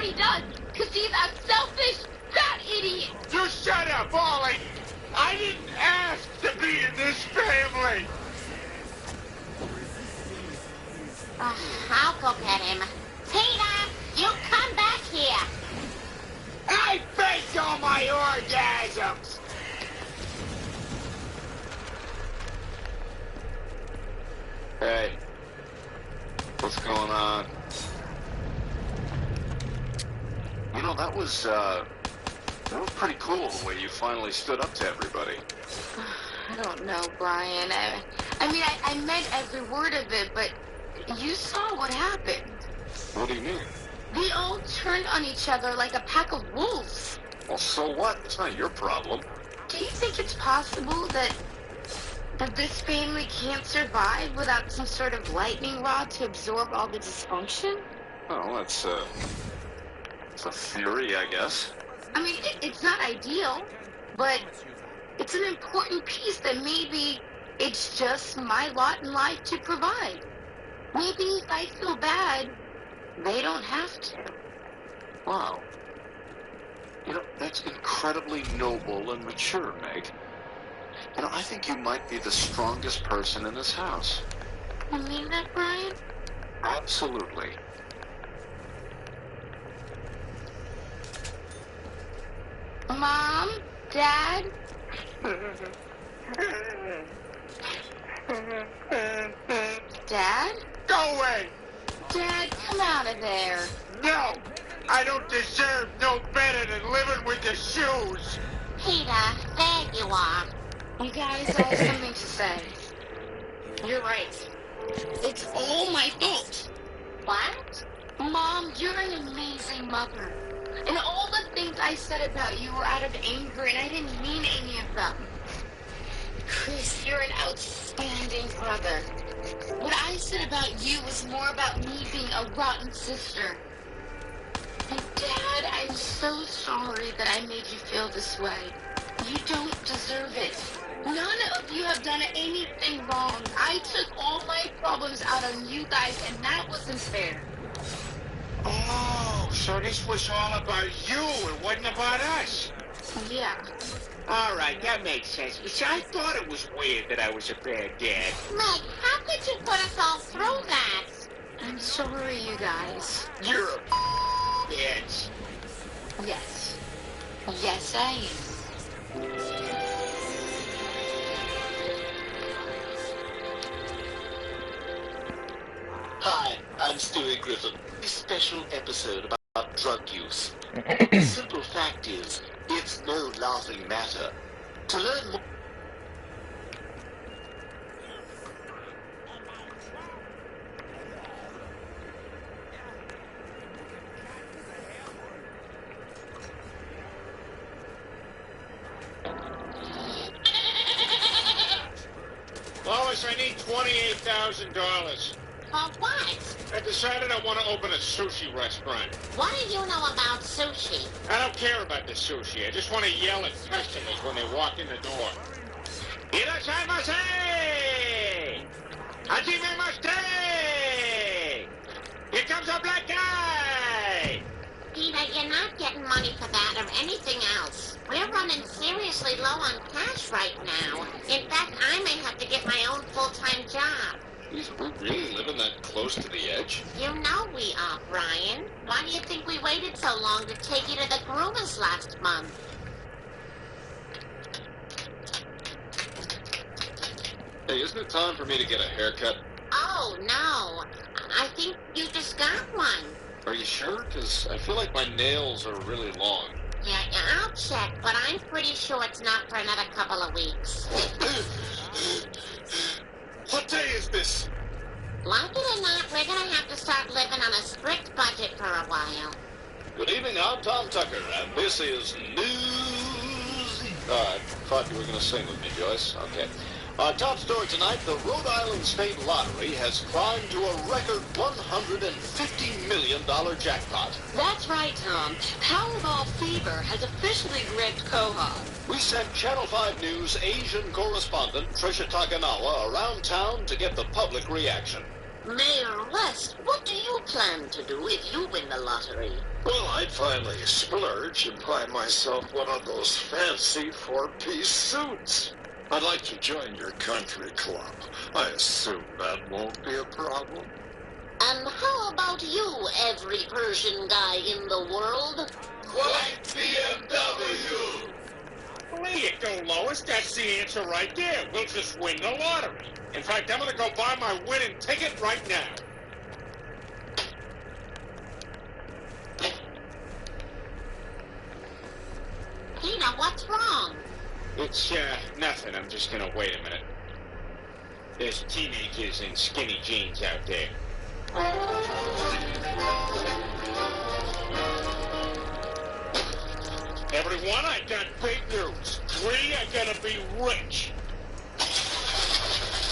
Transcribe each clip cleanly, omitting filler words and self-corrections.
he does, because he's a selfish, fat idiot. You shut up, Ollie! I didn't ask to be in this family! I'll go get him. Peter, you come back here. I faked all my orgasms! Hey, what's going on? You know, that was pretty cool the way you finally stood up to everybody. I don't know, Brian. I mean, I meant every word of it, but you saw what happened. What do you mean? They all turned on each other like a pack of wolves. Well, so what? It's not your problem. Do you think it's possible that this family can't survive without some sort of lightning rod to absorb all the dysfunction? Well, it's a theory, I guess. I mean, it's not ideal, but it's an important piece that maybe it's just my lot in life to provide. Maybe if I feel bad, they don't have to. Wow. You know, that's incredibly noble and mature, Meg. You know, I think you might be the strongest person in this house. You mean that, Brian? Absolutely. Mom? Dad? Dad? Go away! Dad, come out of there. No! I don't deserve no better than living with the shoes! Peter, there you are. You guys have something to say. You're right. It's all my fault. What? Mom, you're an amazing mother. And all the things I said about you were out of anger, and I didn't mean any of them. Chris, you're an outstanding brother. What I said about you was more about me being a rotten sister. And Dad, I'm so sorry that I made you feel this way. You don't deserve it. None of you have done anything wrong. I took all my problems out on you guys, and that wasn't fair. Oh, so this was all about you, it wasn't about us? Yeah. All right, that makes sense. You see, I thought it was weird that I was a bad dad. Meg, how could you put us all through that? I'm sorry, you guys. You're a bitch. Yes. Yes, I am. Hi, I'm Stewie Griffin. This special episode about drug use. The simple fact is, it's no laughing matter. To learn more... Lois, I need $28,000. For what? I decided I want to open a sushi restaurant. What do you know about sushi? I don't care about the sushi. I just want to yell at customers when they walk in the door. Irashaimase! Hajimemashite! Here comes a black guy! Peter, you're not getting money for that or anything else. We're running seriously low on cash right now. In fact, I may have to get my own full-time job. Geez, we're really living that close to the edge. You know we are, Brian. Why do you think we waited so long to take you to the groomers last month? Hey, isn't it time for me to get a haircut? Oh, no. I think you just got one. Are you sure? Because I feel like my nails are really long. Yeah, I'll check, but I'm pretty sure it's not for another couple of weeks. What day is this? Like it or not, we're gonna have to start living on a strict budget for a while. Good evening, I'm Tom Tucker, and this is News... I thought you were going to sing with me, Joyce. Okay. Our top story tonight, the Rhode Island State Lottery has climbed to a record $150 million jackpot. That's right, Tom. Powerball fever has officially gripped Koha. We sent Channel 5 News Asian correspondent Trisha Takanawa around town to get the public reaction. Mayor West, what do you plan to do if you win the lottery? Well, I'd finally splurge and buy myself one of those fancy four-piece suits. I'd like to join your country club. I assume that won't be a problem. And how about you, every Persian guy in the world? White BMW! There you go, Lois. That's the answer right there. We'll just win the lottery. In fact, I'm going to go buy my winning ticket right now. Peter, what's wrong? It's, nothing. I'm just going to wait a minute. There's teenagers in skinny jeans out there. Everyone, I got big news. We are going to be rich.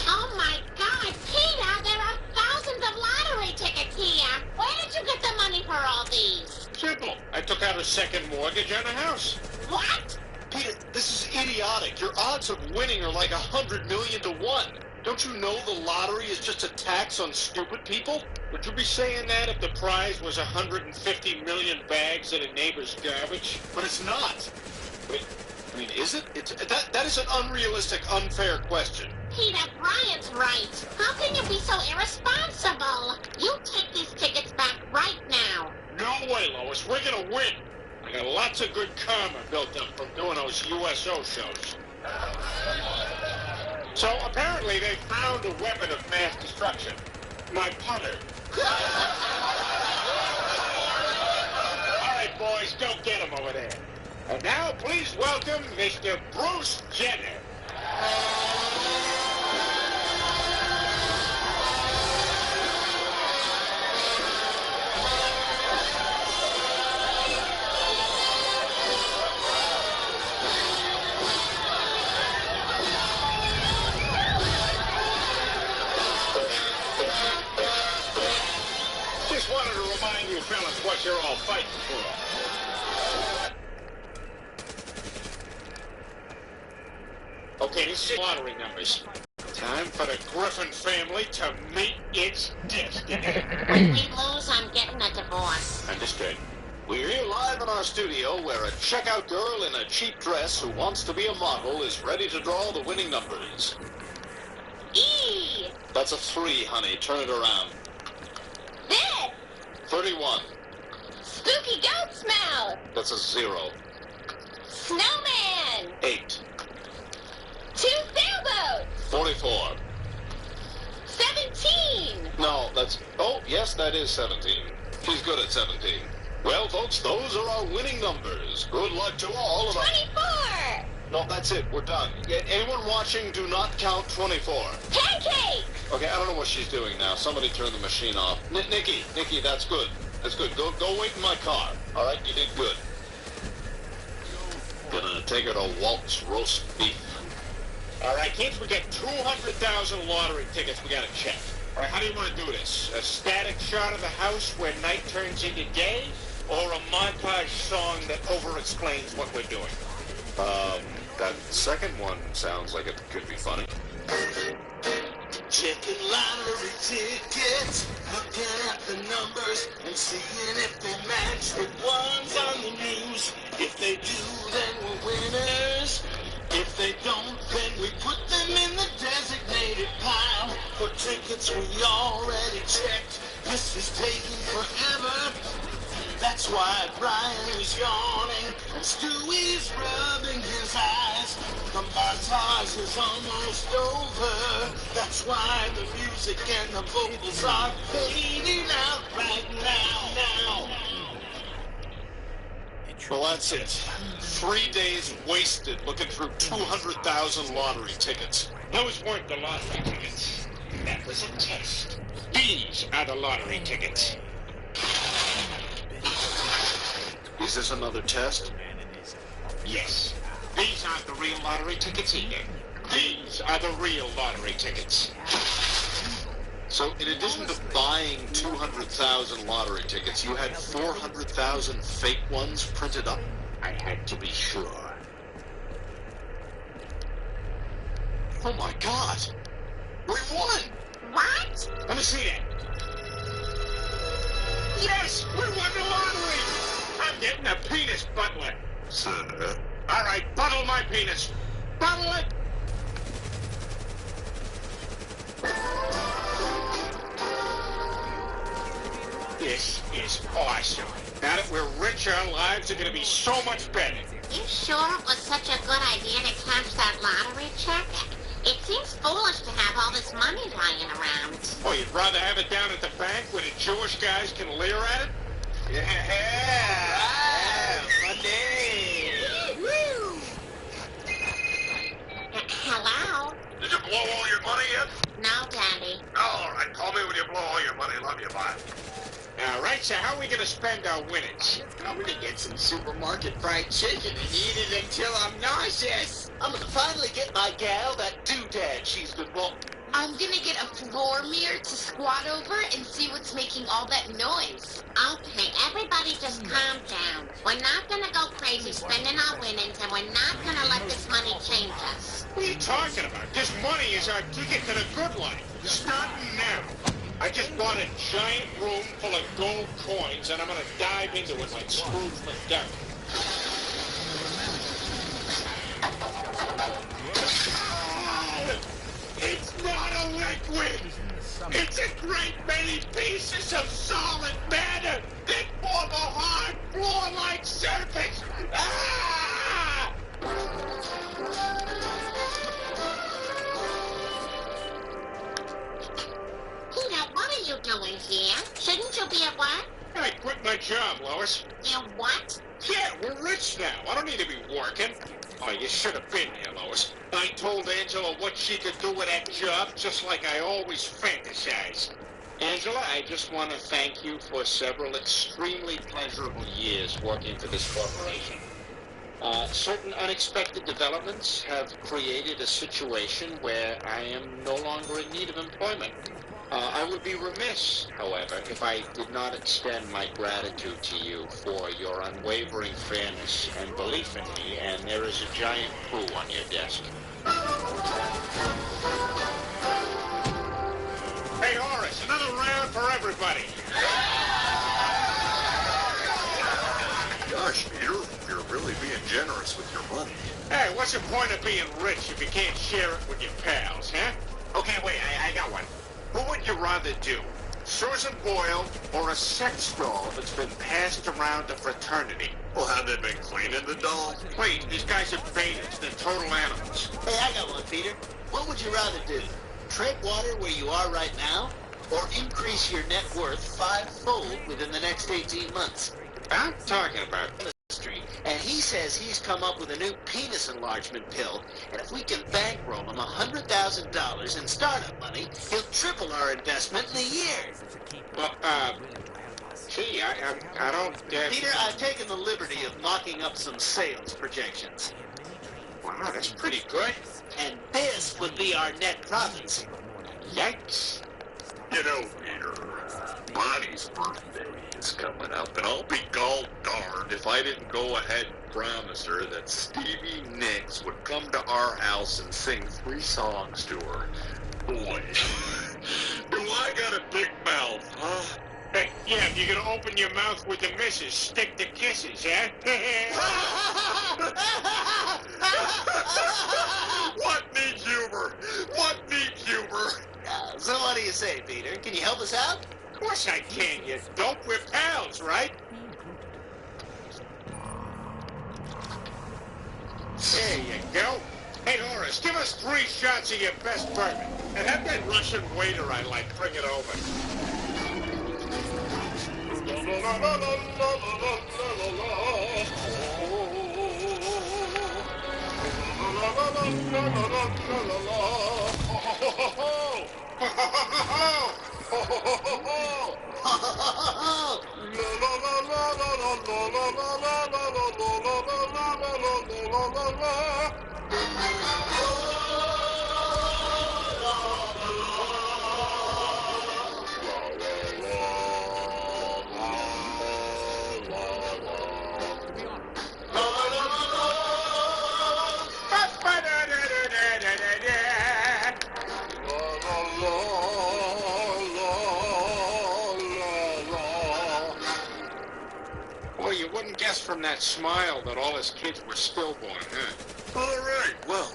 Oh my God, Peter, there are thousands of lottery tickets here. Where did you get the money for all these? Simple. I took out a second mortgage on a house. What? Peter, this is idiotic. Your odds of winning are like 100 million to 1. Don't you know the lottery is just a tax on stupid people? Would you be saying that if the prize was 150 million bags of a neighbor's garbage? But it's not. Wait, I mean, is it? That is an unrealistic, unfair question. Peter, Brian's right. How can you be so irresponsible? You take these tickets back right now. No way, Lois. We're gonna win. I got lots of good karma built up from doing those USO shows. So apparently they found a weapon of mass destruction. My putter. All right, boys, go get him over there. And now, please welcome Mr. Bruce Jenner. Just wanted to remind you fellas what you're all fighting for. Okay, this is lottery numbers. Time for the Griffin family to meet its destiny. When we lose, I'm getting a divorce. Understood. We're here live in our studio where a checkout girl in a cheap dress who wants to be a model is ready to draw the winning numbers. E! That's a 3, honey. Turn it around. This! 31. Spooky goat smell! That's a 0. Snowman! 8. 2 sailboats! 44. 17! No, that's... Oh, yes, that is 17. She's good at 17. Well, folks, those are our winning numbers. Good luck to all of us. 24! No, that's it. We're done. Anyone watching, do not count 24. Pancake! Okay, I don't know what she's doing now. Somebody turn the machine off. Nikki, that's good. That's good. Go wait in my car. All right, you did good. Gonna take her to Walt's roast beef. All right, kids, we got 200,000 lottery tickets we gotta check. All right, how do you want to do this? A static shot of the house where night turns into day? Or a montage song that over-explains what we're doing? That second one sounds like it could be funny. Checking lottery tickets, looking at the numbers and seeing if they match the ones on the news. If they do, then we're winners. If they don't, then we put them in the designated pile. For tickets we already checked, this is taking forever. That's why Brian is yawning and Stewie's rubbing his eyes. The montage is almost over. That's why the music and the vocals are fading out right now. Well, that's it. 3 days wasted looking through 200,000 lottery tickets. Those weren't the lottery tickets. That was a test. These are the lottery tickets. Is this another test? Yes. These aren't the real lottery tickets either. These are the real lottery tickets. So, in addition to buying 200,000 lottery tickets, you had 400,000 fake ones printed up? I had to be sure. Oh my God! We won! What? Let me see that. Yes, we won the lottery. I'm getting a penis butler. Sir? All right, buttle my penis. Buttle it. This is awesome. Now that we're rich, our lives are going to be so much better. You sure it was such a good idea to cash that lottery check? It seems foolish to have all this money lying around. Oh, you'd rather have it down at the bank where the Jewish guys can leer at it? Yeah, money. Woo! Hello? Did you blow all your money yet? No, Daddy. All right, call me when you blow all your money. Love you, bye. All right, so how are we going to spend our winnings? I'm gonna get some supermarket fried chicken and eat it until I'm nauseous. I'm gonna finally get my gal that doodad she's been wanting. I'm gonna get a floor mirror to squat over and see what's making all that noise. Okay, everybody just calm down. We're not gonna go crazy spending our winnings, and we're not gonna let this money change us. What are you talking about? This money is our ticket to the good life. Starting now. I just bought a giant room full of gold coins, and I'm going to dive into it like Scrooge McDuck. It's not a liquid. It's a great many pieces of solid matter that form a hard floor-like surface. Ah! Peter, what are you doing here? Shouldn't you be at work? I quit my job, Lois. You what? Yeah, we're rich now. I don't need to be working. Oh, you should have been here, Lois. I told Angela what she could do with that job, just like I always fantasized. Angela, I just want to thank you for several extremely pleasurable years working for this corporation. Certain unexpected developments have created a situation where I am no longer in need of employment. I would be remiss, however, if I did not extend my gratitude to you for your unwavering fairness and belief in me, and there is a giant poo on your desk. Hey, Horace, another round for everybody. Gosh, Peter, you're really being generous with your money. Hey, what's the point of being rich if you can't share it with your pals, huh? Okay, wait, I got one. Who would you rather do? Susan Boyle or a sex doll that's been passed around the fraternity? Well, have they been cleaning the doll? Wait, these guys are betas. They're total animals. Hey, I got one, Peter. What would you rather do? Tread water where you are right now, or increase your net worth fivefold within the next 18 months? I'm talking about... Street, and he says he's come up with a new penis enlargement pill, and if we can bankroll him $100,000 in startup money, he'll triple our investment in a year. Well, gee, I don't... Peter, I've taken the liberty of mocking up some sales projections. Wow, that's pretty good. And this would be our net profits. Yikes. You know, Peter, Bonnie's birthday is coming up, and I'll be gall darned if I didn't go ahead and promise her that Stevie Nicks would come to our house and sing 3 songs to her. Boy, do I got a big mouth, huh? Hey, yeah, if you're gonna open your mouth with the missus, stick to kisses, huh? What needs humor? What needs humor? So what do you say, Peter? Can you help us out? Of course I can, you dope. We're pals, right? There you go. Hey, Horace, give us 3 shots of your best bourbon. And have that Russian waiter I like bring it over. you wouldn't guess from that smile that all his kids were stillborn, huh? All right, well,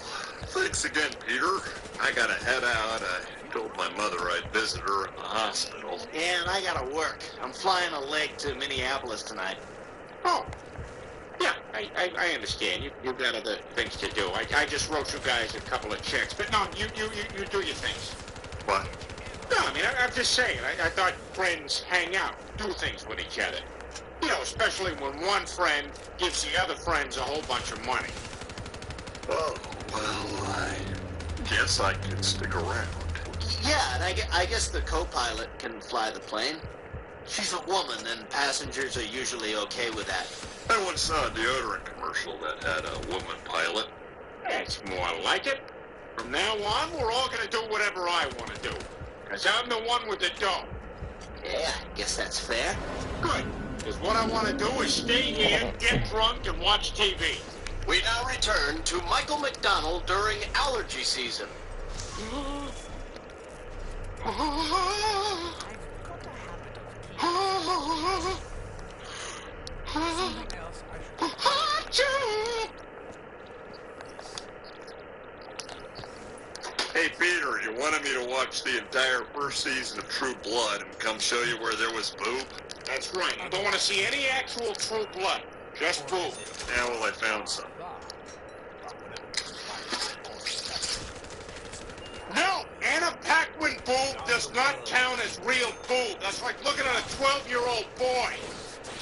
thanks again, Peter. I gotta head out. I told my mother I'd visit her in the hospital. Yeah, and I gotta work. I'm flying a leg to Minneapolis tonight. Oh. Yeah, I understand. You got other things to do. I just wrote you guys a couple of checks. But no, you do your things. What? No, I mean, I'm just saying. I thought friends hang out, do things with each other. You know, especially when one friend gives the other friends a whole bunch of money. Oh, well, I guess I can stick around. Yeah, and I guess the co-pilot can fly the plane. She's a woman, and passengers are usually okay with that. I once saw a deodorant commercial that had a woman pilot. That's more like it. From now on, we're all going to do whatever I want to do. Because I'm the one with the dough. Yeah, I guess that's fair. Good. Because what I want to do is stay here, get drunk, and watch TV. We now return to Michael McDonald during allergy season. Hey, Peter, you wanted me to watch the entire first season of True Blood and come show you where there was boob? That's right. I don't want to see any actual True Blood. Just boob. Yeah, well, I found some. No! Anna Paquin boob does not count as real boob. That's like looking at a 12-year-old boy.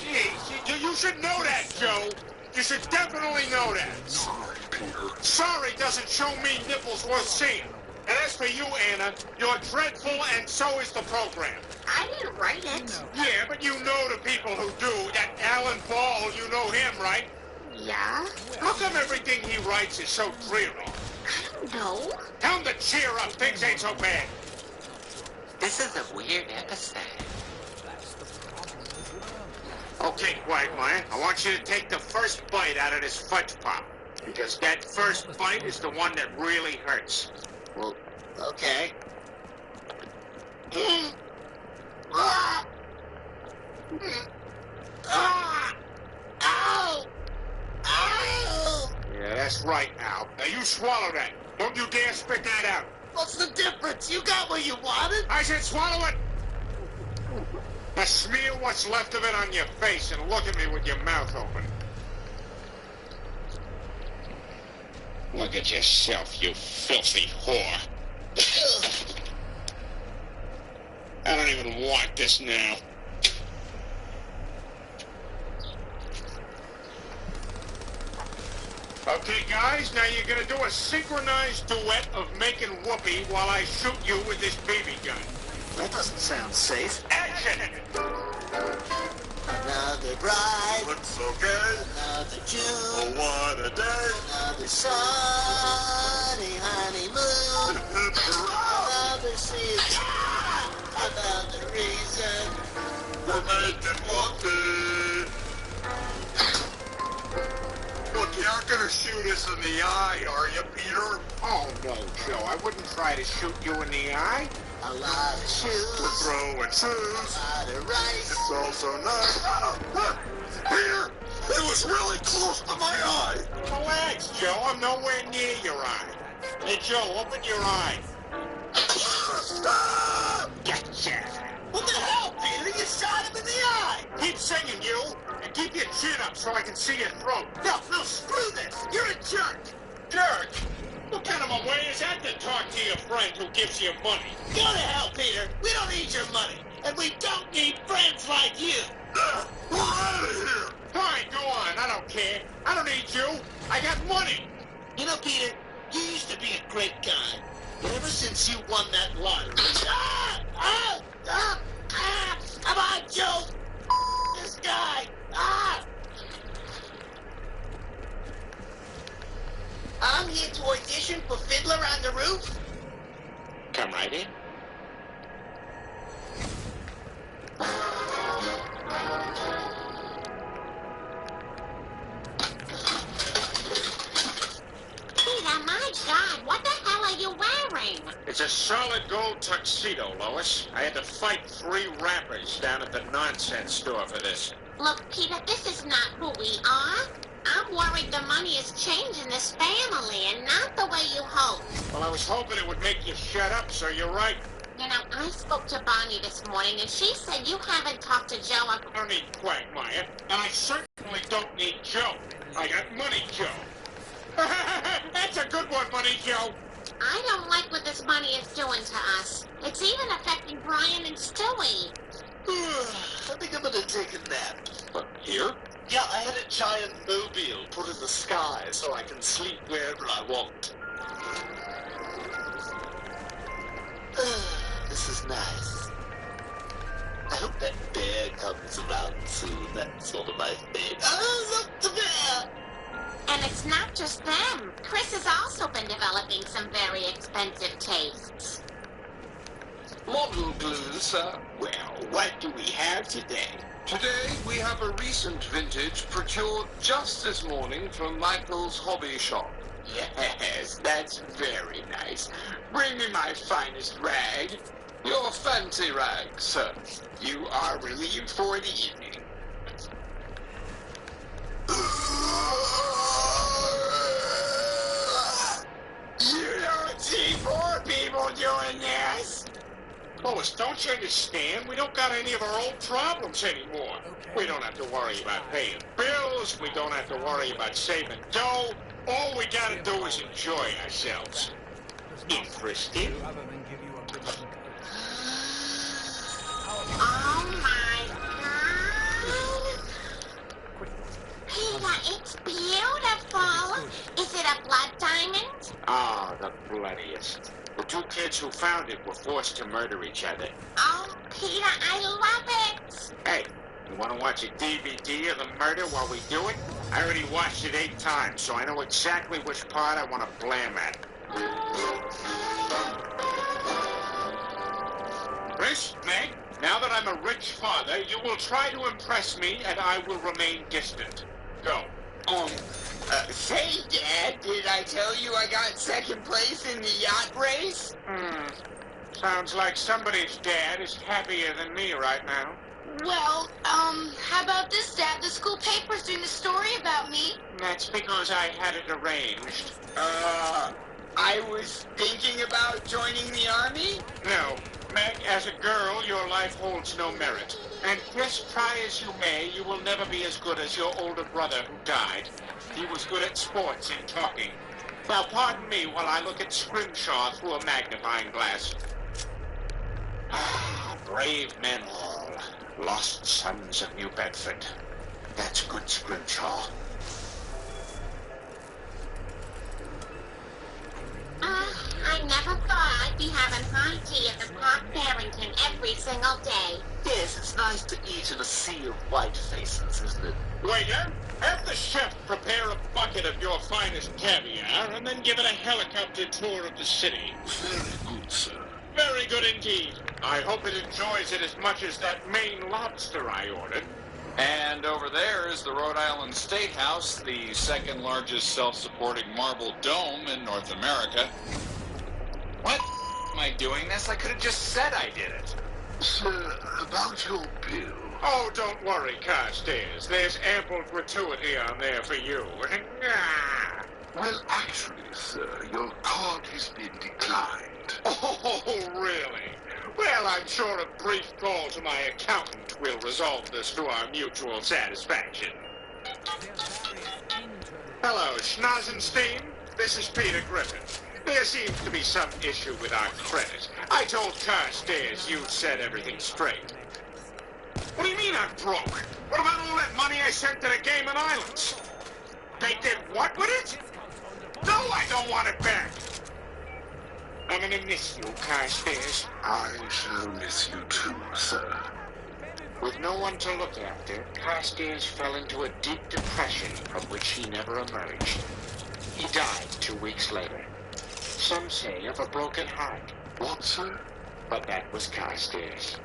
Jeez, you should know that, Joe. You should definitely know that. Sorry, Peter. Sorry doesn't show me nipples worth seeing. And as for you, Anna, you're dreadful, and so is the program. I didn't write it. Yeah, but you know the people who do. That Alan Ball, you know him, right? Yeah? How come everything he writes is so dreary? I don't know. Tell him to cheer up. Things ain't so bad. This is a weird episode. Okay, Quagmire, I want you to take the first bite out of this fudge pop. Because that first bite is the one that really hurts. Well, okay. Ah! Ah! Ow! Ow! Yeah, that's right, Al. Now you swallow that. Don't you dare spit that out. What's the difference? You got what you wanted? I said swallow it. Now smear what's left of it on your face and look at me with your mouth open. Look at yourself, you filthy whore. I don't even want this now. Okay, guys, now you're gonna do a synchronized duet of making whoopee while I shoot you with this BB gun. That doesn't sound safe. Action! Another bride, Looks okay. another June, Oh, what a day. another sunny honeymoon, another season, another reason. We're making whoopee. Look, you aren't gonna shoot us in the eye, are you, Peter? Oh, no, Joe, I wouldn't try to shoot you in the eye. A lot of We're shoes, throwing shoes. a lot of rice. It's also nice. Peter, it was really close to my eye. Relax, Joe, I'm nowhere near your eye. Hey, Joe, open your eye. Gotcha. What the hell, Peter? You shot him in the eye. Keep singing, you, and keep your chin up so I can see your throat. No, screw this. You're a jerk. Jerk! What kind of a way is that to talk to your friend who gives you money? Go to hell, Peter. We don't need your money. And we don't need friends like you. We're out of here. Fine, go on, I don't care. I don't need you. I got money. You know, Peter, you used to be a great guy. But ever since you won that lottery... Come on, Joe! This guy! I'm here to audition for Fiddler on the Roof. Come right in. Peter, my God, what the hell are you wearing? It's a solid gold tuxedo, Lois. I had to fight 3 rappers down at the nonsense store for this. Look, Peter, this is not who we are. I'm worried the money is changing this family and not the way you hope. Well, I was hoping it would make you shut up, so you're right. You know, I spoke to Bonnie this morning, and she said you haven't talked to Joe I don't need Quagmire, and I certainly don't need Joe. I got Money Joe. That's a good one, Money Joe. I don't like what this money is doing to us. It's even affecting Brian and Stewie. I think I'm gonna take a nap. Here? Yeah, I had a giant mobile put in the sky so I can sleep wherever I want. This is nice. I hope that bear comes around soon. That's sort of my thing. Oh, look, the bear! And it's not just them. Chris has also been developing some very expensive tastes. Model glue, sir. Well, what do we have today? Today we have a recent vintage procured just this morning from Michael's hobby shop. Yes, that's very nice. Bring me my finest rag. Your fancy rag, sir. You are relieved for the evening. You don't see poor people doing this. Lois, don't you understand? We don't got any of our old problems anymore. We don't have to worry about paying bills. We don't have to worry about saving dough. All we gotta do is enjoy ourselves. Interesting. Oh my God! Peter, it's beautiful. Is it a blood diamond? Ah, the bloodiest. The two kids who found it were forced to murder each other. Oh, Peter, I love it. Hey, you want to watch a DVD of the murder while we do it? I already watched it 8 times, so I know exactly which part I want to blam at. Chris, Meg, now that I'm a rich father, you will try to impress me, and I will remain distant. Go. Say, Dad, did I tell you I got second place in the yacht race? Sounds like somebody's dad is happier than me right now. Well, how about this, Dad? The school paper's doing a story about me. That's because I had it arranged. I was thinking about joining the army? No. Meg, as a girl, your life holds no merit. And kiss try as you may, you will never be as good as your older brother who died. He was good at sports and talking. Now, pardon me while I look at Scrimshaw through a magnifying glass. Ah, brave men all. Lost sons of New Bedford. That's good Scrimshaw. I never thought I'd be having high tea at the Park Barrington every single day. Yes, it's nice to eat in a sea of white faces, isn't it? Waiter, have the chef prepare a bucket of your finest caviar and then give it a helicopter tour of the city. Very good, sir. Very good indeed. I hope it enjoys it as much as that Maine lobster I ordered. And over there is the Rhode Island State House, the second largest self-supporting marble dome in North America. What am I doing this? I could have just said I did it. Sir, about your bill. Oh, don't worry, Carstairs. There's ample gratuity on there for you. Well, actually, sir, your card has been declined. Oh, really? Well, I'm sure a brief call to my accountant will resolve this to our mutual satisfaction. Hello, Schnozenstein. This is Peter Griffin. There seems to be some issue with our credit. I told Carstairs you'd set everything straight. What do you mean I'm broke? What about all that money I sent to the Cayman Islands? They did what with it? No, I don't want it back. I'm gonna miss you, Carstairs. I shall miss you too, sir. With no one to look after, Carstairs fell into a deep depression from which he never emerged. He died 2 weeks later. Some say of a broken heart. What, sir? But that was Carstairs.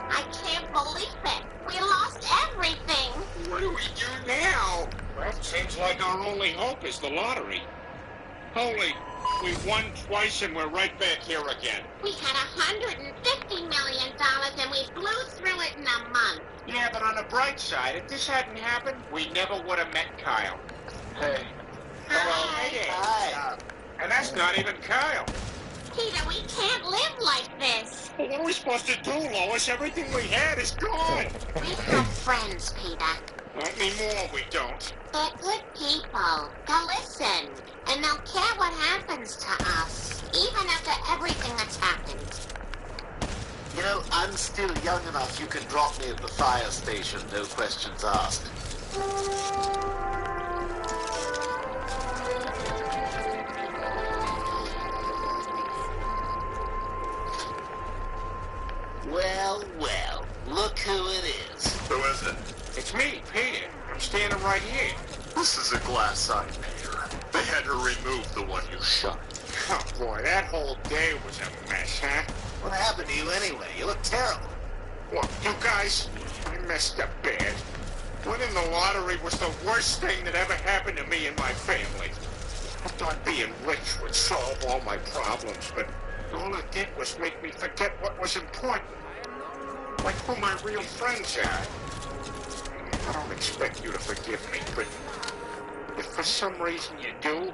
I can't believe it. We lost everything. What do we do now? Well, it seems like our only hope is the lottery. Holy We won twice and we're right back here again. We had $150 million and we blew through it in a month. Yeah, but on the bright side, if this hadn't happened, we never would have met Kyle. Hey. Hello. Hey there. Hi. And that's not even Kyle. Peter, we can't live like this. Well, what are we supposed to do, Lois? Everything we had is gone. We have friends, Peter. Not anymore, we don't. They're good people. They'll listen. And they'll care what happens to us, even after everything that's happened. You know, I'm still young enough you can drop me at the fire station, no questions asked. Well, well, look who it is. Who is it? It's me, Peter. I'm standing right here. This is a glass eye, Peter. They had to remove the one you shot. Oh, boy, that whole day was a mess, huh? What happened to you anyway? You look terrible. What, you guys? I messed up bad. Winning the lottery was the worst thing that ever happened to me and my family. I thought being rich would solve all my problems, but all it did was make me forget what was important. Like who my real friends are. I don't expect you to forgive me, but if for some reason you do,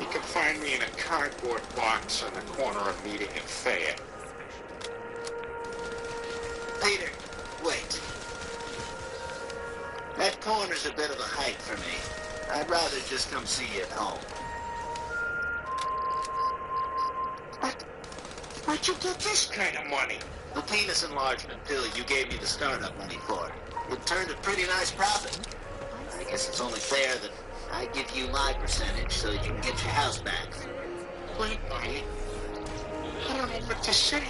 you can find me in a cardboard box on the corner of Meeting and Fair. Peter, wait. That corner's a bit of a hike for me. I'd rather just come see you at home. Where'd you get this kind of money? The penis enlargement pill you gave me the startup money for. It turned a pretty nice profit. I guess it's only fair that I give you my percentage so you can get your house back. Wait, I don't know what to say.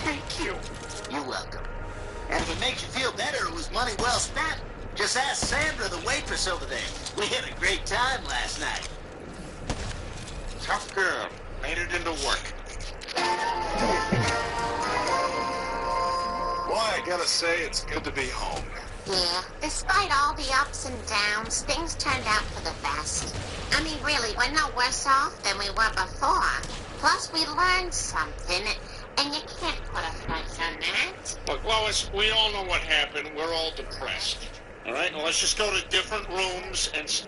Thank you. You're welcome. And if it makes you feel better, it was money well spent. Just ask Sandra, the waitress over there. We had a great time last night. Tough girl. Made it into work. Boy, I gotta say, it's good to be home. Yeah, despite all the ups and downs, things turned out for the best. I mean, really, we're no worse off than we were before. Plus, we learned something, and you can't put a price on that. Look, Lois, we all know what happened. We're all depressed. All right? Now let's just go to different rooms and...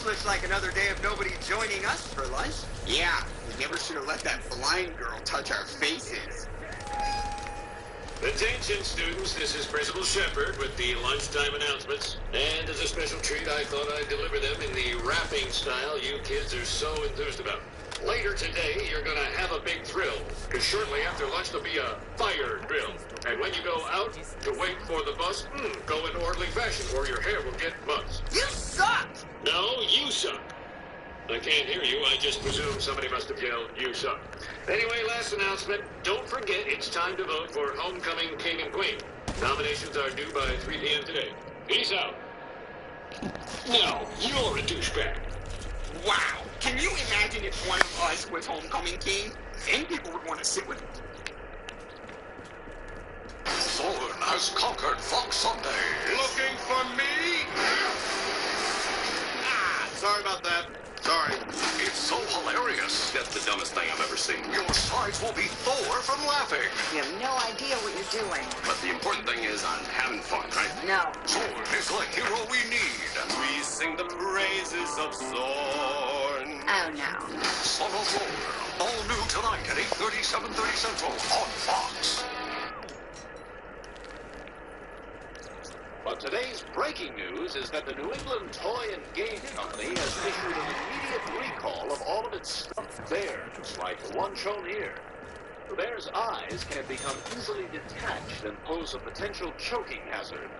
Looks like another day of nobody joining us for lunch. Yeah, we never should have let that blind girl touch our faces. Attention, students. This is Principal Shepard with the lunchtime announcements. And as a special treat, I thought I'd deliver them in the rapping style you kids are so enthused about. Later today, you're going to have a big thrill, because shortly after lunch, there'll be a fire drill. And when you go out to wait for the bus, go in orderly fashion, or your hair will get buzzed. You suck! No, you suck. I can't hear you. I just presume somebody must have yelled, you suck. Anyway, last announcement. Don't forget, it's time to vote for Homecoming King and Queen. Nominations are due by 3 p.m. today. Peace out. No, you're a douchebag. Wow! Can you imagine if one of us was Homecoming King? Then people would want to sit with him. Thorn has conquered Fox Sunday. Looking for me? Sorry about that. Sorry. It's so hilarious. That's the dumbest thing I've ever seen. Your sides will be Thor from laughing. You have no idea what you're doing. But the important thing is I'm having fun, right? No. Thorn is the hero we need. We sing the praises of Thorn. Oh, no. Son of Thorn. All new tonight at 8:30, 7:30 Central on Fox. But today's breaking news is that the New England Toy and Game Company has issued an immediate recall of all of its stuffed bears, like the one shown here. The bear's eyes can become easily detached and pose a potential choking hazard.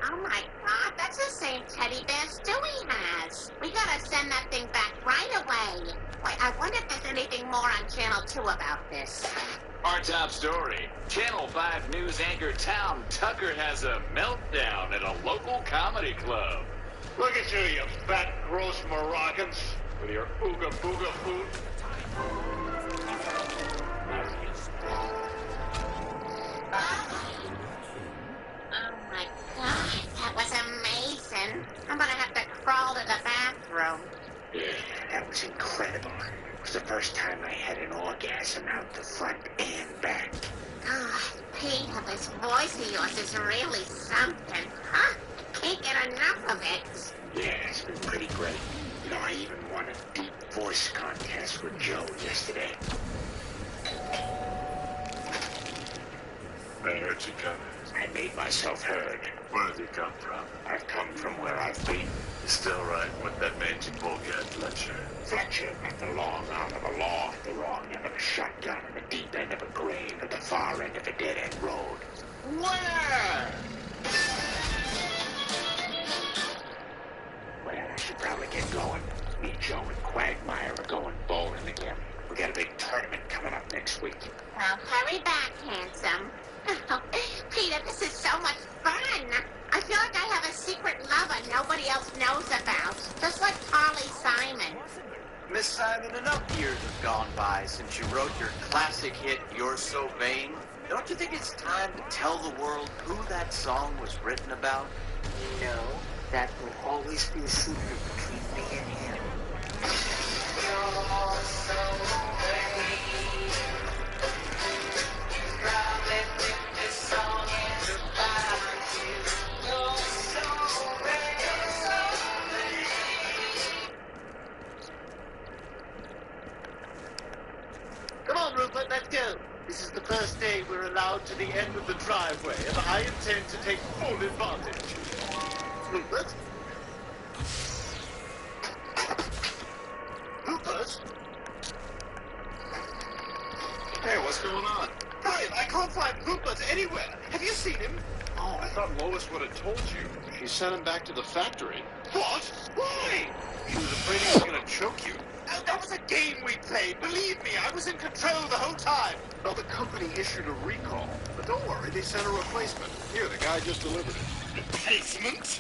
Oh my God, that's the same teddy bear Stewie has. We gotta send that thing back right away. Wait, I wonder if there's anything more on Channel 2 about this. Our top story. Channel 5 news anchor Tom Tucker has a meltdown at a local comedy club. Look at you, you fat, gross Moroccans, with your ooga booga food. Oh my God, that was amazing. I'm gonna have to crawl to the bathroom. Yeah, that was incredible. It was the first time I had an orgasm out the front and back. God, Peter, this voice of yours is really something, huh? Can't get enough of it. Yeah, it's been pretty great. You know, I even won a deep voice contest with Joe yesterday. I heard you coming. I made myself heard. Where did you come from? I've come from where I've been. You're still right with that mangy bullcat, Fletcher. Fletcher at the long arm of the law, at the wrong end of a shotgun, at the deep end of a grave, at the far end of a dead-end road. Where? Well, I should probably get going. Me, Joe, and Quagmire are going bowling again. We got a big tournament coming up next week. Well, hurry back, handsome. Oh, Peter, this is so much fun. I feel like I have a secret lover nobody else knows about. Just like Carly Simon. Miss Simon, enough years have gone by since you wrote your classic hit, You're So Vain. Don't you think it's time to tell the world who that song was written about? No, that will always be a secret between me and him. You're so vain. Probably think this song is about you. You're so vain, so vain. Come on, Rupert, let's go. This is the first day we're allowed to the end of the driveway, and I intend to take full advantage. Rupert? Rupert? Hey, what's going on? Brian, I can't find Rupert anywhere. Have you seen him? Oh, I thought Lois would have told you. She sent him back to the factory. What? Why? She was afraid he was going to choke you. That was a game we played. Believe me, I was in control the whole time. Well, the company issued a recall. But don't worry, they sent a replacement. Here, the guy just delivered it. Replacement?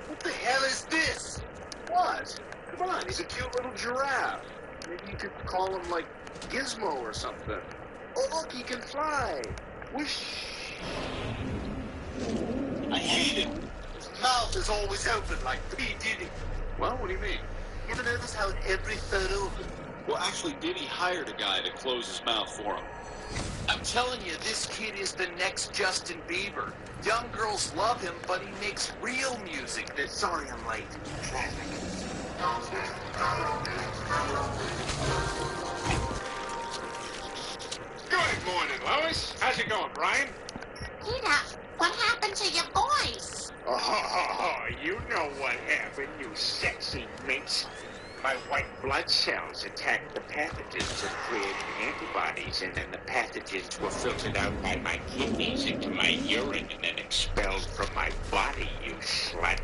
What the hell is this? What? Come on, he's a cute little giraffe. Maybe you could call him, like, Gizmo or something. Oh, look, he can fly. Whoosh. I hate it. His mouth is always open like P. Diddy. Well, what do you mean? You ever notice how in every photo... Well, actually, Diddy hired a guy to close his mouth for him. I'm telling you, this kid is the next Justin Bieber. Young girls love him, but he makes real music. Sorry I'm late. Traffic. Good morning, Lois. How's it going, Brian? Peter, what happened to your voice? Oh, you know what happened, you sexy minx. My white blood cells attacked the pathogens and created antibodies, and then the pathogens were filtered out by my kidneys into my urine and then expelled from my body, you slut.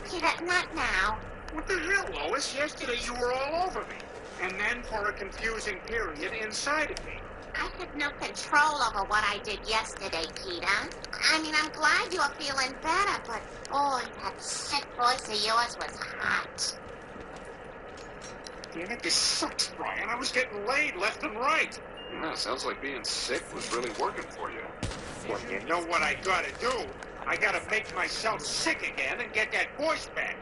Peter, not now. What the hell, Lois? Yesterday you were all over me. And then for a confusing period inside of me. I had no control over what I did yesterday, Peter. I mean, I'm glad you're feeling better, but boy, that sick voice of yours was hot. Damn it, this sucks, Brian. I was getting laid left and right. Yeah, sounds like being sick was really working for you. Well, you know what I gotta do? I gotta make myself sick again and get that voice back.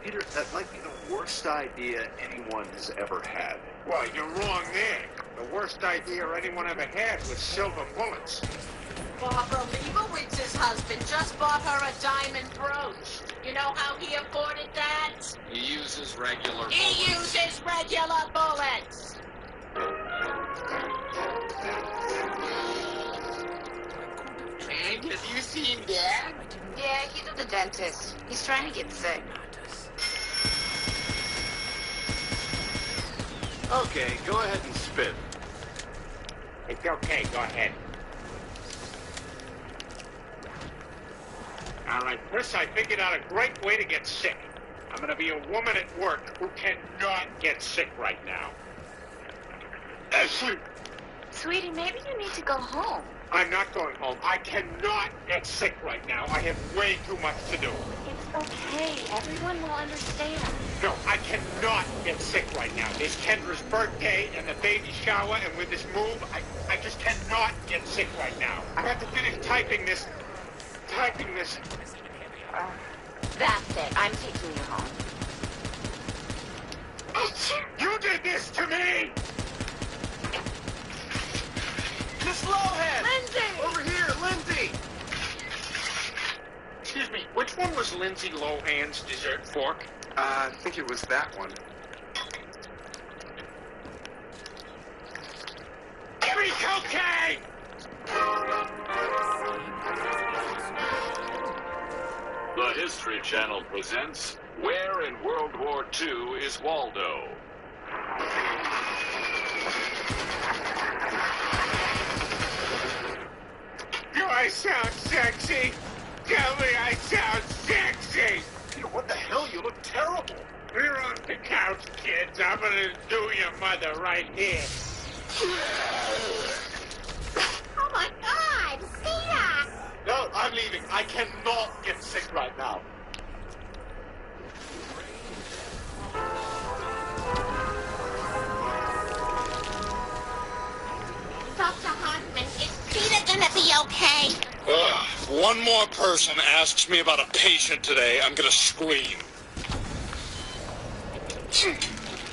Peter, that might be the worst idea anyone has ever had. Well, you're wrong there. The worst idea anyone ever had was silver bullets. Barbara Leibowitz' husband just bought her a diamond brooch. You know how he afforded that? He uses regular bullets. He uses regular bullets. Hank, have you seen Dad? Yeah, he's at the dentist. He's trying to get sick. Okay, go ahead and spit. It's okay, go ahead. All right, Chris, I figured out a great way to get sick. I'm going to be a woman at work who cannot get sick right now. Ashley! Sweetie, maybe you need to go home. I'm not going home. I cannot get sick right now. I have way too much to do. It's okay. Everyone will understand. No, I cannot get sick right now. It's Kendra's birthday and the baby shower, and with this move, I just cannot get sick right now. I have to finish typing this. That's it. I'm taking you home. You did this to me! Miss Lohan! Lindsay! Over here, Lindsay! Excuse me, which one was Lindsay Lohan's dessert fork? I think it was that one. Give me cocaine! The History Channel presents Where in World War II is Waldo? Do I sound sexy? Tell me I sound sexy! What the hell? You look terrible. We're off the couch, kids. I'm gonna do your mother right here. Oh my God, Peter! No, I'm leaving. I cannot get sick right now. Dr. Hartman, is Peter gonna be okay? If one more person asks me about a patient today, I'm gonna scream.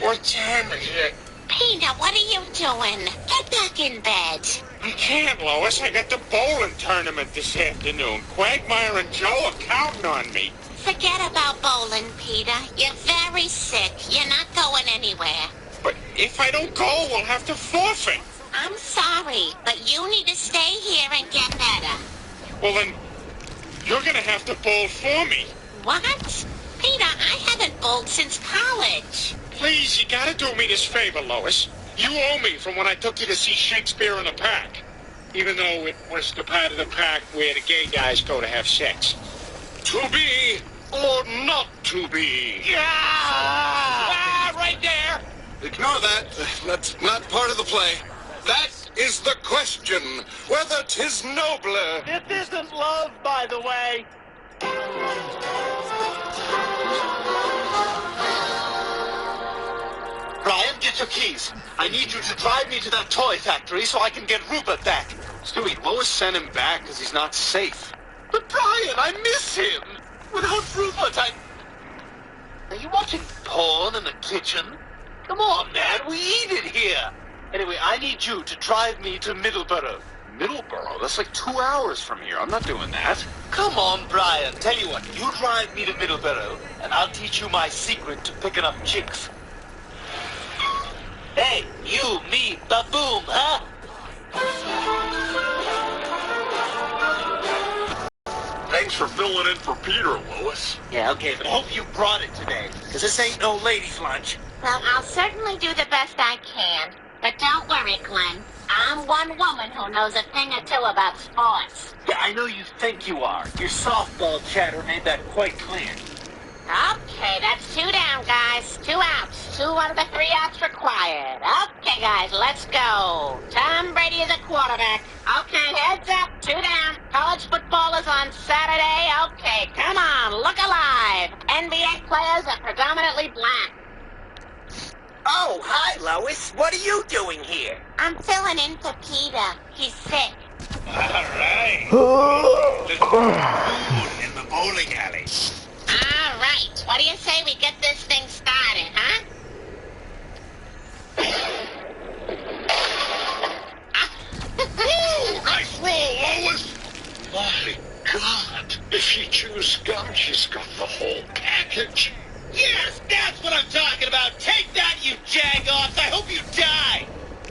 What time is it? Peter, what are you doing? Get back in bed. I can't, Lois. I got the bowling tournament this afternoon. Quagmire and Joe are counting on me. Forget about bowling, Peter. You're very sick. You're not going anywhere. But if I don't go, we'll have to forfeit. I'm sorry, but you need to stay here and get better. Well, then, you're gonna have to bowl for me. What? Peter, I haven't bowled since college. Please, you gotta do me this favor, Lois. You owe me from when I took you to see Shakespeare in the Park. Even though it was the part of the park where the gay guys go to have sex. To be or not to be? Yeah! Right there! Ignore that. That's not part of the play. That is the question, whether 'tis nobler. It isn't love, by the way. Brian, get your keys. I need you to drive me to that toy factory so I can get Rupert back. Stewie, Lois sent him back because he's not safe. But Brian, I miss him. Without Rupert, Are you watching porn in the kitchen? Come on, man, we eat it here. Anyway, I need you to drive me to Middleborough. Middleborough? That's like 2 hours from here. I'm not doing that. Come on, Brian. Tell you what, you drive me to Middleborough, and I'll teach you my secret to picking up chicks. Hey, you, me, ba-boom, huh? Thanks for filling in for Peter, Lois. Yeah, okay, but hope you brought it today, because this ain't no ladies' lunch. Well, I'll certainly do the best I can. But don't worry, Glenn. I'm one woman who knows a thing or two about sports. Yeah, I know you think you are. Your softball chatter made that quite clear. Okay, that's 2 down, guys. 2 outs. 2 out of the 3 outs required. Okay, guys, let's go. Tom Brady is a quarterback. Okay, heads up. 2 down. College football is on Saturday. Okay, come on, look alive. NBA players are predominantly black. Oh, hi, Lois. What are you doing here? I'm filling in for Peter. He's sick. All right. In the bowling alley. All right. What do you say we get this thing started, huh? Nice roll, Lois. My God. If she chews gum, she's got the whole package. Yes, that's what I'm talking about. Take that, you jagoffs. I hope you die.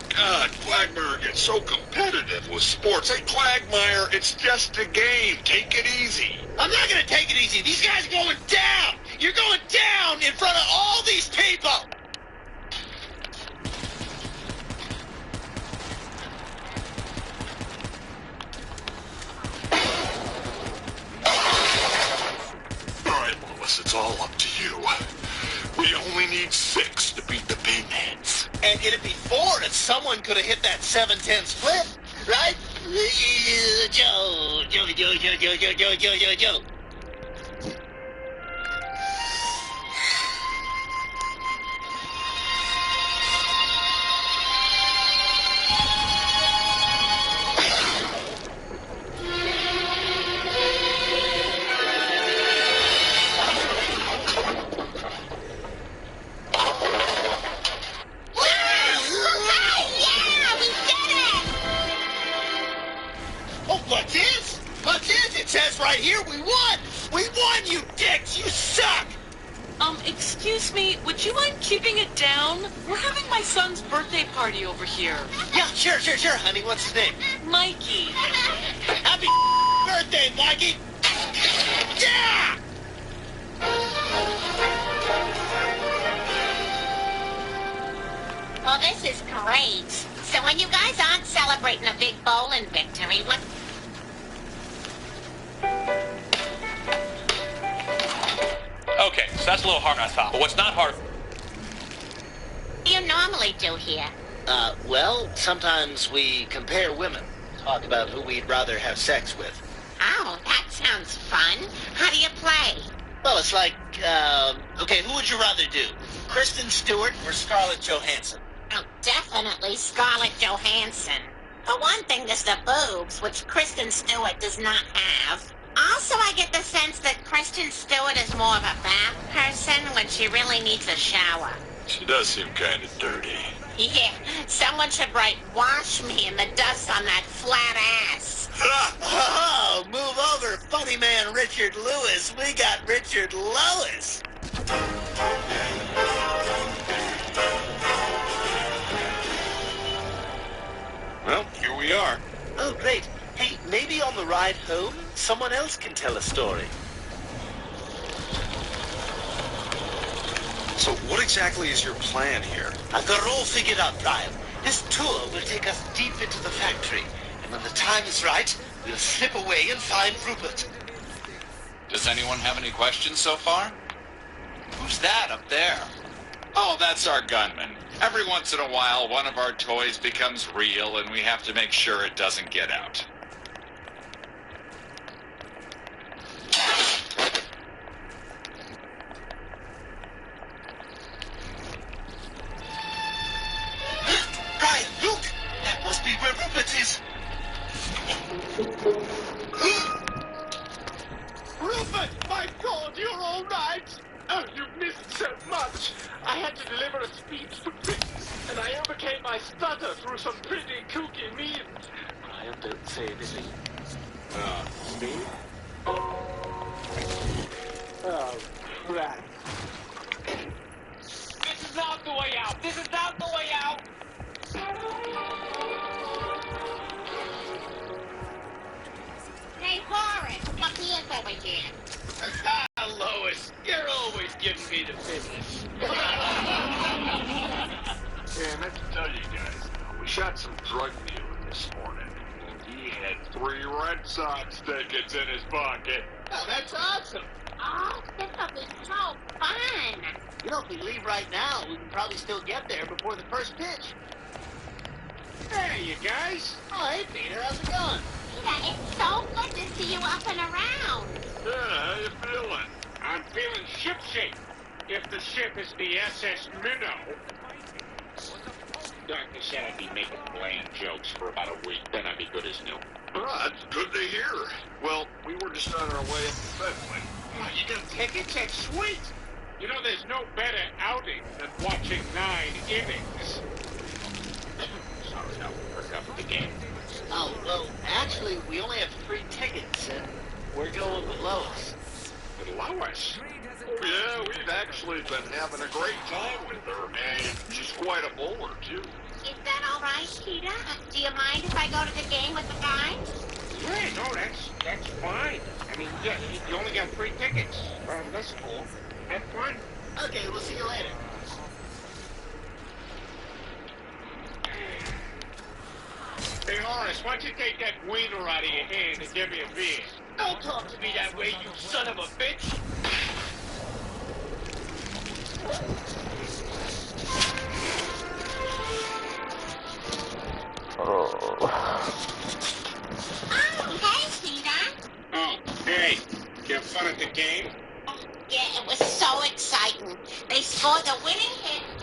God, Quagmire gets so competitive with sports. Hey, Quagmire, it's just a game. Take it easy. I'm not going to take it easy. These guys are going down. You're going down in front of all these people. need 6 to beat the Pinheads. And it'd be 4 if someone could have hit that 7-10 split, right? Joe. Right here, we won! We won, you dicks! You suck! Excuse me, would you mind keeping it down? We're having my son's birthday party over here. Yeah, sure, honey. What's his name? Mikey. Happy birthday, Mikey! Yeah! Well, this is great. So when you guys aren't celebrating a big bowling victory, what... Okay, so that's a little hard on top, but what's not hard... What do you normally do here? Well, sometimes we compare women. Talk about who we'd rather have sex with. Oh, that sounds fun. How do you play? Well, it's like, okay, who would you rather do? Kristen Stewart or Scarlett Johansson? Oh, definitely Scarlett Johansson. For one thing, there's the boobs, which Kristen Stewart does not have. Also, I get the sense that Kristen Stewart is more of a bath person when she really needs a shower. She does seem kind of dirty. Yeah, someone should write, "Wash me in the dust on that flat ass." Oh, move over, funny man Richard Lewis. We got Richard Lois. Well, here we are. Oh, great. Hey, maybe on the ride home, someone else can tell a story. So what exactly is your plan here? I've got it all figured out, Brian. This tour will take us deep into the factory. And when the time is right, we'll slip away and find Rupert. Does anyone have any questions so far? Who's that up there? Oh, that's our gunman. Every once in a while, one of our toys becomes real, and we have to make sure it doesn't get out. Brian, look! That must be where Rupert is. Rupert, my God, you're all right. Oh, you've missed so much. I had to deliver a speech to Prince, and I overcame my stutter through some pretty kooky means. Brian, don't say anything. Me? Oh, crap. This is not the way out. This is not the way out. Hey, Horace, look, he is over here. Lois, you're always giving me the business. Yeah, I meant to tell you guys, we shot some drug dealer this morning. He had 3 Red Sox tickets in his pocket. Oh, that's awesome. Oh, this will be so fun. You know, if we leave right now, we can probably still get there before the first pitch. Hey, you guys. Oh, hey, Peter, how's it going? Peter, it's so good to see you up and around. Yeah, how you feeling? I'm feeling shipshape. If the ship is the SS Minnow. Doctor said I'd be making bland jokes for about a week, then I'd be good as new. Oh, that's good to hear. Well, we were just on our way up to Bedford. Oh, you got tickets? That's sweet. You know, there's no better outing than watching 9 innings. Sorry, I forgot the game. Oh, well, actually, we only have 3 tickets, and we're going with Lois. With Lois? Oh, yeah, we've actually been having a great time with her, and she's quite a bowler, too. Is that all right, Peter? Do you mind if I go to the game with the guys? Yeah, no, that's fine. I mean, yeah, you only got 3 tickets. That's cool. Have fun. Okay, we'll see you later. Hey, Horace, why don't you take that wiener out of your hand and give me a beer? Don't talk to me that way, you son of a bitch!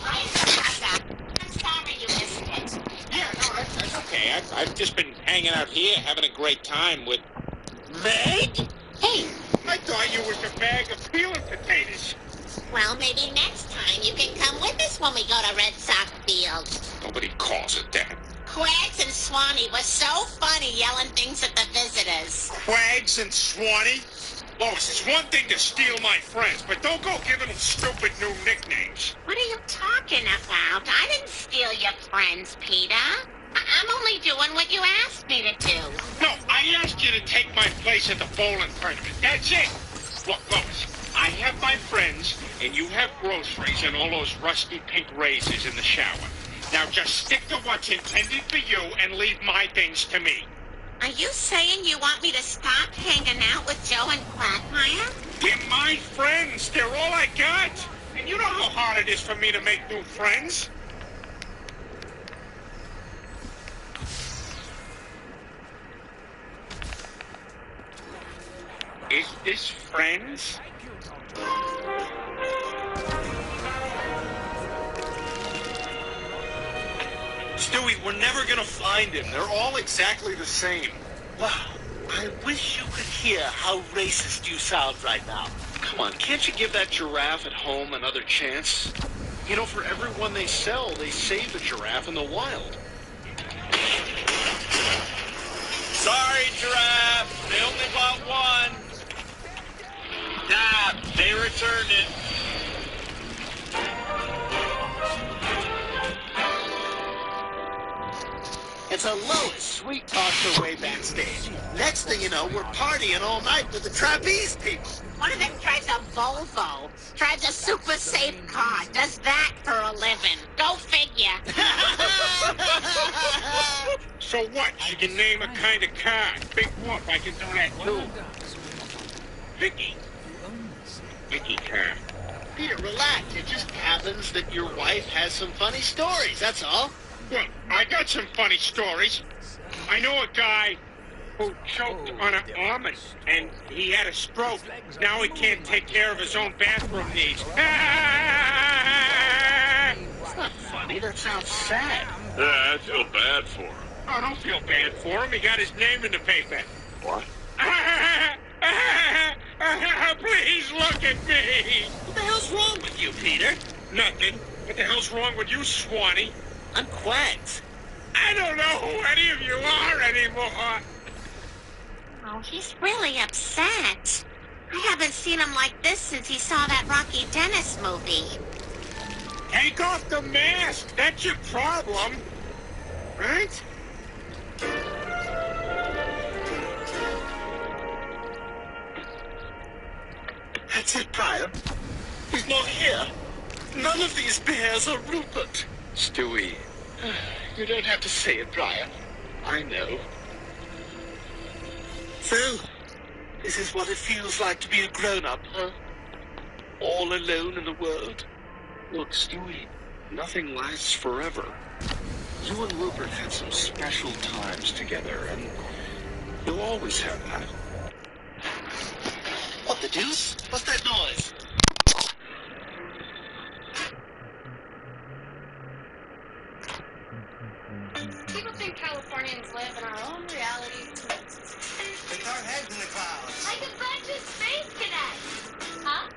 I'm sorry you missed it. Yeah, no, that's okay. I've just been hanging out here, having a great time with Meg. Hey, I thought you was a bag of peeling potatoes. well, maybe next time you can come with us when we go to Red Sox Field. Nobody calls it that. Quags and Swanee was so funny yelling things at the visitors. Quags and Swanee? Lois, it's one thing to steal my friends, but don't go giving them stupid new nicknames. What are you talking about? I didn't steal your friends, Peter. I'm only doing what you asked me to do. No, I asked you to take my place at the bowling tournament. That's it. Look, Lois, I have my friends, and you have groceries and all those rusty pink razors in the shower. Now just stick to what's intended for you and leave my things to me. Are you saying you want me to stop hanging out with Joe and Quagmire? They're my friends. They're all I got. And you know how hard it is for me to make new friends. Is this friends? Stewie, we're never gonna find him. They're all exactly the same. Wow, I wish you could hear how racist you sound right now. Come on, can't you give that giraffe at home another chance? You know, for every one they sell, they save a giraffe in the wild. Sorry, giraffe. They only bought one. Nah, they returned it. And so Lois, we talked her way backstage. Next thing you know, we're partying all night with the trapeze people. One of them drives a Volvo. Drives a super safe car. Does that for a living. Go figure. So what? She can name a kind of car. Big whoop, I can do that too. Vicky. Vicky car. Peter, relax. It just happens that your wife has some funny stories, that's all. Well, I got some funny stories. I know a guy who choked on an almond, and he had a stroke. Now he can't take care of his own bathroom needs. It's not funny. That sounds sad. Yeah, I feel bad for him. Oh, don't feel bad for him. He got his name in the paper. What? Please look at me. What the hell's wrong with you, Peter? Nothing. What the hell's wrong with you, Swanee? I'm Quags. I don't know who any of you are anymore. Oh, he's really upset. I haven't seen him like this since he saw that Rocky Dennis movie. Take off the mask. That's your problem. Right? That's it, Brian. He's not here. None of these bears are Rupert. Stewie. You don't have to say it, Brian. I know. So, this is what it feels like to be a grown-up, huh? All alone in the world. Look, Stewie, nothing lasts forever. You and Rupert had some special times together, and you'll always have that. What the deuce? What's that noise? People think Californians live in our own reality. Stick our heads in the clouds. Like a bunch of space cadets. Huh?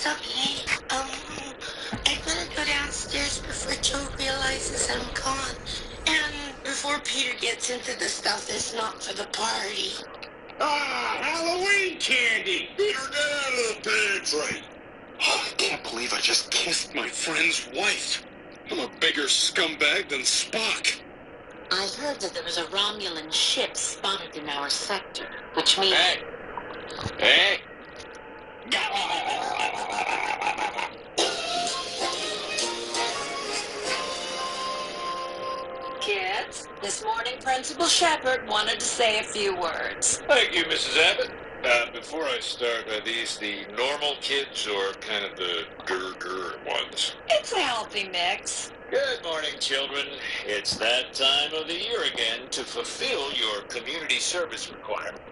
It's okay. I better go downstairs before Joe realizes I'm gone. And before Peter gets into the stuff that's not for the party. Ah, Halloween candy! Peter, get out of the pantry! Oh, I can't believe I just kissed my friend's wife. I'm a bigger scumbag than Spock. I heard that there was a Romulan ship spotted in our sector, which means... Hey! Hey! Kids, this morning Principal Shepard wanted to say a few words. Thank you, Mrs. Abbott. Before I start, are these the normal kids or kind of the grr ones? It's a healthy mix. Good morning, children. It's that time of the year again to fulfill your community service requirement.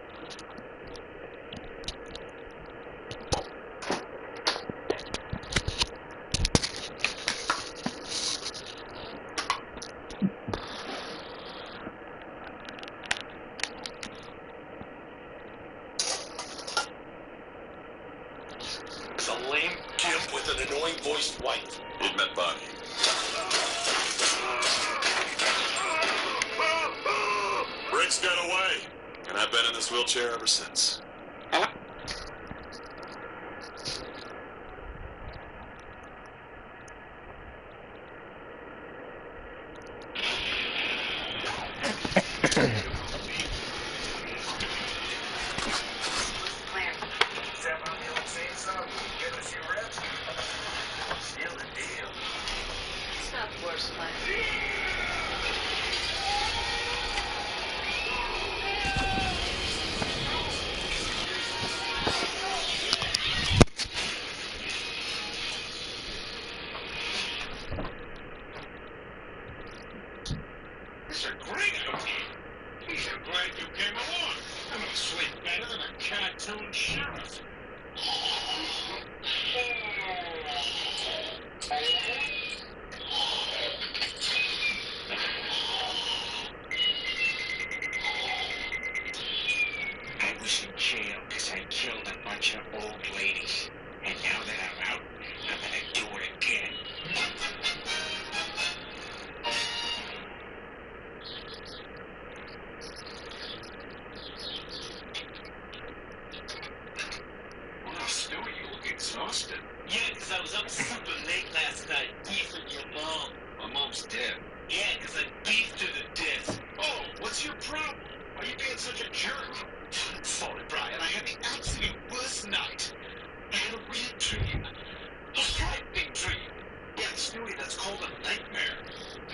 It's a lame gimp with an annoying voiced wife. It meant Bonnie. Rick's got away, and I've been in this wheelchair ever since. It's not the worst plan. It's a great idea. Geez, I'm glad you came along. I'm gonna sleep better than a cartoon sheriff. I was in jail because I killed a bunch of old ladies. And now that I'm out, I'm gonna do it again. Wow, Stewie, you look exhausted. Yeah, because I was up super late last night beefing your mom. My mom's dead. Yeah, because I beefed her to death. Oh, what's your problem? Why are you being such a jerk? I'm sorry, Brian. I had the absolute worst night. I had a weird dream. A frightening dream. Yeah, Stewie, that's called a nightmare.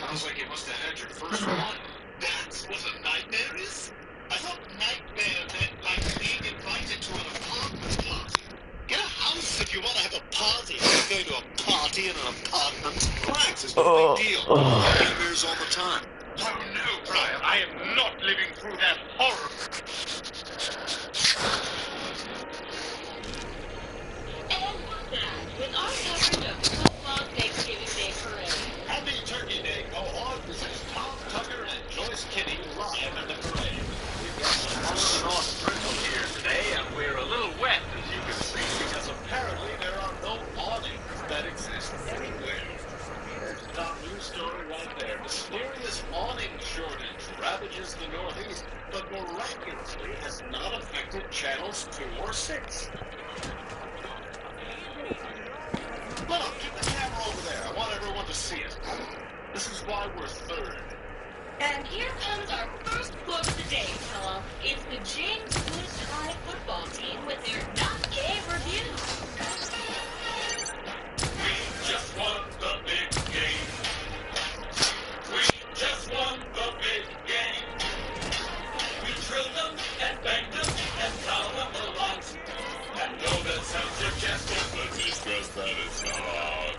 Sounds like you must have had your first one. That's what a nightmare is? I thought nightmare meant like being invited to an apartment party. Get a house if you want to have a party. You're going to a party in an apartment. Relax, it's no big deal. Nightmares all the time. Oh no, Brian. I am not living through that horror. And with that, with our coverage of the football Thanksgiving Day Parade. Happy Turkey Day go on. This is Tom Tucker and Joyce Kinney live at the parade. We've got some on and off drizzle here today, and we're a little wet, as you can see, because apparently there are no awnings that exist anywhere. There's a top news story right there. Mysterious awning shortage ravages the Northeast, but miraculously has not affected channels 2 or 6. Look, get the camera over there. I want everyone to see it. This is why we're third. And here comes our first quote of the day, Tom. It's the James Woods High football team with their Not Gay review. We just won the big game. We just won the big game. We drilled them and banged them and fouled them a lot. And though that sounds suggestive, but discuss that it's not.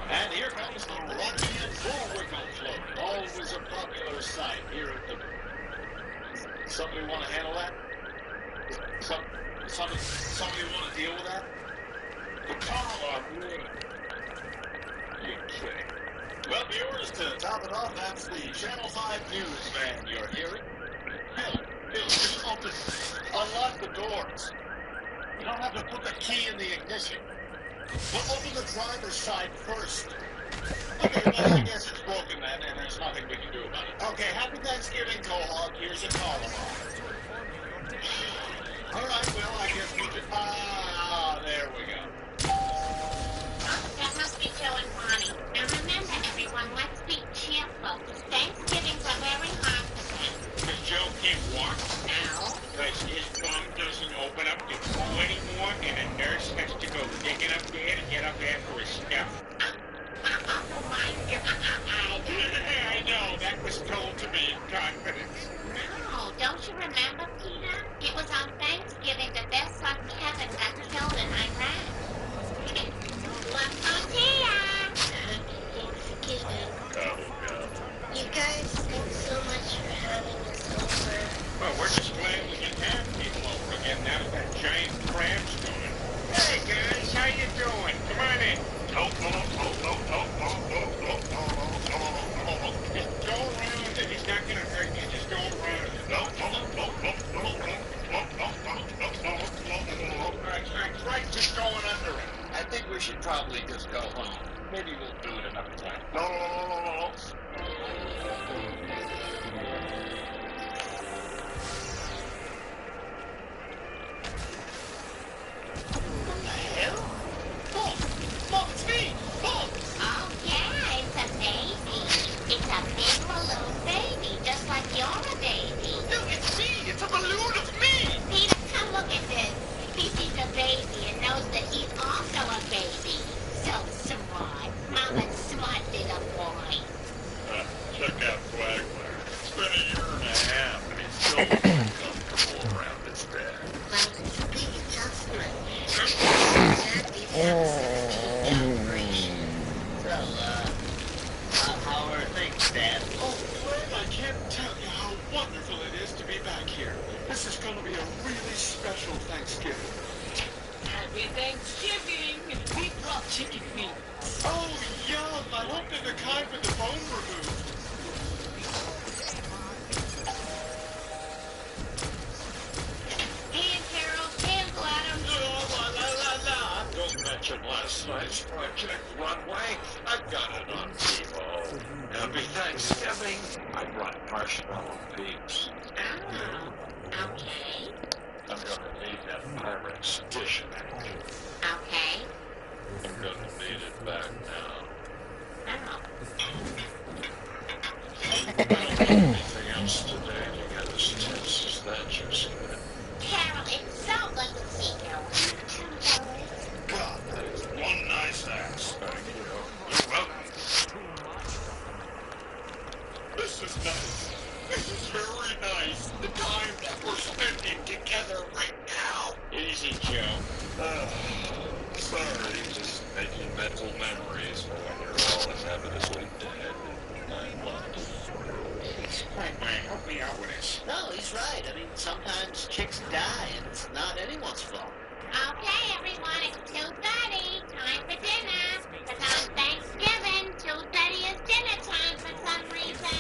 And here comes the Rugby and Bull Wiggle Float. Always a popular sight here at the... Somebody want to handle that? Somebody want to deal with that? You're kidding. Well, viewers, to top it off, that's the Channel 5 news van you're hearing. Bill, just open, unlock the doors. You don't have to put the key in the ignition. We'll open the driver's side first. Okay, well, I guess it's broken then, and there's nothing we can do about it. Okay, happy Thanksgiving, Quahog. Here's a call. All right, well, I guess we can... there we go. That must be Joe and Bonnie. Now remember, everyone, let's be cheerful, because Thanksgivings are very hard for them. Because Joe can't walk? No. Because his bum doesn't open up the pool anymore, and a nurse has to go digging up there to get up after his stuff? Oh, my God. I know, that was told to me in confidence. No, don't you remember, Peter? It was on Thanksgiving that their son Kevin got killed in Iraq. One tortilla! Thanksgiving. You guys, thanks so much for having us over. Well, we're just glad we can have people over again now that giant crab's gone. Hey, guys, how you doing? Come on in. Just go around it. He's not going to hurt you. Just go around it. All right, just going under it. I think we should probably just go home. Maybe we'll do it another time. What the hell? Mom, it's me! Mom! Oh, yeah, it's a baby. It's a big balloon baby, just like you're a baby. No, it's me! It's a balloon of me! Peter, come look at this. He sees a baby and knows that he's also a baby. So smart. Mama's smart little boy. Check out Flagler. It's been a year and a half, and he's still uncomfortable around his bed. Well, it's a big adjustment. Exactly So, how are things, Dad? Oh, Fred, I can't tell you how wonderful it is to be back here. This is going to be a really special Thanksgiving. Happy Thanksgiving! We brought chicken feet. Oh, yum! I hope they're the kind with the bone removed. And Carol, and Gladys. Don't mention last night's Project Runway. I've got it on TiVo. Happy Thanksgiving. I brought marshmallow peeps. Oh, okay. I'm gonna need that Pirate's dictionary. Okay. I'm gonna need it back now. Oh. Anything else today to get as tense as that just good? Carol, it's so good to see you. God, that is one nice ass. Thank you. You're welcome. This is nice. This is very nice. The time that we're spending together right now. Easy, Joe. Sorry, just making mental memories for when you're all inevitably dead in 9 months. Man, help me out with this. No, he's right. I mean, sometimes chicks die, and it's not anyone's fault. Okay, everyone, it's 2:30. Time for dinner. Because on Thanksgiving, 2:30 is dinner time for some reason.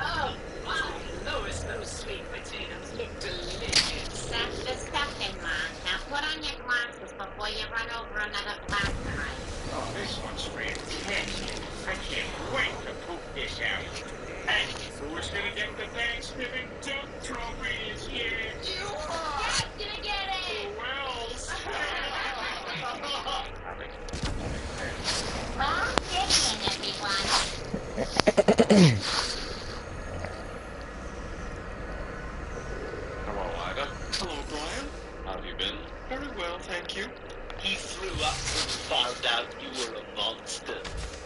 Oh, my. Lois, those sweet potatoes look delicious. That's the stuffing, Mom. Now put on your glasses before you run over another blackberry. Oh, this one's fantastic. I can't wait to poop this out. Hey, who's gonna get the Thanksgiving Duck Trophy this year? You are! Dad's gonna get it! Who else? Long digging, everyone. Hello, Ida. Hello, Brian. How have you been? Very well, thank you. He threw up when he found out you were a monster.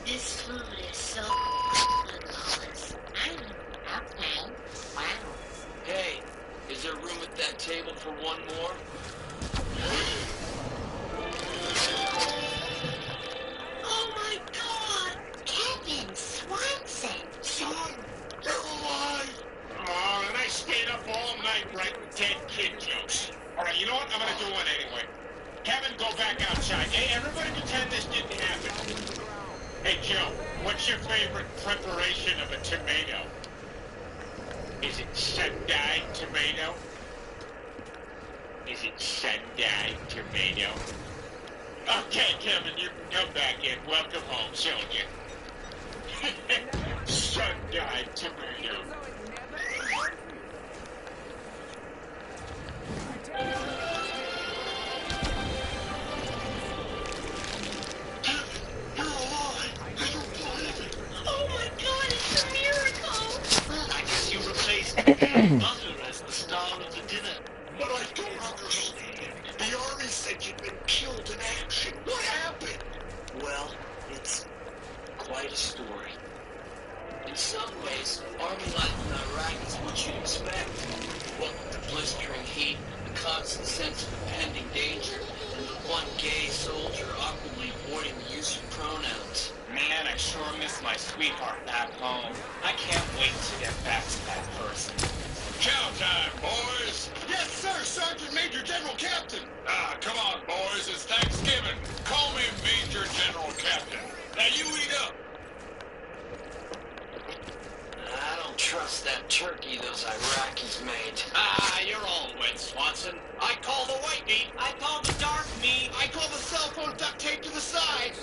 This food is so good, Lois. Okay. Wow. Hey, is there room at that table for one more? Oh my God! Kevin Swanson! Son, they're alive! Oh, and I stayed up all night writing dead kid jokes. All right, you know what? I'm gonna do one anyway. Kevin, go back outside. Hey, everybody pretend this didn't happen. Hey, Joe, what's your favorite preparation of a tomato? Is it sun-dyed tomato? Is it sun-dyed tomato? Okay, Kevin, you can come back in. Welcome home, soldier. Sun-dyed tomato. I guess you replaced Mother as the star of the dinner. But I don't understand. The army said you'd been killed in action. What happened? Well, it's quite a story. In some ways, army life in Iraq is what you'd expect. What with the blistering heat, the constant sense of impending danger, and the one gay soldier awkwardly avoiding the use of pronouns. Man, I sure miss my sweetheart back home. I can't wait to get back to that person. Chow time, boys! Yes, sir, Sergeant Major General Captain. Ah, come on, boys. It's Thanksgiving. Call me Major General Captain. Now you eat up. I don't trust that turkey those Iraqis made. Ah, you're all wet, Swanson. I call the white meat. I call the dark meat. I call the cell phone duct tape to the side.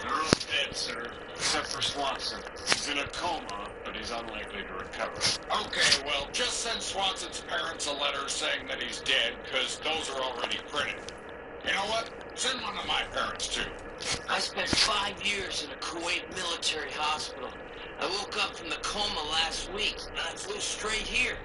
They're all dead, sir. Except for Swanson. He's in a coma, but he's unlikely to recover. Okay, well, just send Swanson's parents a letter saying that he's dead, because those are already printed. You know what? Send one to my parents, too. I spent 5 years in a Kuwait military hospital. I woke up from the coma last week, and I flew straight here.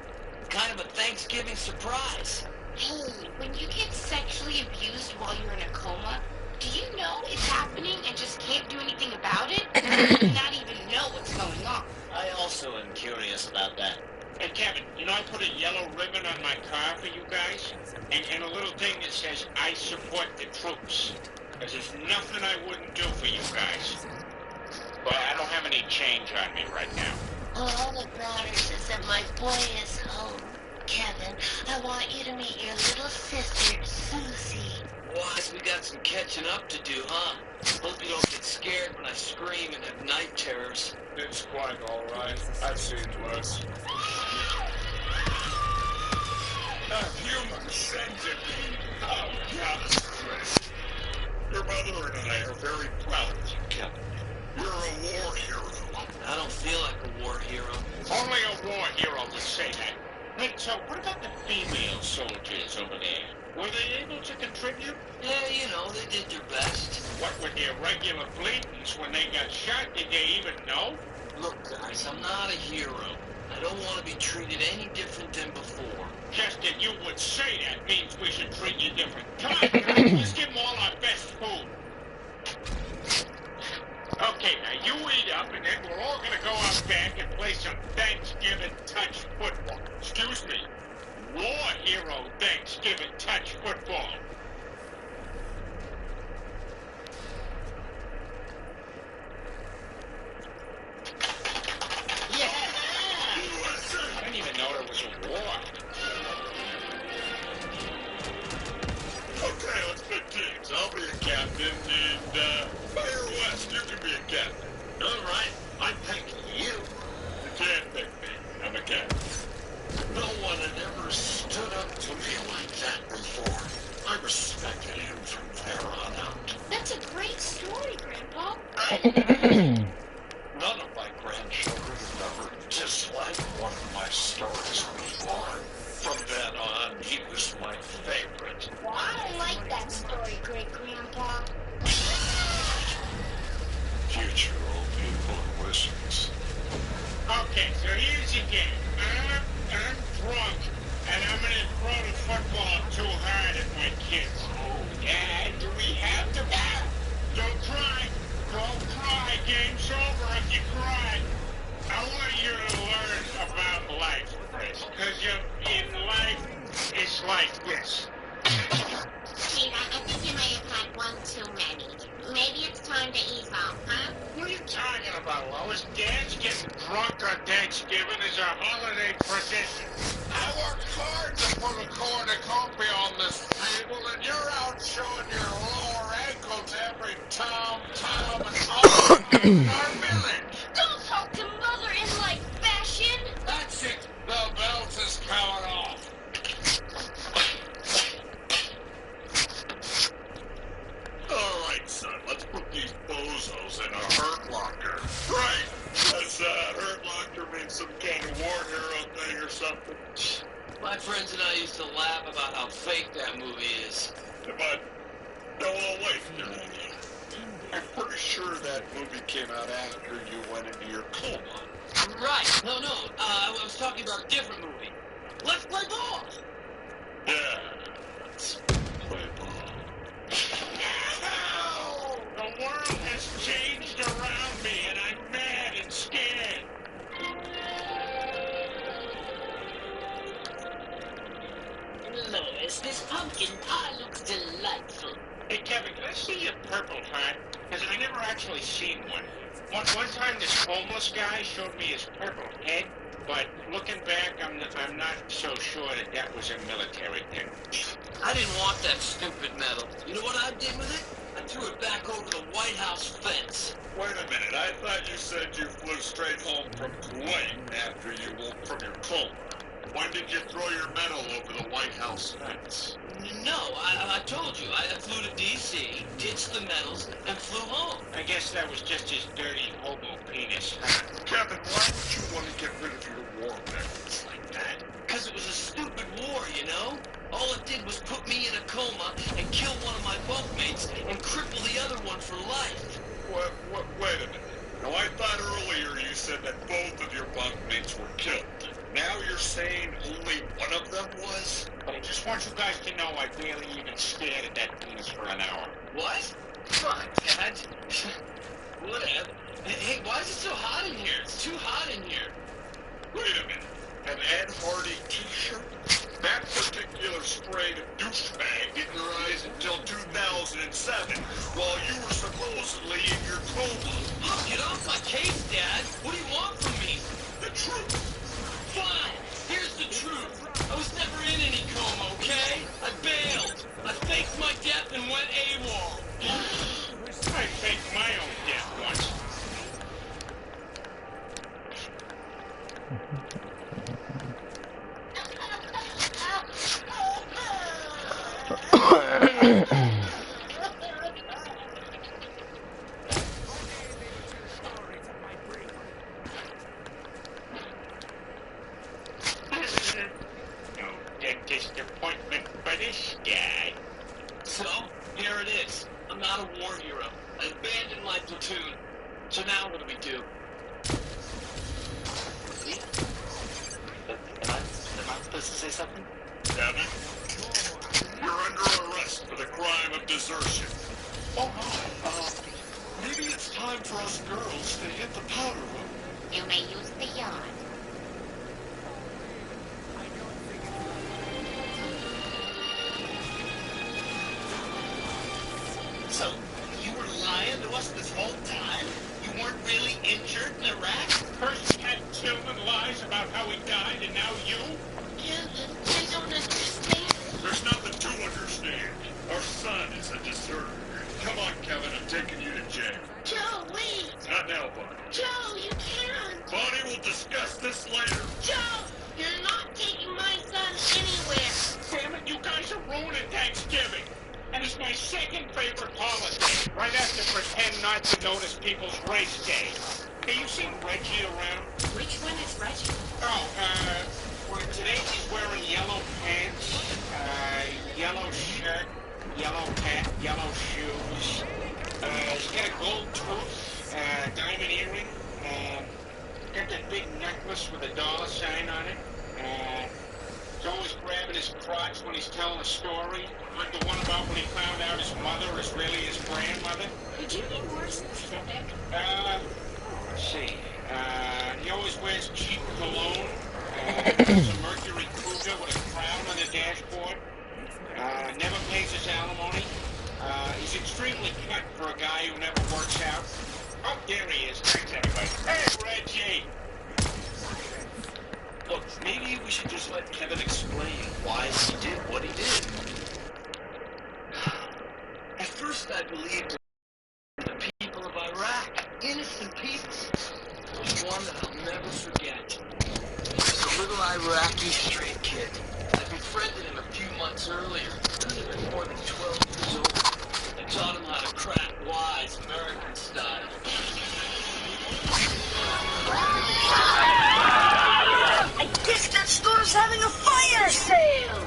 Kind of a Thanksgiving surprise. Hey, when you get sexually abused while you're in a coma, do you know it's happening and just can't do anything about it? Or do you not even know what's going on? I also am curious about that. Hey, Kevin, you know I put a yellow ribbon on my car for you guys? And a little thing that says, I support the troops. Because there's nothing I wouldn't do for you guys. But I don't have any change on me right now. All that matters is that my boy is home. Kevin, I want you to meet your little sister, Susie. Wise, we got some catching up to do, huh? Hope you don't get scared when I scream and have night terrors. It's quite all right. I've seen worse. A human centipede. Oh, God, Chris. Your mother and I are very proud of you, Kevin. You're a war hero. I don't feel like a war hero. Only a war hero would say that. Hey, so what about the female soldiers over there? Were they able to contribute? Yeah, you know, they did their best. What with their regular bleedings when they got shot? Did they even know? Look, guys, I'm not a hero. I don't want to be treated any different than before. Just that you would say that means we should treat you different. Come on, guys, let's give them all our best food. Okay, now you eat up, and then we're all gonna go out back and play some Thanksgiving touch football. Excuse me, war hero Thanksgiving touch football. Yeah! I didn't even know there was a war. Okay, let's pick teams. I'll be a captain, and, Mayor West, you can be a captain. All right, I'm picking you. You can't pick me. I'm a captain. No one had ever stood up to me like that before. I respected him from there on out. That's a great story, Grandpa. None of my grandchildren have ever disliked one of my stories before. From then on, he was my favorite. I like that story, Great-Grandpa. Future old people who listens. Okay, so here's the game. I'm drunk, and I'm gonna throw the football too hard at my kids. And do we have to bat? Don't cry. Don't cry. Game's over if you cry. I want you to learn about life, Chris. Because in life, it's like this. Peter, I think you may have had one too many. Maybe it's time to ease off, huh? What are you talking about, Lois? Dad's getting drunk on Thanksgiving is a holiday tradition. I worked hard to put a cornucopia on this table, and you're out showing your lower ankle to every Tom, and all in our village. Don't talk to Mother in like fashion. But, no, I'll wait. I'm pretty sure that movie came out after you went into your coma. Right. No. I was talking about a different movie. Let's play ball. Yeah, let's play ball. No! The world has changed around me, and I'm mad and scared. Lois, this pumpkin pie looks delightful. Hey, Kevin, can I see your purple heart? Because I never actually seen one. One time, this homeless guy showed me his purple head, but looking back, I'm not so sure that was a military thing. I didn't want that stupid medal. You know what I did with it? I threw it back over the White House fence. Wait a minute, I thought you said you flew straight home from Kuwait after you woke from your coma. When did you throw your medal over the White House fence? No, I told you. I flew to D.C., ditched the medals, and flew home. I guess that was just his dirty hobo penis. Kevin, why would you want to get rid of your war medals like that? Because it was a stupid war, you know? All it did was put me in a coma and kill one of my bunkmates and cripple the other one for life. Wait a minute. Now, I thought earlier you said that both of your bunkmates were killed. Now you're saying only one of them was? But I just want you guys to know I barely even stared at that penis for an hour. What? Come on, Dad. Whatever. Hey, why is it so hot in here? It's too hot in here. Wait a minute. An Ed Hardy t-shirt? That particular spray of douchebag didn't rise until 2007, while you were supposedly in your coma. Oh, get off my case, Dad. What do you want from me? The truth. Fine. Here's the truth. I was never in any coma, okay? I bailed. I faked my death and went AWOL. I faked my own death once. No dentist appointment for this guy. So, here it is. I'm not a war hero. I abandoned my platoon. So now what do we do? Am I supposed to say something? Kevin, you're under arrest for the crime of desertion. Maybe it's time for us girls to hit the powder room. You may use the yard. So, you were lying to us this whole time? You weren't really injured in Iraq? First Ted Tillman lies about how he died, and now you? Kevin, I don't understand. There's nothing to understand. Our son is a deserter. Come on, Kevin, I'm taking you to jail. Joe, wait. Not now, Bonnie. Joe, you can't. Bonnie, we'll discuss this later. Joe, you're not taking my son anywhere. Damn it, you guys are ruining Thanksgiving. And it's my second favorite holiday, right after pretend not to notice people's race day. Have you seen Reggie around? Which one is Reggie? Oh, well, today he's wearing yellow pants, yellow shirt, yellow hat, yellow shoes. He's got a gold tooth, diamond earring, got that big necklace with a dollar sign on it. He's always grabbing his crotch when he's telling a story, like the one about when he found out his mother is really his grandmother. Could you be more specific? Let's see. He always wears cheap cologne. It's a Mercury Cougar with a crown on the dashboard. Never pays his alimony. He's extremely cut for a guy who never works out. Oh, there he is. Thanks, everybody. Hey, Reggie! Look, maybe we should just let Kevin explain why he did what he did. At first I believed in the people of Iraq, innocent people. There's one that I'll never forget. He was a little Iraqi stray kid. I befriended him a few months earlier. He was more than 12 years old. I taught him how to crack wise American style. I guess that store's having a fire sale.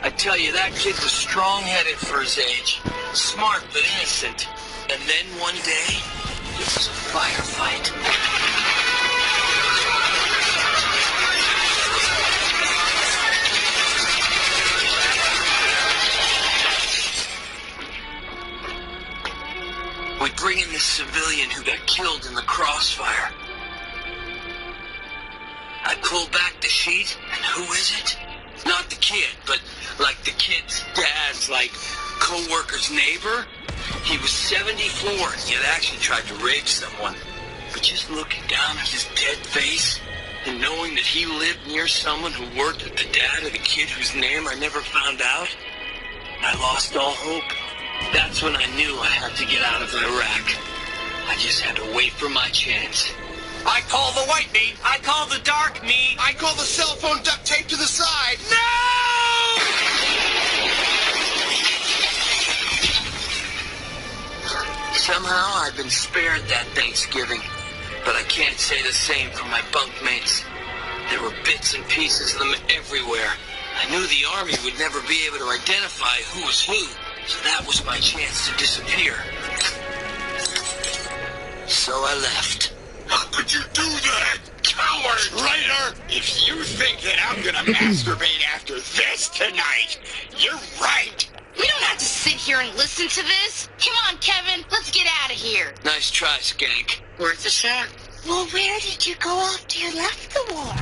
I tell you, that that kid was strong-headed for his age, smart but innocent. And then one day, it was a firefight. We bring in this civilian who got killed in the crossfire. I pull back the sheet, and who is it? Not the kid, but like the kid's dad's, like, co-worker's neighbor. He was 74, and he had actually tried to rape someone. But just looking down at his dead face, and knowing that he lived near someone who worked with the dad of the kid whose name I never found out, I lost all hope. That's when I knew I had to get out of Iraq. I just had to wait for my chance. I call the white meat. I call the dark meat. I call the cell phone duct tape to the side. No! Somehow I've been spared that Thanksgiving, but I can't say the same for my bunkmates. There were bits and pieces of them everywhere. I knew the army would never be able to identify who was who, so that was my chance to disappear. So I left. How could you do that? Coward! Traitor! If you think that I'm gonna masturbate after this tonight, you're right. We don't have to sit here and listen to this. Come on, Kevin, let's get out of here. Nice try, Skank. Worth a shot. Well, where did you go after you left the war?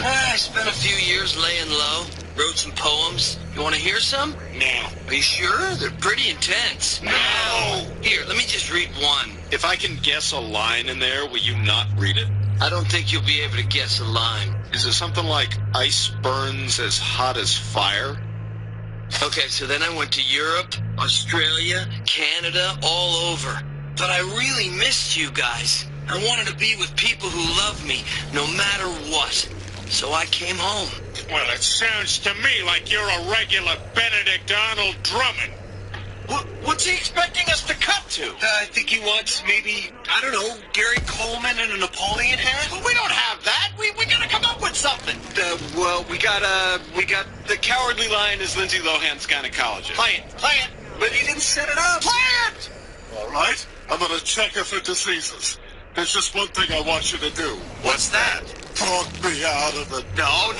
I spent a few years laying low, wrote some poems. You want to hear some? No. Are you sure? They're pretty intense. No! Here, let me just read one. If I can guess a line in there, will you not read it? I don't think you'll be able to guess a line. Is it something like ice burns as hot as fire? Okay, so then I went to Europe, Australia, Canada, all over. But I really missed you guys. I wanted to be with people who love me, no matter what. So I came home. Well, it sounds to me like you're a regular Benedict Arnold Drummond. What's he expecting us to cut to? I think he wants maybe, I don't know, Gary Coleman in a Napoleon hat? Well, we don't have that. We gotta come up with something. Well, we got the Cowardly Lion as Lindsay Lohan's gynecologist. Play it. But he didn't set it up. Play it! All right, I'm gonna check her for diseases. There's just one thing I want you to do. What's that? Talk me out of it. No.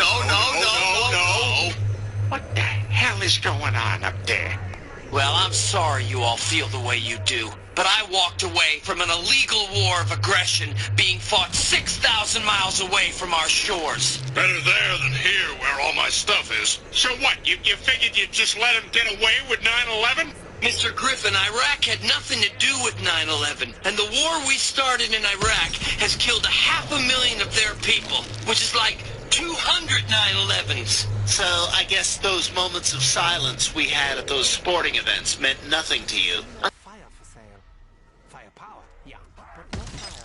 What the hell is going on up there? Well, I'm sorry you all feel the way you do, but I walked away from an illegal war of aggression being fought 6,000 miles away from our shores. Better there than here, where all my stuff is. So what, you figured you'd just let him get away with 9/11? Mr. Griffin, Iraq had nothing to do with 9/11, and the war we started in Iraq has killed 500,000 of their people, which is like 200 9/11s. So I guess those moments of silence we had at those sporting events meant nothing to you. Fire for sale. Firepower, yeah, but not fire.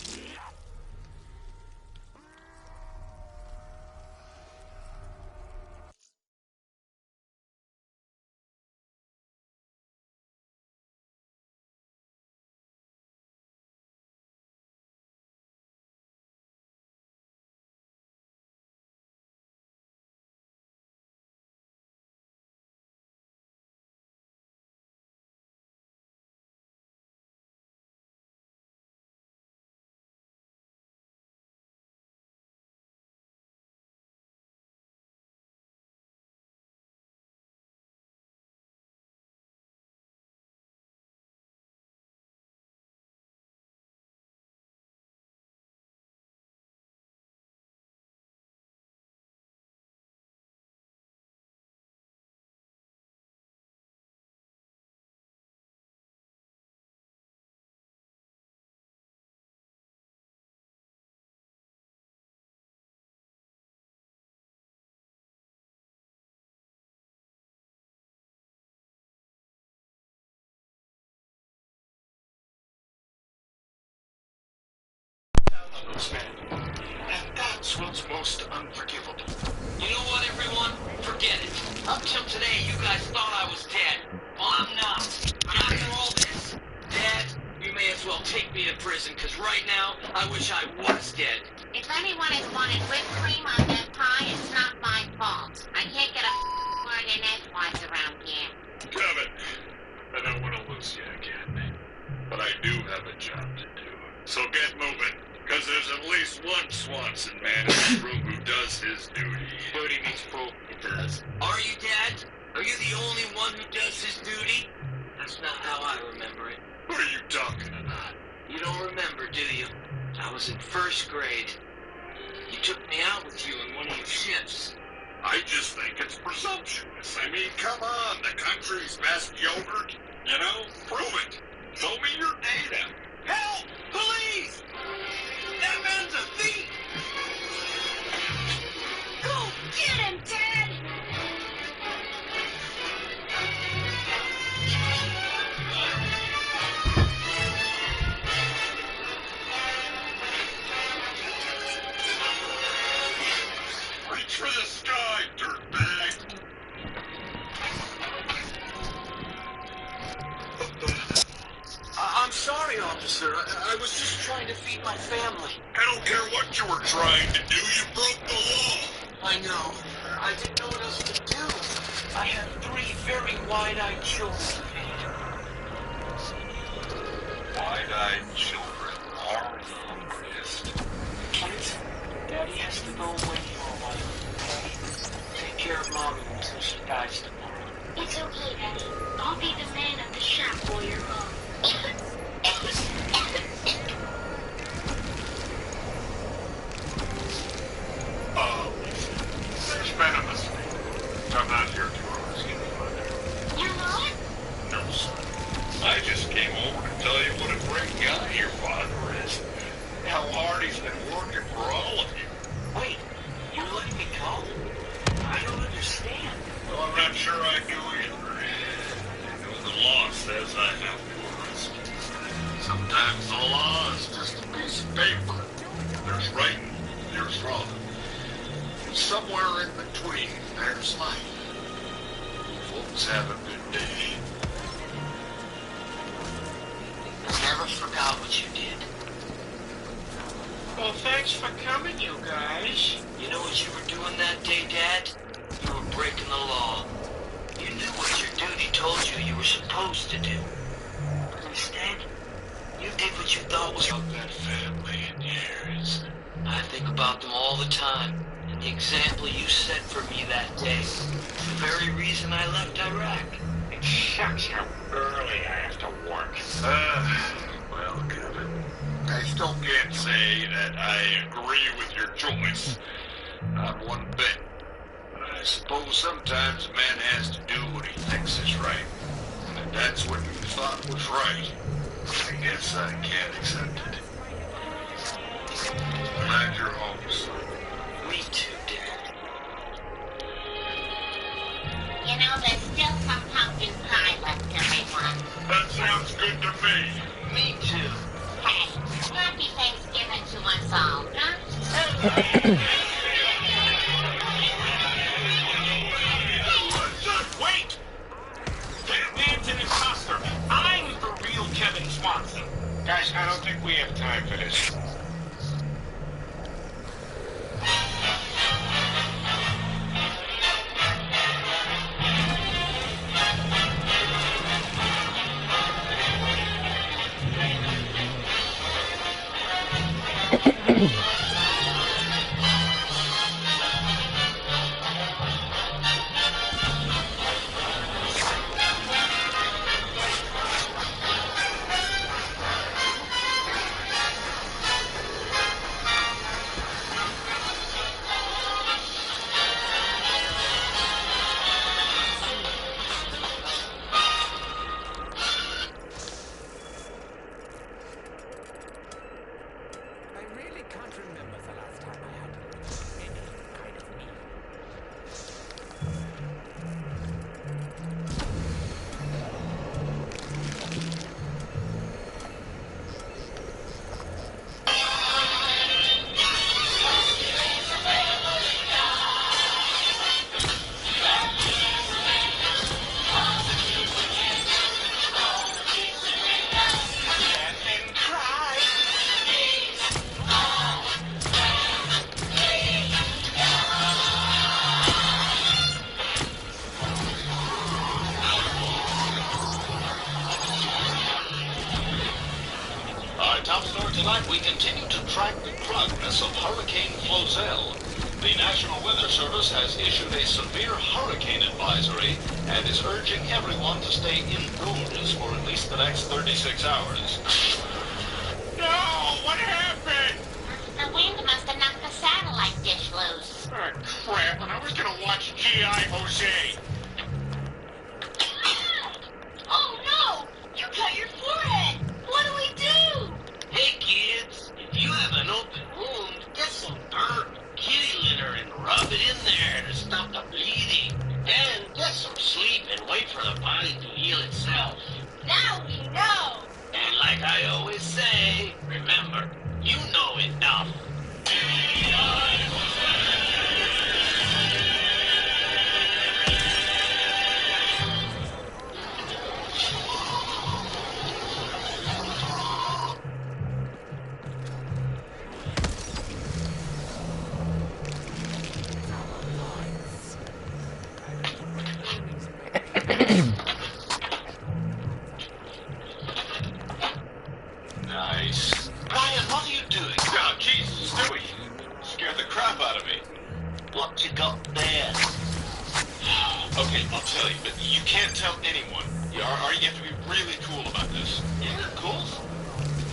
And that's what's most unforgivable. You know what, everyone? Forget it. Up till today, you guys thought I was dead. Well, I'm not. After all this, Dad, you may as well take me to prison, because right now, I wish I was dead. If anyone has wanted whipped cream on their pie, it's not my fault. I can't get a word in edgewise around here. So get moving, because there's at least one Swanson man in this room who does his duty. Duty means fool. It does. Are you, Dad? Are you the only one who does his duty? That's not how I remember it. What are you talking about? You don't remember, do you? I was in first grade. You took me out with you on one of your ships. I just think it's presumptuous. I mean, come on, the country's best yogurt. You know, prove it. Show me your data. Help! Police! That man's a thief! Go get him, Dad! Reach for the sky, dirtbag. I'm sorry, officer. I was just trying to feed my family. I don't care what you were trying to do. You broke the law. I know. I didn't know what else to do. I had 3 very wide-eyed children. Wide-eyed children are the hungriest. Kids, Daddy has to go away for a while. Take care of Mommy until she dies tomorrow. It's okay, Daddy. I'll be the man of the shop while you're gone. There's been a mistake. I'm not here to rescue you, Mother. You're not? No, son. I just came over to tell you what a great guy your father is. How hard he's been working for all of you. Wait, you're letting me go? I don't understand. Well, I'm not sure I do either. You know, the law says I have to arrest you. Sometimes the law is just a piece of paper. There's right and there's wrong. And somewhere in between, there's life. Folks, have a good day. Never forgot what you did. Well, thanks for coming, you guys. You know what you were doing that day, Dad? You were breaking the law. You knew what your duty told you were supposed to do. But instead, you did what you thought was About that family and yours. I think about them all the time. And the example you set for me that day. The very reason I left Iraq. It shucks how early I have to work. Well, Kevin, I still can't say that I agree with your choice. Not one bit. But I suppose sometimes a man has to do what he thinks is right. And if that's what you thought was right, I guess I can't accept it. Glad you're home, son. Me too, Dad. You know, there's still some pumpkin pie left, everyone. That sounds good to me. Me too. Hey, happy Thanksgiving to us all, huh? Wait! That man's an imposter. I'm the real Kevin Swanson. Guys, I don't think we have time for this. top story tonight, we continue to track the progress of Hurricane Flozell. The National Weather Service has issued a severe hurricane advisory and is urging everyone to stay indoors for at least the next 36 hours. No! What happened? The wind must have knocked the satellite dish loose. Oh, crap. I was gonna watch G.I. Jose. Oh no! You cut your forehead! What do we do? Hey kids, if you have an open wound, get some dirt, kitty litter, and rub it in there to stop the bleeding. And get some sleep and wait for the body to heal itself. Now we know! And like I always say, remember, you know enough. Nice. Brian, what are you doing? Oh, Jesus, Stewie. Scared the crap out of me. What you got there? Okay, I'll tell you, but you can't tell anyone. You have to be really cool about this. Yeah, cool.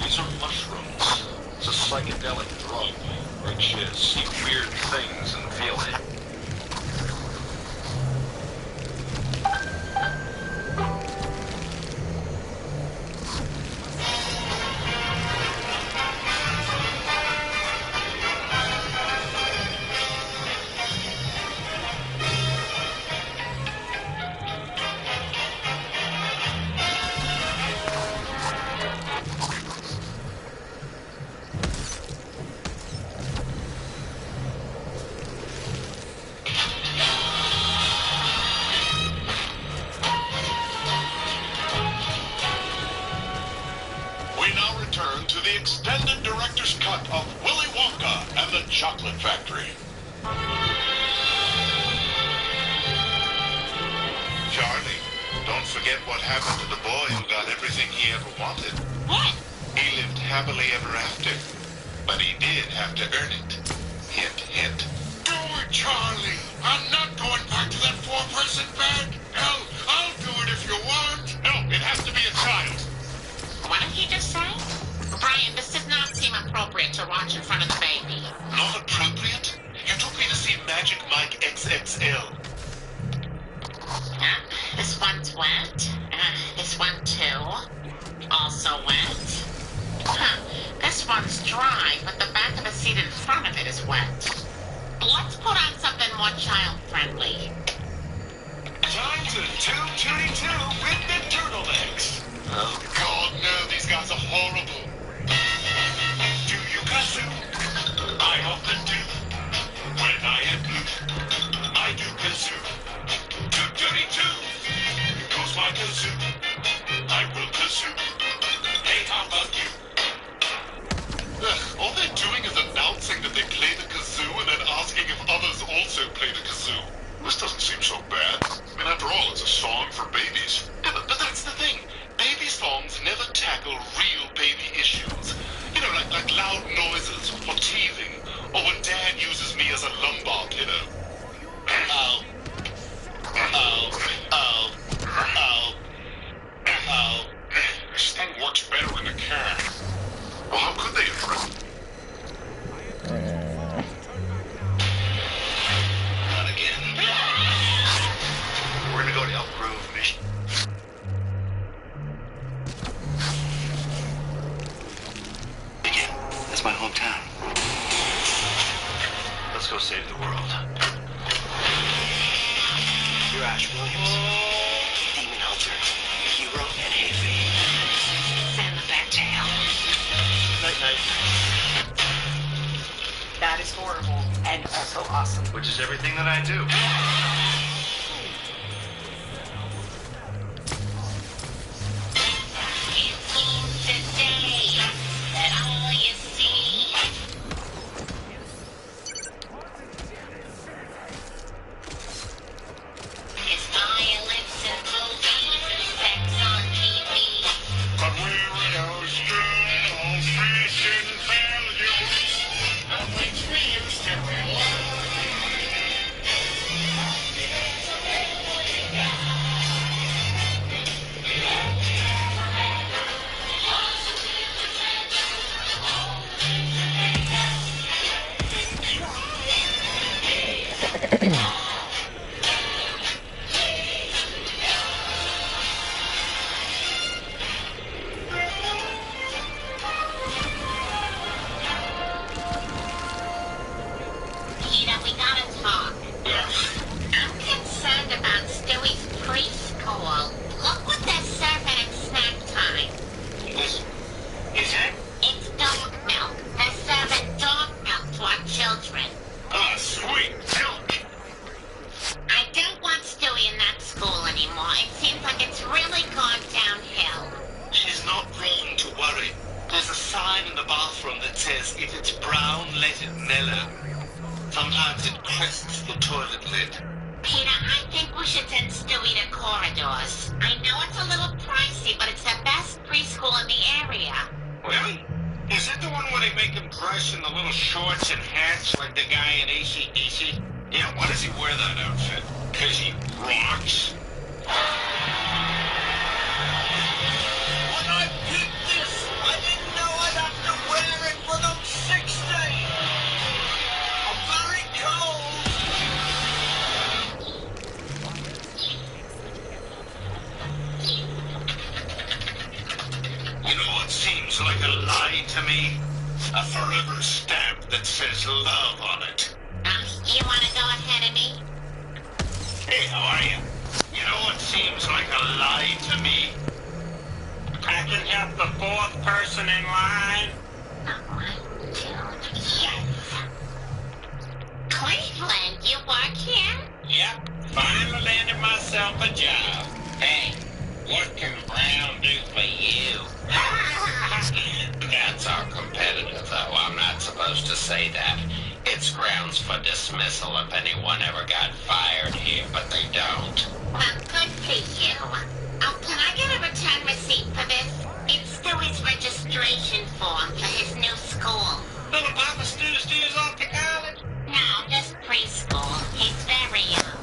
These are mushrooms. It's a psychedelic drug. Which is see weird things and feel it. Extended director's cut of Willy Wonka and the Chocolate Factory. Charlie, don't forget what happened to the boy who got everything he ever wanted. What? He lived happily ever after, but he did have to earn it. Hint, hint. Do it, Charlie! I'm not going back to that four-person bed! Hell, I'll do it if you want! No, it has to be a child! What did he just say? Brian, this does not seem appropriate to watch in front of the baby. Not appropriate? You took me to see Magic Mike XXL. This one's wet. This one too. Also wet. This one's dry, but the back of the seat in front of it is wet. Let's put on something more child-friendly. Time to two with the turtlenecks. Oh, God, no, these guys are horrible. Do you kazoo? I often do. When I am blue, I do kazoo. 232 goes my kazoo. I will kazoo. Hey, how about you? All they're doing is announcing that they play the kazoo and then asking if others also play the kazoo. This doesn't seem so bad. I mean, after all, it's a song for babies. Yeah, but that's the thing. Baby songs never tackle real baby issues. You know, like loud noises, or teething, or when Dad uses me as a lumbar pillow. Oh. This thing works better in the car. Well, how could they have? Not again. We're gonna go to Elk Grove, Michigan. That's my hometown. Let's go save the world. You're Ash Williams. Demon Hunter. Hero and Heavy. Send them back to hell. Night-night. That is horrible and also awesome. Which is everything that I do. But we're in our strong is mellow. Sometimes it crisps the toilet lid. Peter, I think we should send Stewie to Corridors. I know it's a little pricey, but it's the best preschool in the area. Really? Is it the one where they make him dress in the little shorts and hats like the guy in AC/DC? Yeah, why does he wear that outfit? Because he rocks? When I picked this, I didn't know I'd have to wear it for them 6 days. I'm very cold. You know what seems like a lie to me? A forever stamp that says love on it. You want to go ahead of me? Hey, how are you? You know what seems like a lie to me? Packing up the 4th person in line? Cleveland, you work here? Yep, finally landed myself a job. Hey, what can Brown do for you? That's our competitor, though. I'm not supposed to say that. It's grounds for dismissal if anyone ever got fired here, but they don't. Well, good for you. Oh, can I get a return receipt for this? It's Stewie's registration form for his new school. Little Papa Stu's off to college? No, just preschool. He's very young.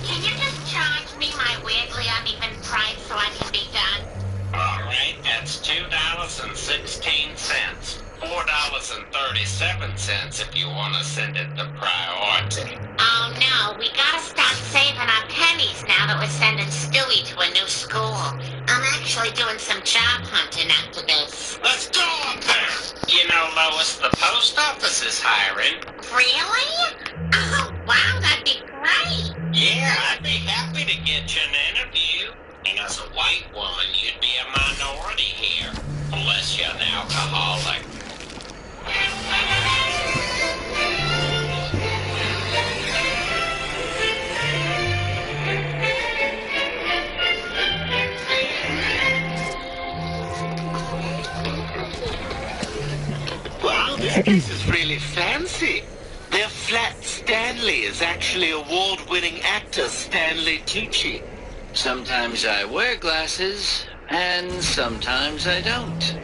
Can you just charge me my weirdly uneven price so I can be done? All right, that's $2.16. $4.37 if you want to send it to priority. Oh no, we gotta start saving our pennies now that we're sending Stewie to a new school. I'm actually doing some job hunting after this. Let's go up there! You know, Lois, the post office is hiring. Really? Oh, wow, that'd be great. Yeah, I'd be happy to get you an interview. And as a white woman, you'd be a minority here. Unless you're an alcoholic. Wow, this place is really fancy. Their flat Stanley is actually award-winning actor Stanley Tucci. Sometimes I wear glasses, and sometimes I don't.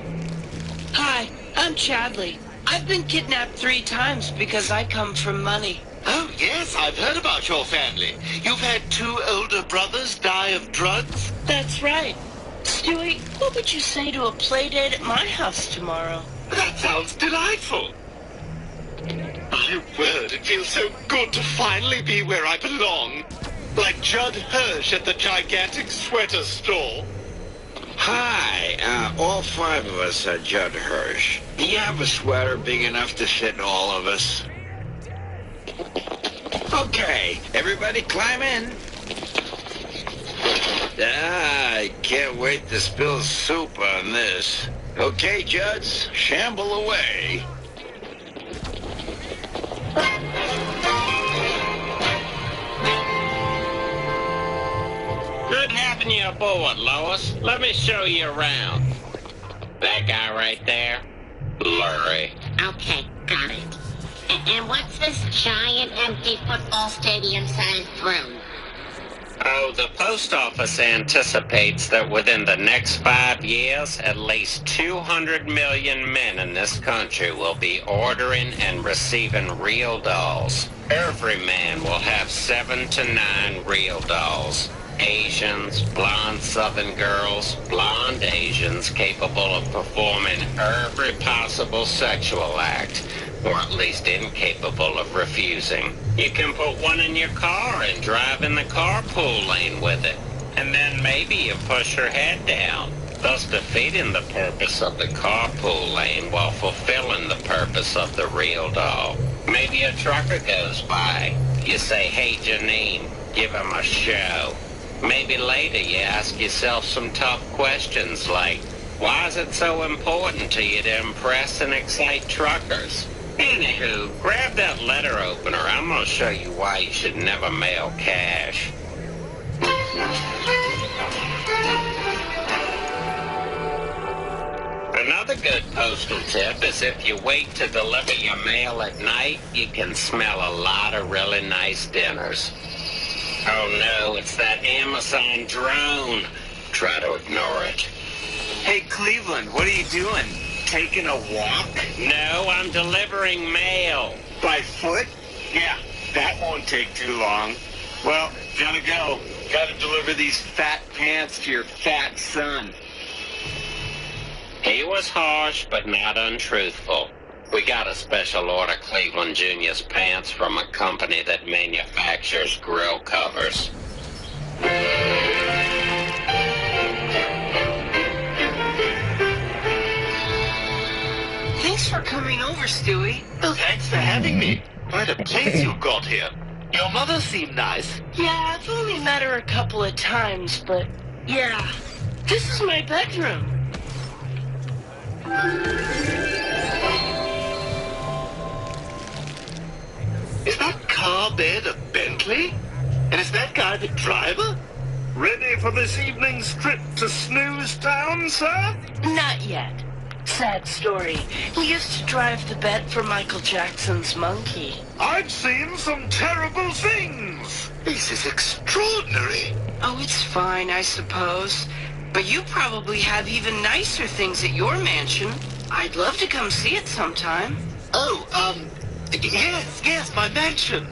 Hi, I'm Chadley. I've been kidnapped 3 times because I come from money. Oh, yes, I've heard about your family. You've had 2 older brothers die of drugs? That's right. Stewie, what would you say to a play date at my house tomorrow? That sounds delightful. My word, it feels so good to finally be where I belong. Like Judd Hirsch at the gigantic sweater store. Hi, all 5 of us are Judd Hirsch. Do you have a sweater big enough to fit all of us? Okay, everybody climb in. I can't wait to spill soup on this. Okay, Judds, shamble away. Good having you aboard, Lois. Let me show you around. That guy right there? Lurie. Okay, got it. And what's this giant empty football stadium-sized room? Oh, the post office anticipates that within the next 5 years, at least 200 million men in this country will be ordering and receiving real dolls. Every man will have 7 to 9 real dolls. Asians, blonde Southern girls, blonde Asians capable of performing every possible sexual act, or at least incapable of refusing. You can put one in your car and drive in the carpool lane with it, and then maybe you push her head down, thus defeating the purpose of the carpool lane while fulfilling the purpose of the real doll. Maybe a trucker goes by. You say, "Hey, Janine," give him a show. Maybe later you ask yourself some tough questions like, why is it so important to you to impress and excite truckers? Anywho, grab that letter opener. I'm going to show you why you should never mail cash. Another good postal tip is if you wait to deliver your mail at night, you can smell a lot of really nice dinners. Oh no, it's that Amazon drone. Try to ignore it. Hey, Cleveland, what are you doing? Taking a walk? No, I'm delivering mail. By foot? Yeah, that won't take too long. Well, gotta go. Gotta deliver these fat pants to your fat son. He was harsh, but not untruthful. We got a special order Cleveland Junior's pants from a company that manufactures grill covers. Thanks for coming over, Stewie. Oh, thanks for having me. Quite a place you got here. Your mother seemed nice. Yeah, I've only met her a couple of times, but yeah. This is my bedroom. Is that car bed a Bentley? And is that guy the driver? Ready for this evening's trip to Snooze Town, sir? Not yet. Sad story. He used to drive the bed for Michael Jackson's monkey. I've seen some terrible things. This is extraordinary. Oh, it's fine, I suppose. But you probably have even nicer things at your mansion. I'd love to come see it sometime. Oh, yes, my mansion.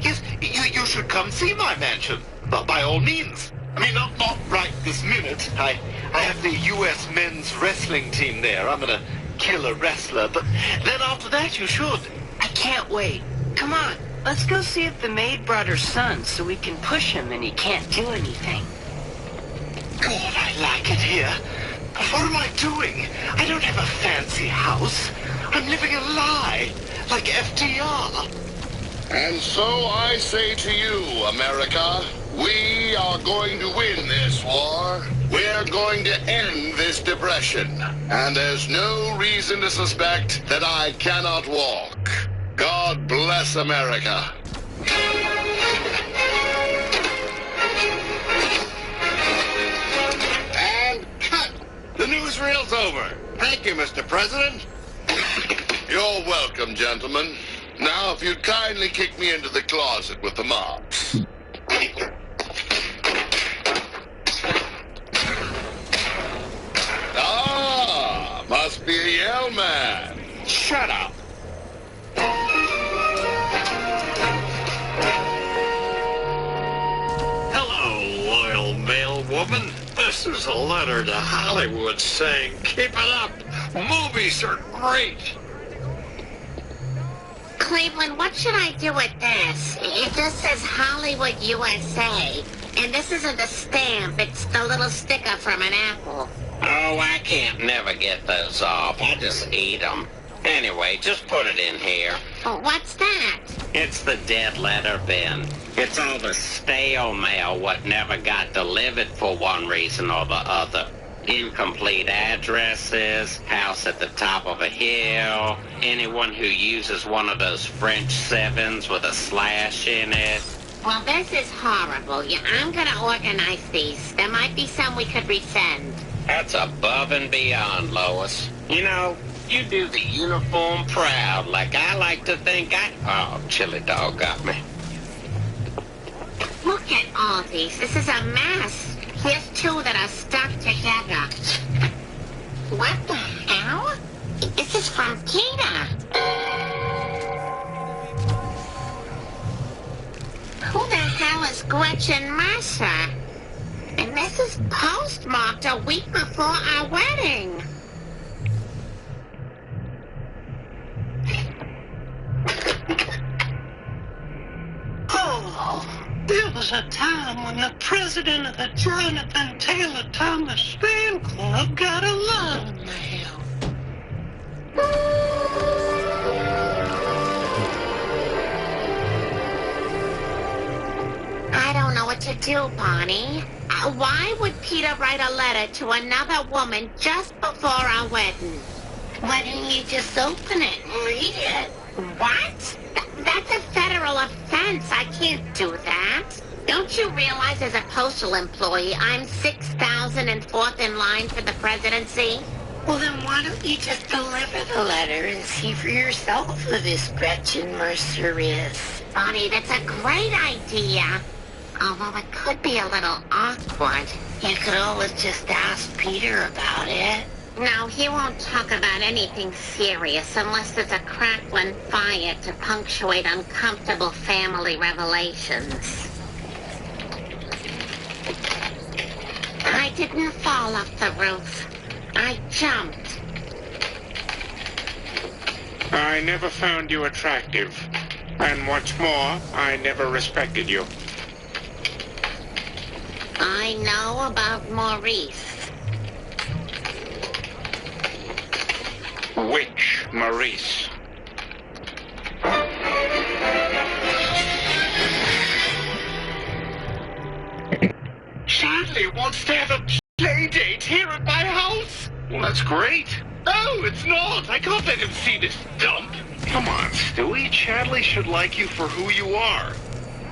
Yes, you should come see my mansion. But by all means. I mean, not right this minute. I have the U.S. men's wrestling team there. I'm gonna kill a wrestler, but then after that you should. I can't wait. Come on, let's go see if the maid brought her son so we can push him and he can't do anything. God, I like it here. But what am I doing? I don't have a fancy house. I'm living a lie, like FDR. And so I say to you, America, we are going to win this war. We're going to end this depression. And there's no reason to suspect that I cannot walk. God bless America. And cut! The newsreel's over. Thank you, Mr. President. You're welcome, gentlemen. Now, if you'd kindly kick me into the closet with the mops. Ah, must be a Yell man. Shut up. Hello, loyal mail woman. This is a letter to Hollywood saying, keep it up. Movies are great. Cleveland, what should I do with this? It just says Hollywood, USA. And this isn't a stamp, it's the little sticker from an apple. Oh, I can't never get those off. I just eat them. Anyway, just put it in here. Oh, what's that? It's the dead letter bin. It's all the stale mail what never got delivered for one reason or the other. Incomplete addresses, house at the top of a hill, anyone who uses one of those French 7s with a slash in it. Well, this is horrible. I'm gonna organize these. There might be some we could resend. That's above and beyond, Lois. You know, you do the uniform proud, like I like to think I... Oh, chili dog got me. Look at all these. This is a mess. Here's two that are stuck together. What the hell? This is from Tina. Who the hell is Gretchen Mercer? And this is postmarked a week before our wedding. Oh, there was a time when the president of the Jonathan Taylor Thomas fan club got a love mail. I don't know what to do, Bonnie. Why would Peter write a letter to another woman just before our wedding? Why didn't you just open it and read it? What? That's a federal offense. I can't do that. Don't you realize as a postal employee, I'm 6,004th in line for the presidency? Well, then why don't you just deliver the letter and see for yourself who this Gretchen Mercer is? Bonnie, that's a great idea. Although it could be a little awkward. You could always just ask Peter about it. No, he won't talk about anything serious unless there's a crackling fire to punctuate uncomfortable family revelations. I didn't fall off the roof. I jumped. I never found you attractive. And what's more, I never respected you. I know about Maurice. Which Maurice? Charlie wants to have a play date here at my house. Well, that's great. No, it's not. I can't let him see this dump. Come on, Stewie. Chadley should like you for who you are.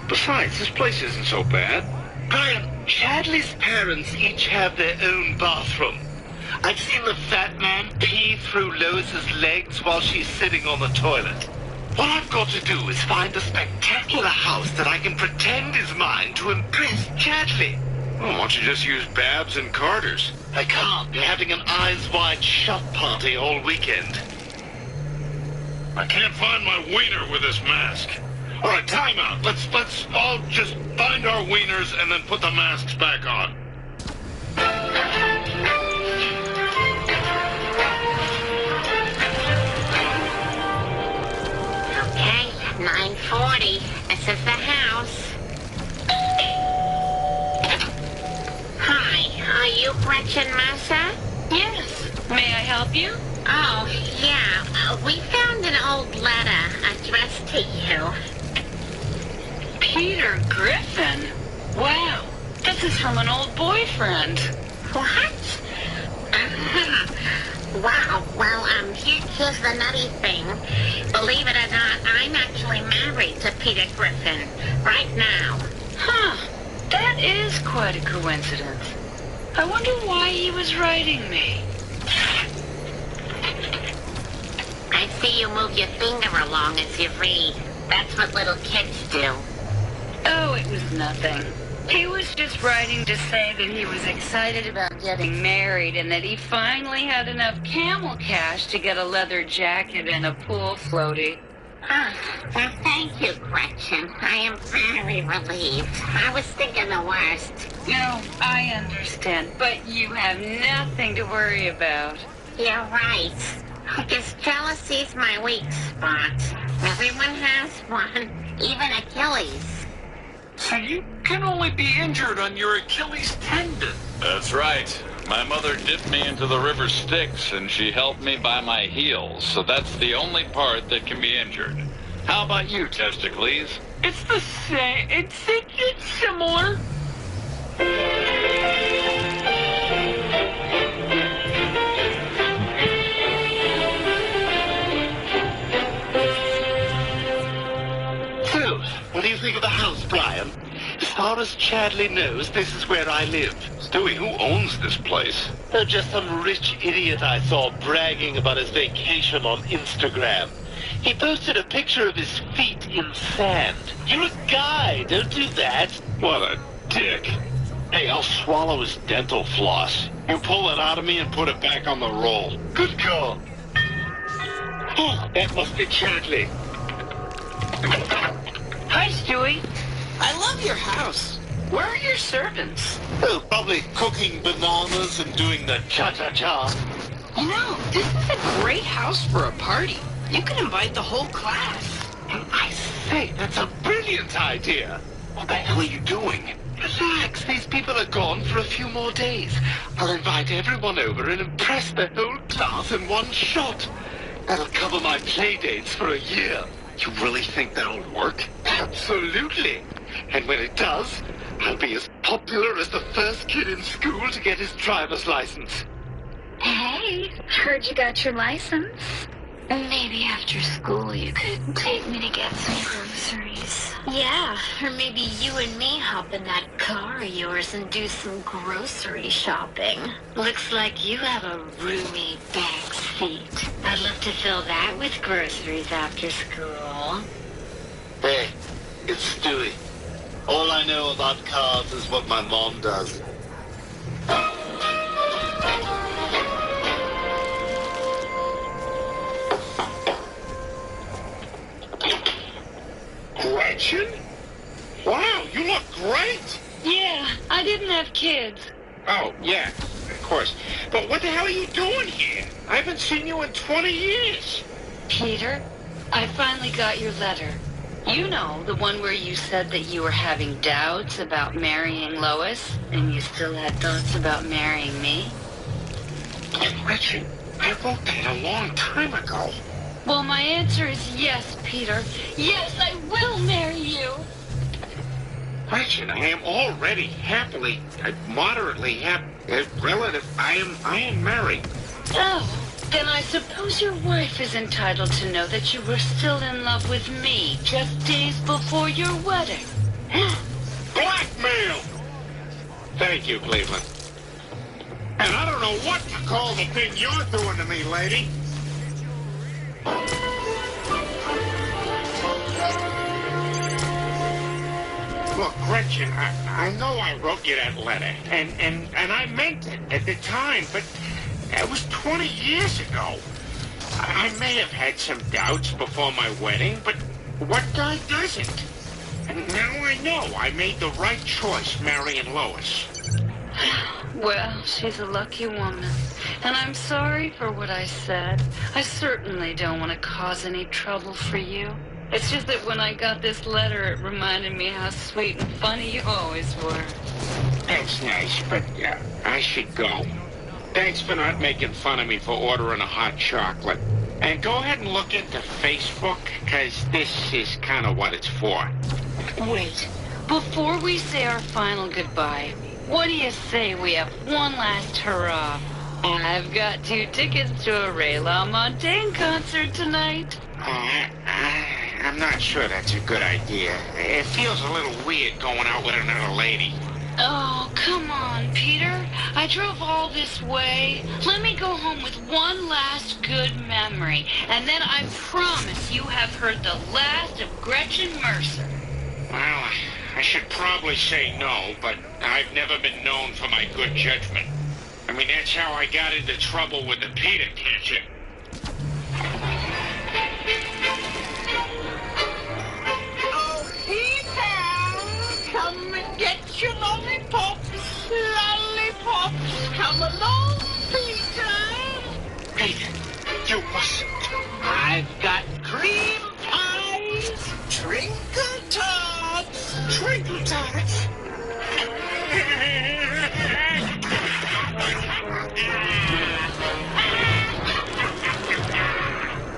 Besides, this place isn't so bad. Brian, Chadley's parents each have their own bathroom. I've seen the fat man pee through Lois's legs while she's sitting on the toilet. What I've got to do is find a spectacular house that I can pretend is mine to impress Chadley. Well, why don't you just use Babs and Carter's? I can't. They're having an eyes wide shut party all weekend. I can't find my wiener with this mask. All right, time out. Let's all just find our wieners and then put the masks back on. Okay, 9:40. This is the house. Hi, are you Gretchen Mercer? Yes. May I help you? Oh, yeah. We found an old letter addressed to you. Peter Griffin? Wow. This is from an old boyfriend. What? Wow. Well, here's the nutty thing. Believe it or not, I'm actually married to Peter Griffin right now. Huh. That is quite a coincidence. I wonder why he was writing me. I see you move your finger along as you read. That's what little kids do. Oh, it was nothing. He was just writing to say that he was excited about getting married and that he finally had enough camel cash to get a leather jacket and a pool floaty. Well, thank you, Gretchen. I am very relieved. I was thinking the worst. No, I understand, but you have nothing to worry about. You're right. I guess jealousy's my weak spot. Everyone has one, even Achilles. So you can only be injured on your Achilles tendon. That's right. My mother dipped me into the river Styx, and she helped me by my heels, so that's the only part that can be injured. How about you, Testicles? It's the same. It's similar. So, what do you think of the house, Brian? As far as Chadley knows, this is where I live. Stewie, who owns this place? Oh, just some rich idiot I saw bragging about his vacation on Instagram. He posted a picture of his feet in sand. You're a guy, don't do that. What a dick. Hey, I'll swallow his dental floss. You pull it out of me and put it back on the roll. Good call. Oh, that must be Chadley. Hi, Stewie. I love your house. Where are your servants? Oh, probably cooking bananas and doing the cha-cha-cha. You know, this is a great house for a party. You can invite the whole class. I say, that's a brilliant idea. What the hell are you doing? Relax, these people are gone for a few more days. I'll invite everyone over and impress the whole class in one shot. That'll cover my play dates for a year. You really think that'll work? Absolutely. And when it does, I'll be as popular as the first kid in school to get his driver's license. Hey, heard you got your license. Maybe after school you could take me to get some groceries. Yeah, or maybe you and me hop in that car of yours and do some grocery shopping. Looks like you have a roomy back seat. I'd love to fill that with groceries after school. Hey, it's Stewie. All I know about cars is what my mom does. Gretchen? Wow, you look great! Yeah, I didn't have kids. Oh, yeah, of course. But what the hell are you doing here? I haven't seen you in 20 years. Peter, I finally got your letter. You know, the one where you said that you were having doubts about marrying Lois, and you still had thoughts about marrying me? Gretchen, I wrote that a long time ago. Well, my answer is yes, Peter. Yes, I will marry you. Gretchen, I am already happily, moderately relative. I am married. Oh, then I suppose your wife is entitled to know that you were still in love with me just days before your wedding. Blackmail! Thank you, Cleveland. And I don't know what to call the thing you're doing to me, lady. Look, Gretchen, I know I wrote you that letter, and I meant it at the time, but that was 20 years ago. I may have had some doubts before my wedding, but what guy doesn't? And now I know I made the right choice marrying Lois. Well, she's a lucky woman, and I'm sorry for what I said. I certainly don't want to cause any trouble for you. It's just that when I got this letter, it reminded me how sweet and funny you always were. That's nice, but I should go. Thanks for not making fun of me for ordering a hot chocolate. And go ahead and look into Facebook, because this is kind of what it's for. Wait, before we say our final goodbye, what do you say we have one last hurrah? I've got 2 tickets to a Ray LaMontagne concert tonight. I'm not sure that's a good idea. It feels a little weird going out with another lady. Oh, come on, Peter. I drove all this way. Let me go home with one last good memory, and then I promise you have heard the last of Gretchen Mercer. Well, I should probably say no, but I've never been known for my good judgment. I mean, that's how I got into trouble with the Peter Catcher. Oh, Peter! Come and get your lollipops! Lollipops! Come along, Peter! Peter, you mustn't. I've got cream pies, trinkle tots, trinkle tots.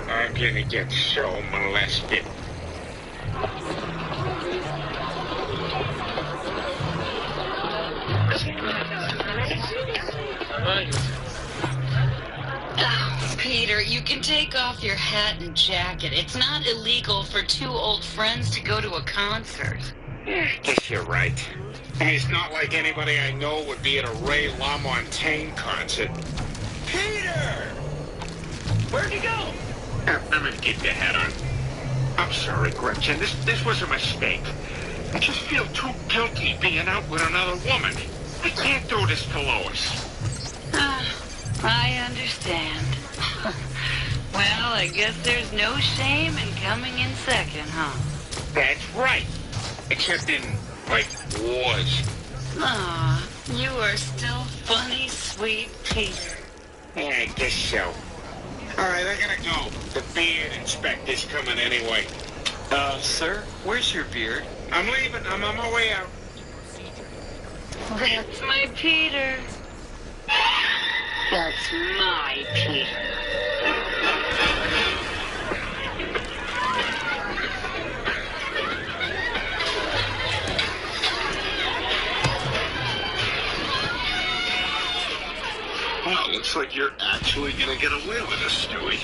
I'm gonna get so molested. Oh, Peter, you can take off your hat and jacket. It's not illegal for 2 old friends to go to a concert. I guess you're right. And it's not like anybody I know would be at a Ray LaMontagne concert. Peter! Where'd you go? I'm gonna get your hat on. I'm sorry, Gretchen. This was a mistake. I just feel too guilty being out with another woman. I can't do this to Lois. I understand. Well, I guess there's no shame in coming in second, huh? That's right. Except in, like, wars. Aw, you are still funny, sweet Peter. Yeah, I guess so. All right, I gotta go. The beard inspector's coming anyway. Sir, where's your beard? I'm leaving. I'm on my way out. That's my Peter. That's my Peter. Well, looks Looks like you're actually gonna get away with this, Stewie.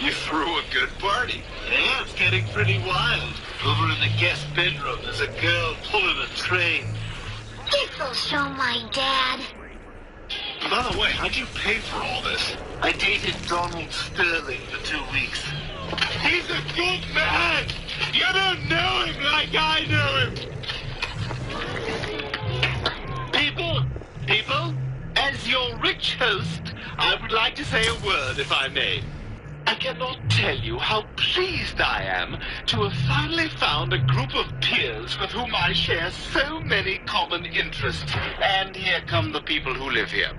You threw a good party. Yeah, it's getting pretty wild. Over in the guest bedroom, there's a girl pulling a train. Get those show my dad. By the way, how'd you pay for all this? I dated Donald Sterling for 2 weeks. He's a good man! You don't know him like I know him! People, as your rich host, I would like to say a word, if I may. I cannot tell you how pleased I am to have finally found a group of peers with whom I share so many common interests. And here come the people who live here.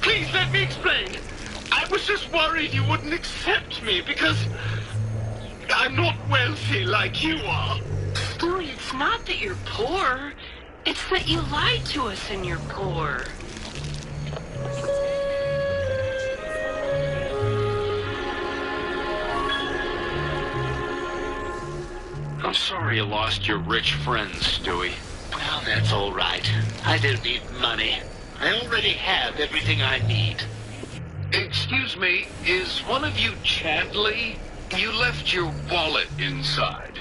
Please let me explain. I was just worried you wouldn't accept me because I'm not wealthy like you are. Stewie, it's not that you're poor. It's that you lied to us and you're poor. I'm sorry you lost your rich friends, Stewie. Well, that's all right. I don't need money. I already have everything I need. Excuse me, is one of you Chadley? You left your wallet inside.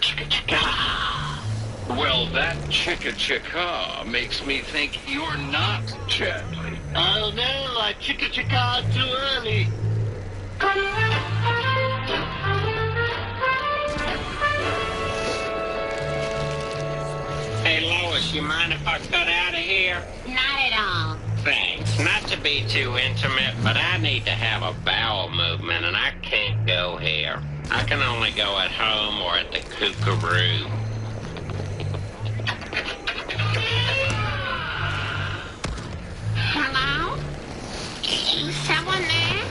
Chicka-chicka. Well, that chicka-chicka makes me think you're not Chadley. Oh no, I chicka-chicka too early. Hey, Lois, you mind if I cut out of here? Not at all. Thanks. Not to be too intimate, but I need to have a bowel movement, and I can't go here. I can only go at home or at the Kookaroo. Hello? Is someone there?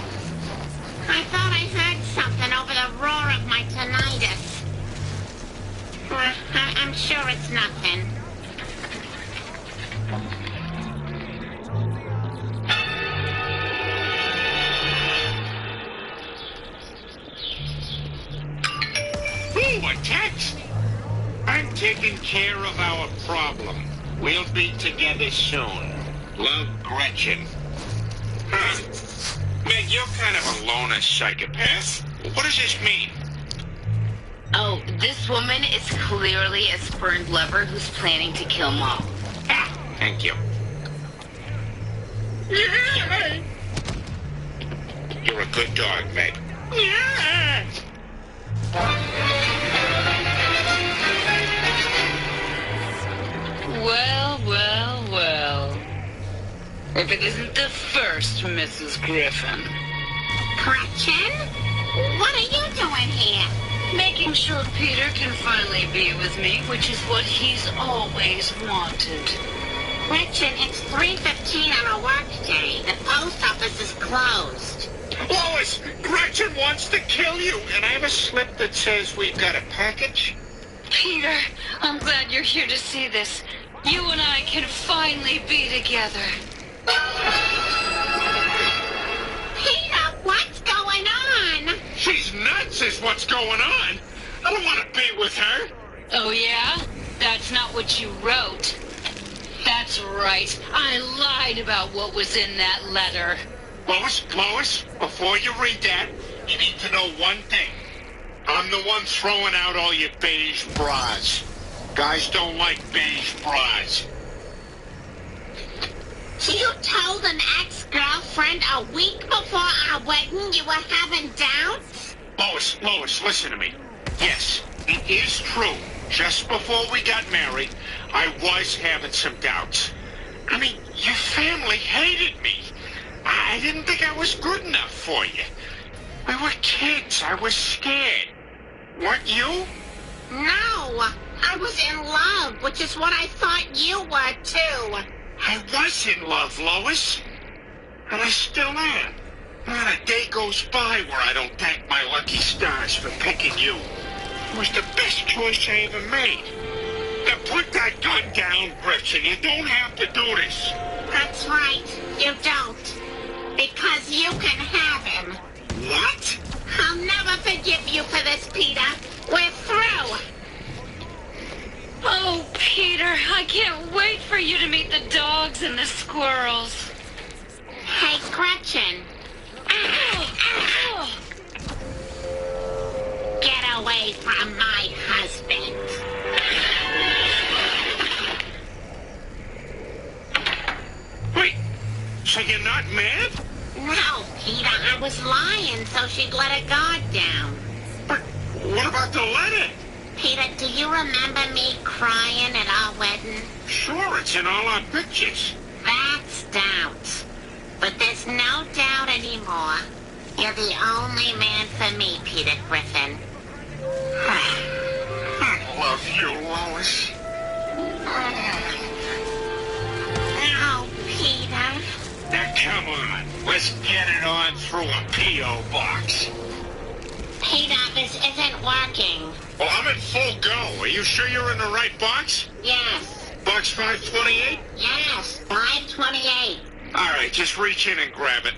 I thought I heard something over the roar of my tinnitus. I'm sure it's nothing. Ooh, a text! I'm taking care of our problem. We'll be together soon. Love, Gretchen. Huh. Meg, you're kind of a loner psychopath. What does this mean? Oh, this woman is clearly a spurned lover who's planning to kill Mom. Ah, thank you. Yeah! You're a good dog, Meg. Yeah! Well, well, well. If it isn't the first Mrs. Griffin. Gretchen? What are you doing here? Making sure Peter can finally be with me, which is what he's always wanted. Gretchen, it's 3:15 on a work day. The post office is closed. Lois, Gretchen wants to kill you, and I have a slip that says we've got a package. Peter, I'm glad you're here to see this. You and I can finally be together. Peter, what's going on? She's nuts is what's going on. I don't want to be with her. Oh, yeah? That's not what you wrote. That's right. I lied about what was in that letter. Lois, before you read that, you need to know one thing. I'm the one throwing out all your beige bras. Guys don't like beige bras. You told an ex-girlfriend a week before our wedding you were having doubts? Lois, listen to me. Yes, it is true. Just before we got married, I was having some doubts. I mean, your family hated me. I didn't think I was good enough for you. We were kids. I was scared. Weren't you? No, I was in love, which is what I thought you were, too. I was in love, Lois. And I still am. Not a day goes by where I don't thank my lucky stars for picking you. It was the best choice I ever made. Now put that gun down, Gretchen. You don't have to do this. That's right, you don't. Because you can have him. What? I'll never forgive you for this, Peter. We're through. Oh, Peter, I can't wait for you to meet the dogs and the squirrels. Hey, Gretchen. Get away from my husband. Wait, so you're not mad? No, Peter, I was lying so she'd let her guard down. But what about the letter? Peter, do you remember me crying at our wedding? Sure, it's in all our pictures. That's doubt. But there's no doubt anymore. You're the only man for me, Peter Griffin. I love you, Lois. Oh, Peter. Now, come on. Let's get it on through a P.O. box. Peter, this isn't working. Well, I'm in full go. Are you sure you're in the right box? Yes. Box 528? Yes, 528. All right, just reach in and grab it.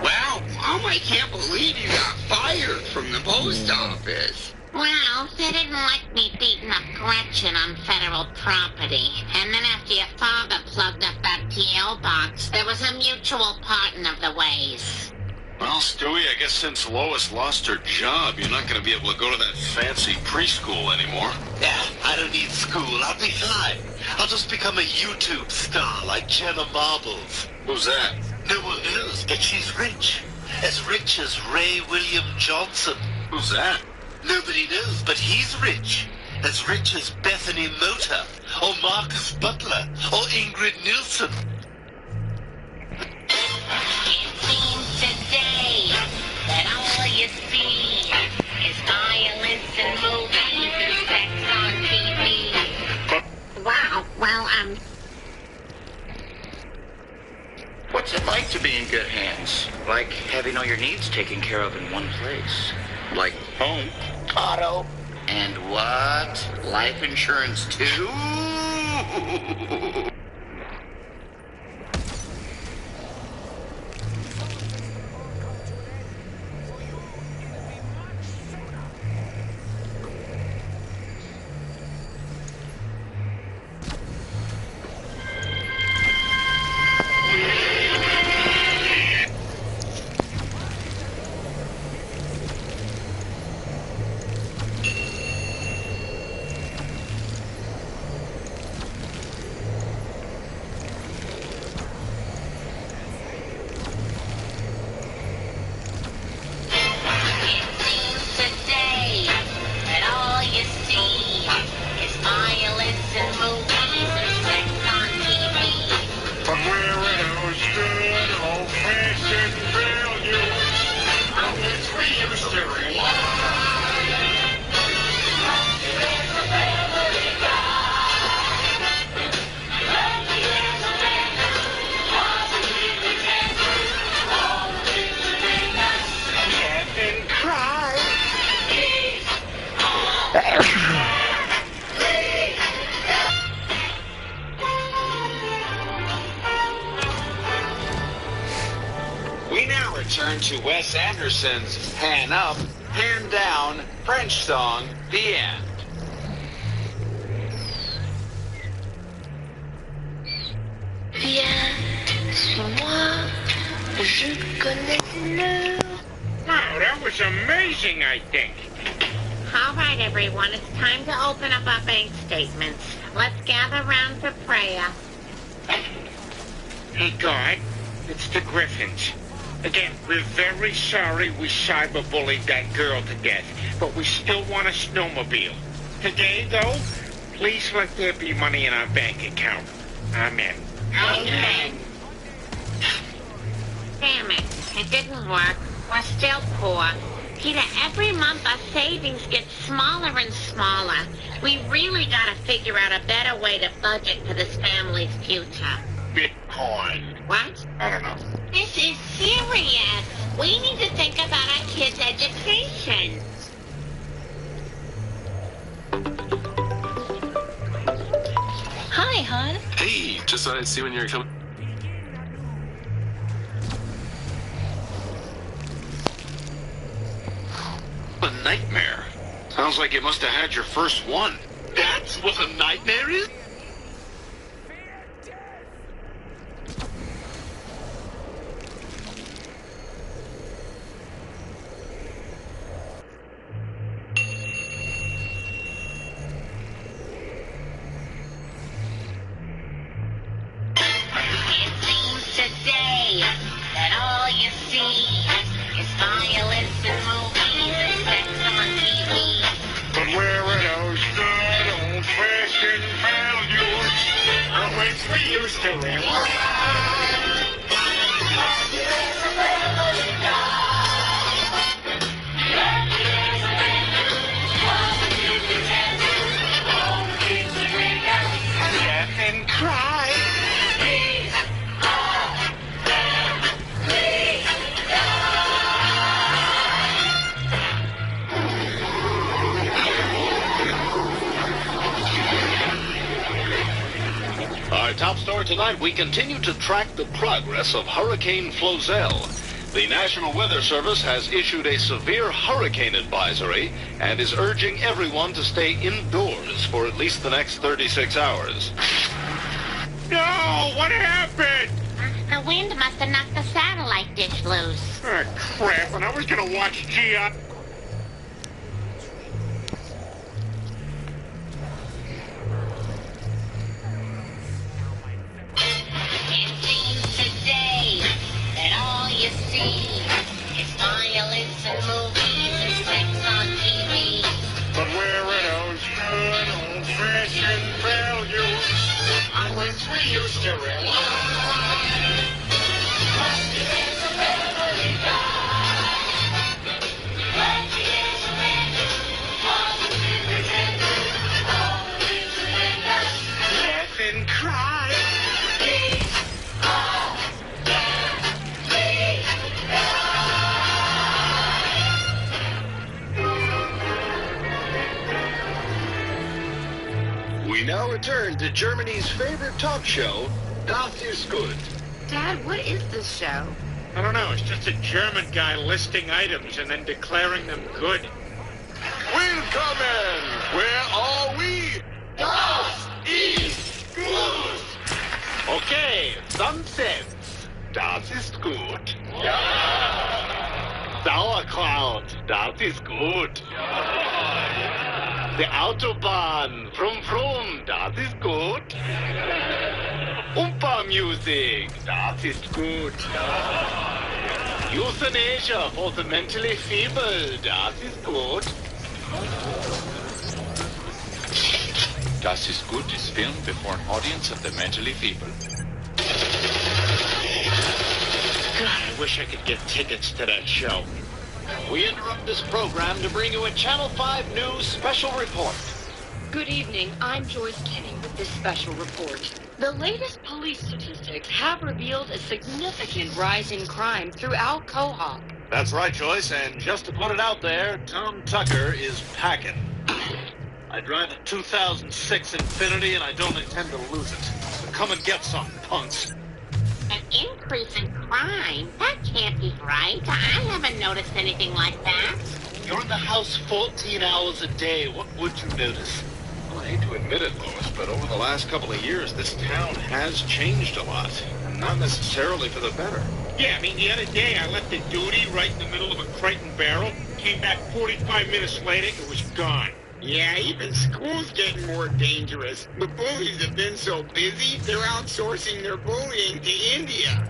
Wow, Mom, I can't believe you got fired from the post office. Well, they didn't like me beating up Gretchen on federal property. And then after your father plugged up that P.O. box, there was a mutual parting of the ways. Well, Stewie, I guess since Lois lost her job, you're not going to be able to go to that fancy preschool anymore. Yeah, I don't need school. I'll be fine. I'll just become a YouTube star like Jenna Marbles. Who's that? No one knows, but she's rich. As rich as Ray William Johnson. Who's that? Nobody knows, but he's rich. As rich as Bethany Mota, or Marcus Butler, or Ingrid Nilsson. It seems today that all you see is violence and movies and sex on TV. Wow, well, What's it like to be in good hands? Like having all your needs taken care of in one place. Like home, auto, and what? Life insurance too? Return to Wes Anderson's Hand Up, Hand Down French song, The End. Viens sur moi, je connais le... Wow, that was amazing, I think. All right, everyone, it's time to open up our bank statements. Let's gather round for prayer. Hey, God, it's the Griffins. Again, we're very sorry we cyberbullied that girl to death, but we still want a snowmobile. Today, though, please let there be money in our bank account. Amen. Amen. Damn it, it didn't work. We're still poor. Peter, every month our savings get smaller and smaller. We really gotta figure out a better way to budget for this family's future. Bitcoin. What? I don't know. This is serious. We need to think about our kids' education. Hi, hon. Hey, just thought I'd see when you're coming. nightmare. Sounds like you must have had your first one. That's what a nightmare is? Today, that all you see is violence and movies and sex on TV. But where are those good old-fashioned values from which we used to live? Laugh and cry. Our top story tonight, we continue to track the progress of Hurricane Flozell. The National Weather Service has issued a severe hurricane advisory and is urging everyone to stay indoors for at least the next 36 hours. No! What happened? The wind must have knocked the satellite dish loose. Oh, crap, and I was gonna watch Gia. It seems today that all you see is violence and movies and sex on TV. But where are those good old-fashioned values on which we used to rely? Laugh and cry. We now return to Germany's favorite talk show, Das ist gut. Dad, what is this show? I don't know, it's just a German guy listing items and then declaring them good. Willkommen! Where are we? Das ist gut! Okay, Sunsets. Das ist gut. Ja. Sauerkraut. Das ist gut. Ja. The Autobahn. Vroom vroom. Das ist gut. Oompa Music. Das ist gut. Euthanasia for the mentally feeble. Das ist gut. Das ist gut is filmed before an audience of the mentally feeble. God, I wish I could get tickets to that show. We interrupt this program to bring you a Channel 5 News special report. Good evening. I'm Joyce Kinney with this special report. The latest police statistics have revealed a significant rise in crime throughout Quahog. That's right, Joyce, and just to put it out there, Tom Tucker is packing. I drive a 2006 Infiniti, and I don't intend to lose it. So come and get some, punks. An increase in crime? That can't be right. I haven't noticed anything like that. You're in the house 14 hours a day. What would you notice? Well, I hate to admit it, Lois, but over the last couple of years, this town has changed a lot. Not necessarily for the better. Yeah, I mean, the other day I left the duty right in the middle of a crate and barrel. Came back 45 minutes later, it was gone. Yeah, even school's getting more dangerous. The bullies have been so busy, they're outsourcing their bullying to India.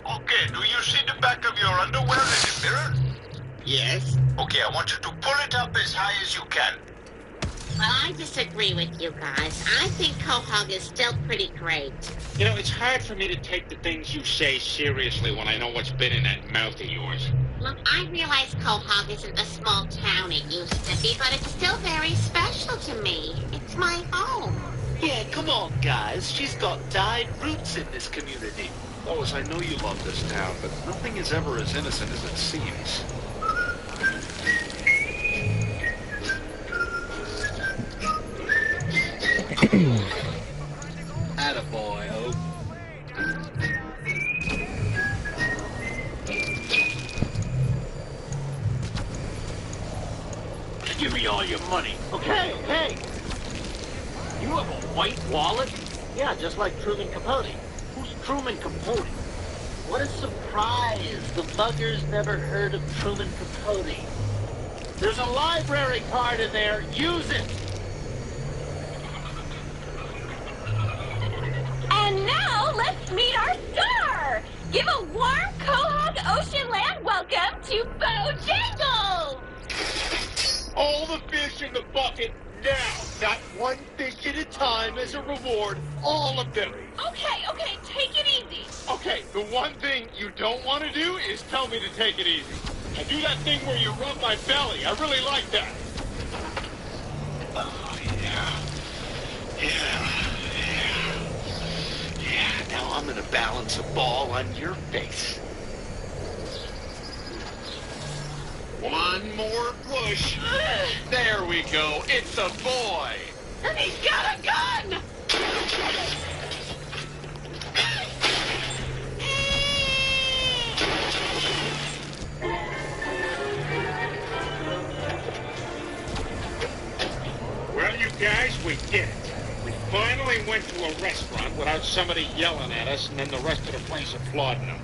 Okay, do you see the back of your underwear in the mirror? Yes. Okay, I want you to pull it up as high as you can. Well, I disagree with you guys. I think Quahog is still pretty great. You know, it's hard for me to take the things you say seriously when I know what's been in that mouth of yours. Look, I realize Quahog isn't the small town it used to be, but it's still very special to me. It's my home. Yeah, come on, guys. She's got dyed roots in this community. Lois, I know you love this town, but nothing is ever as innocent as it seems. Attaboy, Hope. Just give me all your money, okay? Hey! You have a white wallet? Yeah, just like Truman Capote. Who's Truman Capote? What a surprise! The buggers never heard of Truman Capote. There's a library card in there. Use it! And now, let's meet our star! Give a warm Quahog Oceanland welcome to Bojangles! All the fish in the bucket now! Not one fish at a time as a reward. All of them. Okay, take it easy. Okay, the one thing you don't want to do is tell me to take it easy. I do that thing where you rub my belly. I really like that. Oh, yeah. Yeah, now I'm gonna balance a ball on your face. One more push. There we go. It's a boy. And he's got a gun! Well, you guys, we did it. We finally went to a restaurant without somebody yelling at us and then the rest of the place applauding them.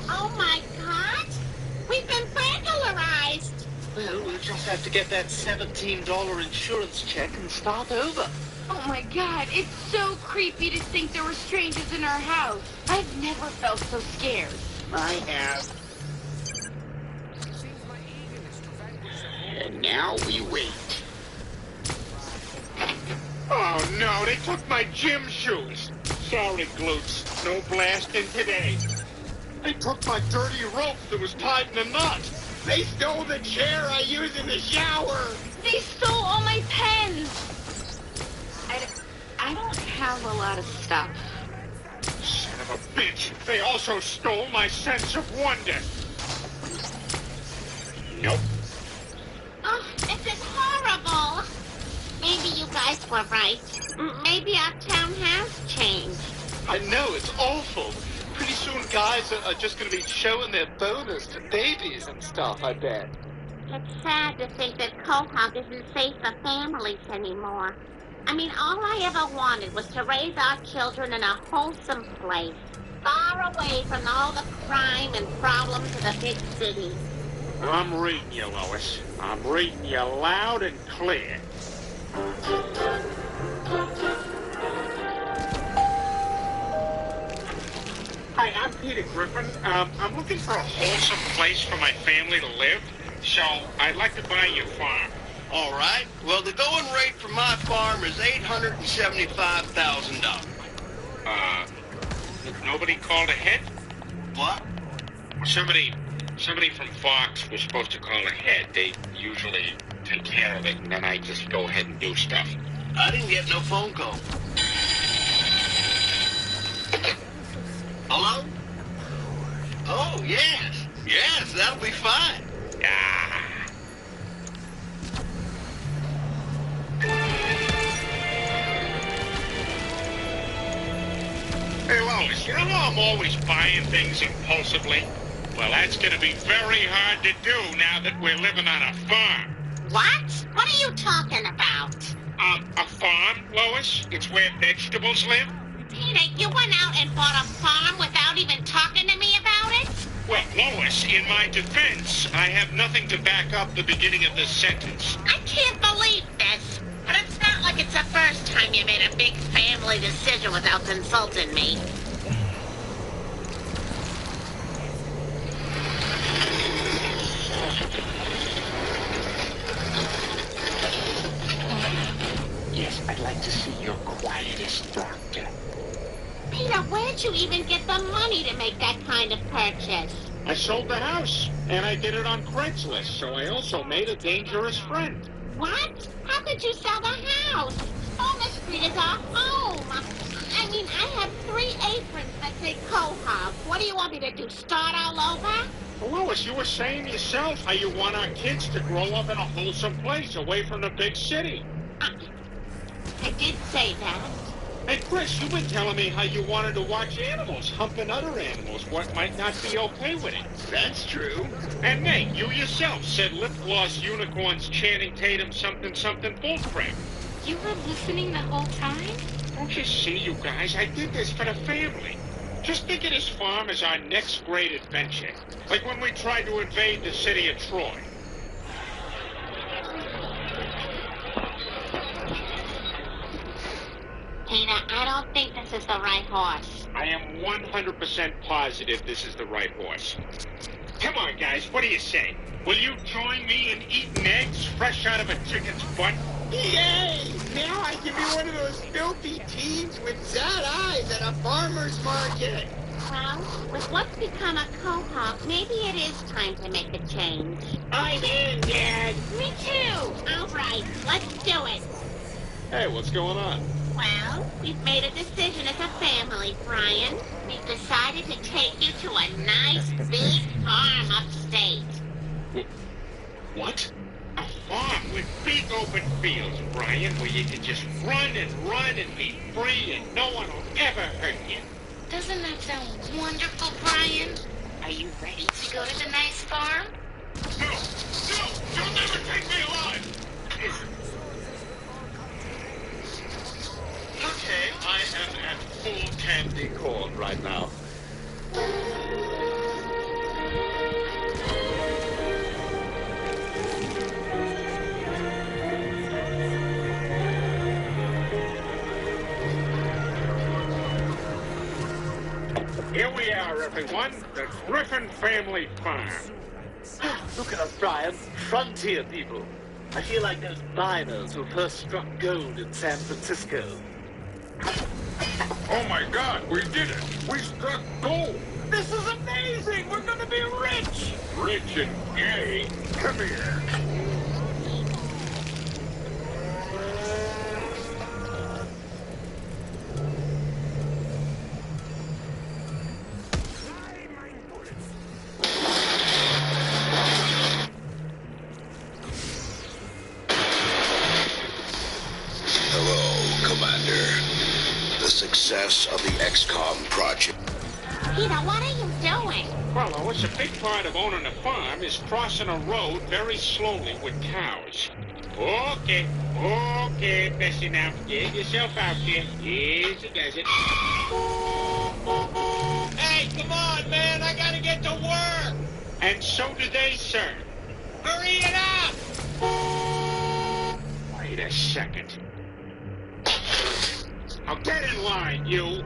Oh my God! We've been burglarized! Well, we'll just have to get that $17 insurance check and start over. Oh my God, it's so creepy to think there were strangers in our house. I've never felt so scared. I have. And now we wait. Oh no, they took my gym shoes. Sorry, Glutes. No blasting today. They took my dirty rope that was tied in a knot. They stole the chair I use in the shower. They stole all my pens. I don't have a lot of stuff. Son of a bitch. They also stole my sense of wonder. Nope. Oh, this is horrible. Maybe you guys were right. Maybe our town has changed. I know, it's awful. Pretty soon guys are just going to be showing their bonus to babies and stuff, I bet. It's sad to think that Quahog isn't safe for families anymore. I mean, all I ever wanted was to raise our children in a wholesome place, far away from all the crime and problems of the big cities. I'm reading you, Lois. I'm reading you loud and clear. Hi, I'm Peter Griffin. I'm looking for a wholesome place for my family to live, so I'd like to buy your farm. All right. Well, the going rate for my farm is $875,000. Nobody called ahead? What? Somebody from Fox was supposed to call ahead. They usually take care of it, and then I just go ahead and do stuff. I didn't get no phone call. Hello? Oh, yes. Yes, that'll be fine. Ah. Hey, Lois, you know how I'm always buying things impulsively? Well, that's going to be very hard to do now that we're living on a farm. What? What are you talking about? A farm, Lois? It's where vegetables live? Peter, you went out and bought a farm without even talking to me about it? Well, Lois, in my defense, I have nothing to back up the beginning of this sentence. I can't believe this. But it's not like it's the first time you made a big family decision without consulting me. Yes, I'd like to see your quietest doctor. Peter, where'd you even get the money to make that kind of purchase? I sold the house, and I did it on Craigslist, so I also made a dangerous friend. What? How could you sell the house? Palmer Street is our home. I mean, I have 3 aprons that say Quahog. What do you want me to do, start all over? Well, Lois, you were saying yourself how you want our kids to grow up in a wholesome place away from the big city. I did say that. Hey, Chris, you've been telling me how you wanted to watch animals humping other animals. What might not be okay with it? That's true. And Nate, you yourself said lip-gloss unicorns Channing Tatum something bullcrap. You were listening the whole time? Don't you see, you guys? I did this for the family. Just think of this farm as our next great adventure. Like when we tried to invade the city of Troy. Peter, I don't think this is the right horse. I am 100% positive this is the right horse. Come on, guys, what do you say? Will you join me in eating eggs fresh out of a chicken's butt? Yay! Now I can be one of those filthy teens with sad eyes at a farmer's market. Well, with what's become a co-op, maybe it is time to make a change. I'm in, Dad. Me too. All right, let's do it. Hey, what's going on? Well, we've made a decision as a family, Brian. We've decided to take you to a nice big farm upstate. What? A farm with big open fields, Brian, where you can just run and be free and no one will ever hurt you. Doesn't that sound wonderful, Brian? Are you ready to go to the nice farm? No! You'll never take me alive! Okay, I am at full candy corn right now. Here we are, everyone. The Griffin family farm. Look at us, Brian. Frontier people. I feel like those miners who first struck gold in San Francisco. Oh my God, we did it! We struck gold! This is amazing! We're gonna be rich! Rich and gay? Come here. Success of the XCOM project. Peter, what are you doing? Well, Lois, a big part of owning a farm is crossing a road very slowly with cows. Okay, Bessie, now get yourself out here. Easy does it. Hey, come on, man, I gotta get to work. And so do they, sir. Hurry it up! Wait a second. Now get in line, you!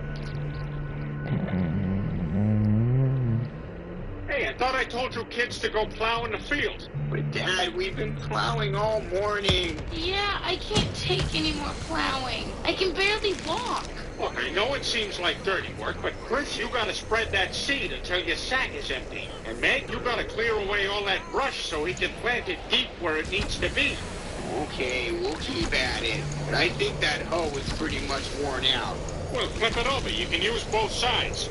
Hey, I thought I told you kids to go plow in the field. But Dad, we've been plowing all morning. Yeah, I can't take any more plowing. I can barely walk. Look, I know it seems like dirty work, but Chris, you gotta spread that seed until your sack is empty. And Meg, you gotta clear away all that brush so he can plant it deep where it needs to be. Okay, we'll keep at it. But I think that hoe is pretty much worn out. Well, flip it over. You can use both sides.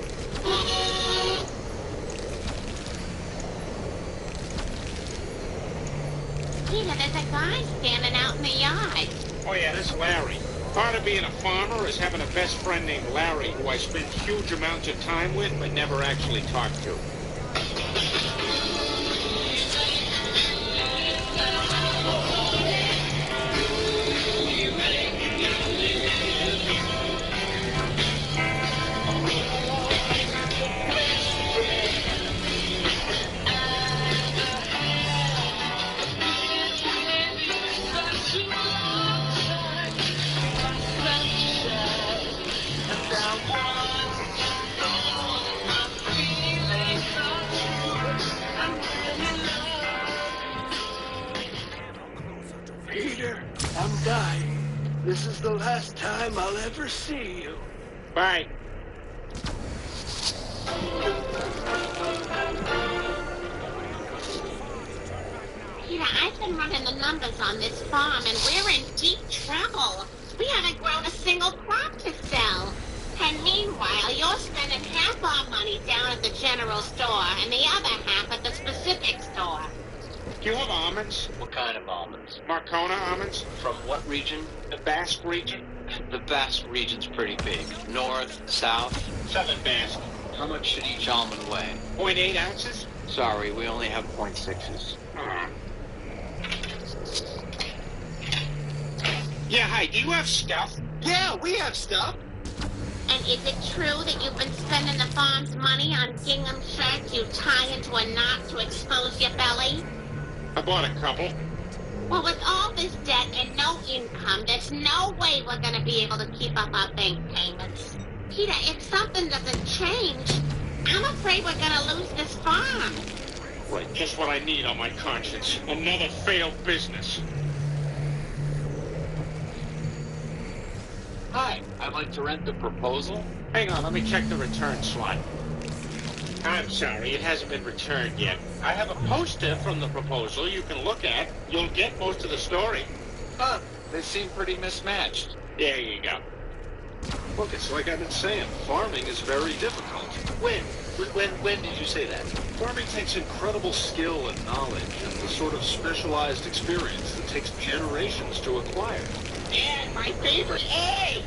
Peter, there's a guy standing out in the yard. Oh, yeah, that's Larry. Part of being a farmer is having a best friend named Larry, who I spend huge amounts of time with but never actually talk to. Peter, I'm dying. This is the last time I'll ever see you. Bye. Peter, I've been running the numbers on this farm, and we're in deep trouble. We haven't grown a single crop to sell. And meanwhile, you're spending half our money down at the general store and the other half at the specific store. Do you have almonds? What kind of almonds? Marcona almonds? From what region? The Basque region. The Basque region's pretty big. North, south. Southern Basque. How much should each almond weigh? 0.8 ounces? Sorry, we only have 0.6s. Yeah, hi, do you have stuff? Yeah, we have stuff. And is it true that you've been spending the farm's money on gingham shirts you tie into a knot to expose your belly? I bought a couple. Well, with all this debt and no income, there's no way we're going to be able to keep up our bank payments. Peter, if something doesn't change, I'm afraid we're going to lose this farm. Right, just what I need on my conscience. Another failed business. Hi, I'd like to rent the proposal. Hang on, let me check the return slot. I'm sorry, it hasn't been returned yet. I have a poster from the proposal you can look at. You'll get most of the story. Huh, they seem pretty mismatched. There you go. Look, it's like I've been saying, farming is very difficult. When did you say that? Farming takes incredible skill and knowledge and the sort of specialized experience that takes generations to acquire. Yeah, my favorite egg!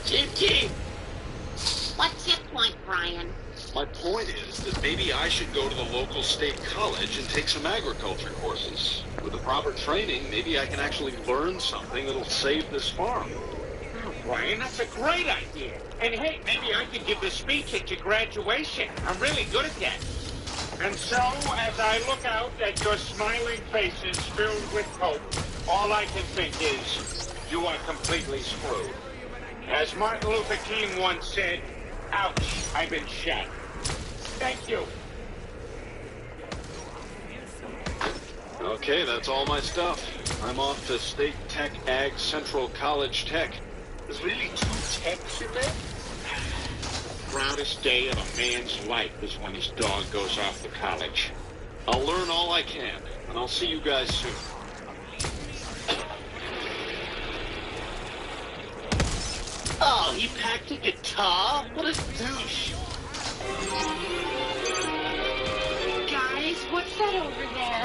Chief! What's your point, Brian? My point is that maybe I should go to the local state college and take some agriculture courses. With the proper training, maybe I can actually learn something that'll save this farm. Oh, Brian, that's a great idea. And hey, maybe I could give the speech at your graduation. I'm really good at that. And so, as I look out at your smiling faces filled with hope, all I can think is, you are completely screwed. As Martin Luther King once said, ouch, I've been shot. Thank you. Okay, that's all my stuff. I'm off to State Tech Ag Central College Tech. There's really 2 techs in there? The proudest day of a man's life is when his dog goes off to college. I'll learn all I can, and I'll see you guys soon. Oh, he packed a guitar? What a douche. Guys, what's that over there?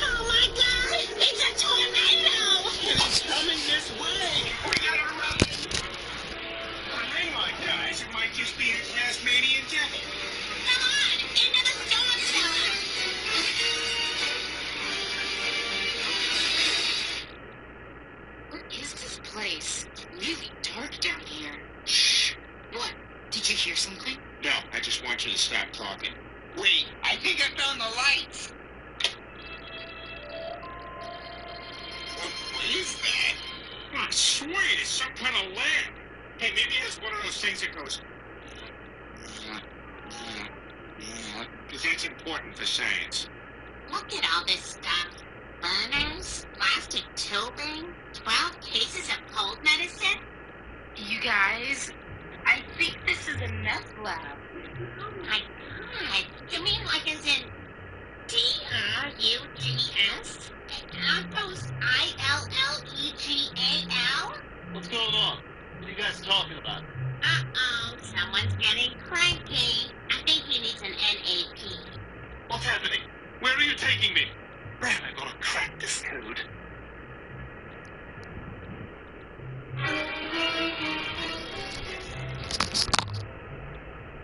Oh my God! It's a tornado! It's coming this way. We gotta run! Hang on, guys. It might just be a Tasmanian devil. Come on! Into the storm cellar! What is this place? It's really dark down here. Shh. What? Did you hear something? No, I just want you to stop talking. Wait, I think I found the lights. What is that? Oh, sweet, it's some kind of lamp. Hey, maybe it's one of those things that goes... Because that's important for science. Look at all this stuff. Burners, plastic tubing, 12 cases of cold medicine. You guys, I think this is a meth lab. Oh my God. You mean like as in DRUGS? Aren't those ILLEGAL? What's going on? What are you guys talking about? Uh-oh, someone's getting cranky. I think he needs an NAP. What's happening? Where are you taking me? Man, I'm gonna crack this code.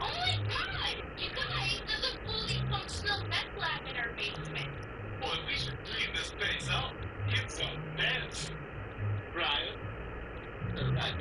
Oh my God! You guys, there's a fully functional meth lab in our basement. Boy, we should clean this place up. It's a mess. Brian? Right.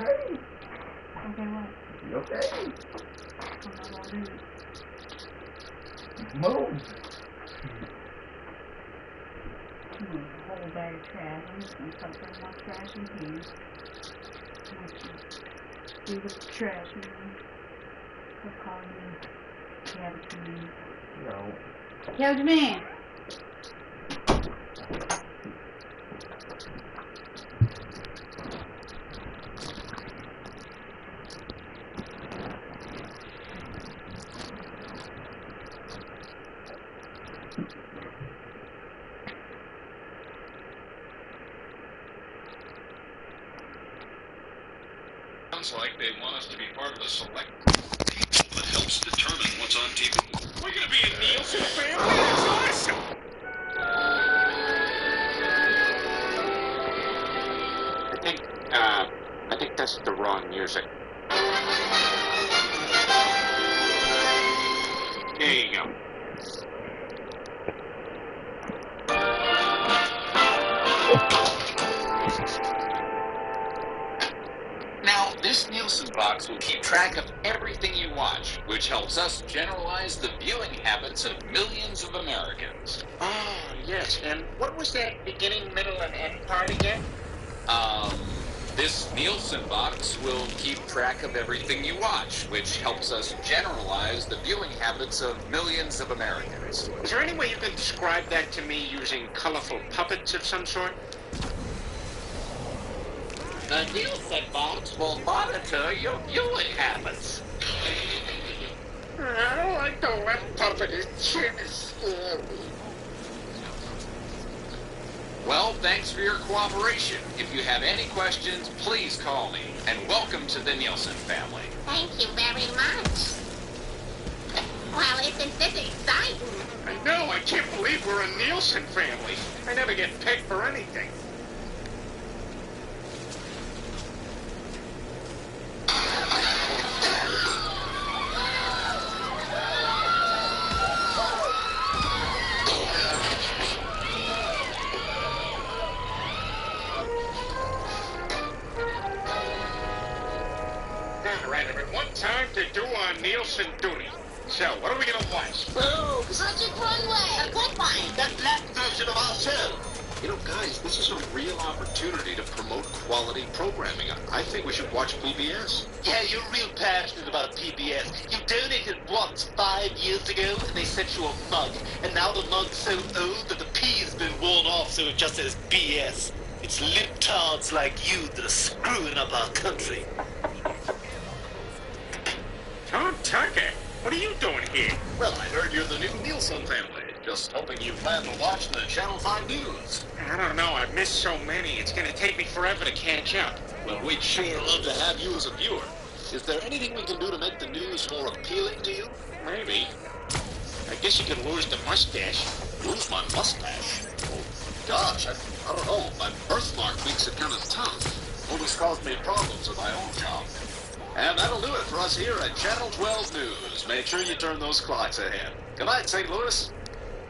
okay? Okay, what? You okay? I'm not gonna do it. Move. A whole bag of trash. I'm just gonna start throwing my trash in here. Do the trash in here. Stop calling me cabbage man. No. Cabbage man! Sounds like they want us to be part of the select people that helps determine what's on TV. We're gonna be a Nielsen family? That's awesome! I think that's the wrong music. There you go. Now, this Nielsen box will keep track of everything you watch, which helps us generalize the viewing habits of millions of Americans. Oh, yes. And what was that beginning, middle, and end part again? This Nielsen box will keep track of everything you watch, which helps us generalize the viewing habits of millions of Americans. Is there any way you can describe that to me using colorful puppets of some sort? The Nielsen box will monitor your viewing habits. I don't like the left puppet. His chin is scary. Well, thanks for your cooperation. If you have any questions, please call me. And welcome to the Nielsen family. Thank you very much. Well, isn't this exciting? I know. I can't believe we're a Nielsen family. I never get picked for anything. Time to do our Nielsen duty. So, what are we gonna watch? Oh, Project Runway, a good one. that black version of our show. You know, guys, this is a real opportunity to promote quality programming. I think we should watch PBS. Yeah, you're real passionate about PBS. You donated once 5 years ago, and they sent you a mug. And now the mug's so old that the P's been worn off, so it just says BS. It's libtards like you that are screwing up our country. Tom Tucker, what are you doing here? Well, I heard you're the new Nielsen family. Just hoping you plan to watch the Channel 5 news. I don't know. I've missed so many. It's going to take me forever to catch up. Well, we'd sure love to have you as a viewer. Is there anything we can do to make the news more appealing to you? Maybe. I guess you could lose the mustache. Lose my mustache? Oh, gosh, I don't know. My birthmark makes it kind of tough. Always caused me problems with my own job. And that'll do it for us here at Channel 12 News. Make sure you turn those clocks ahead. Good night, St. Louis.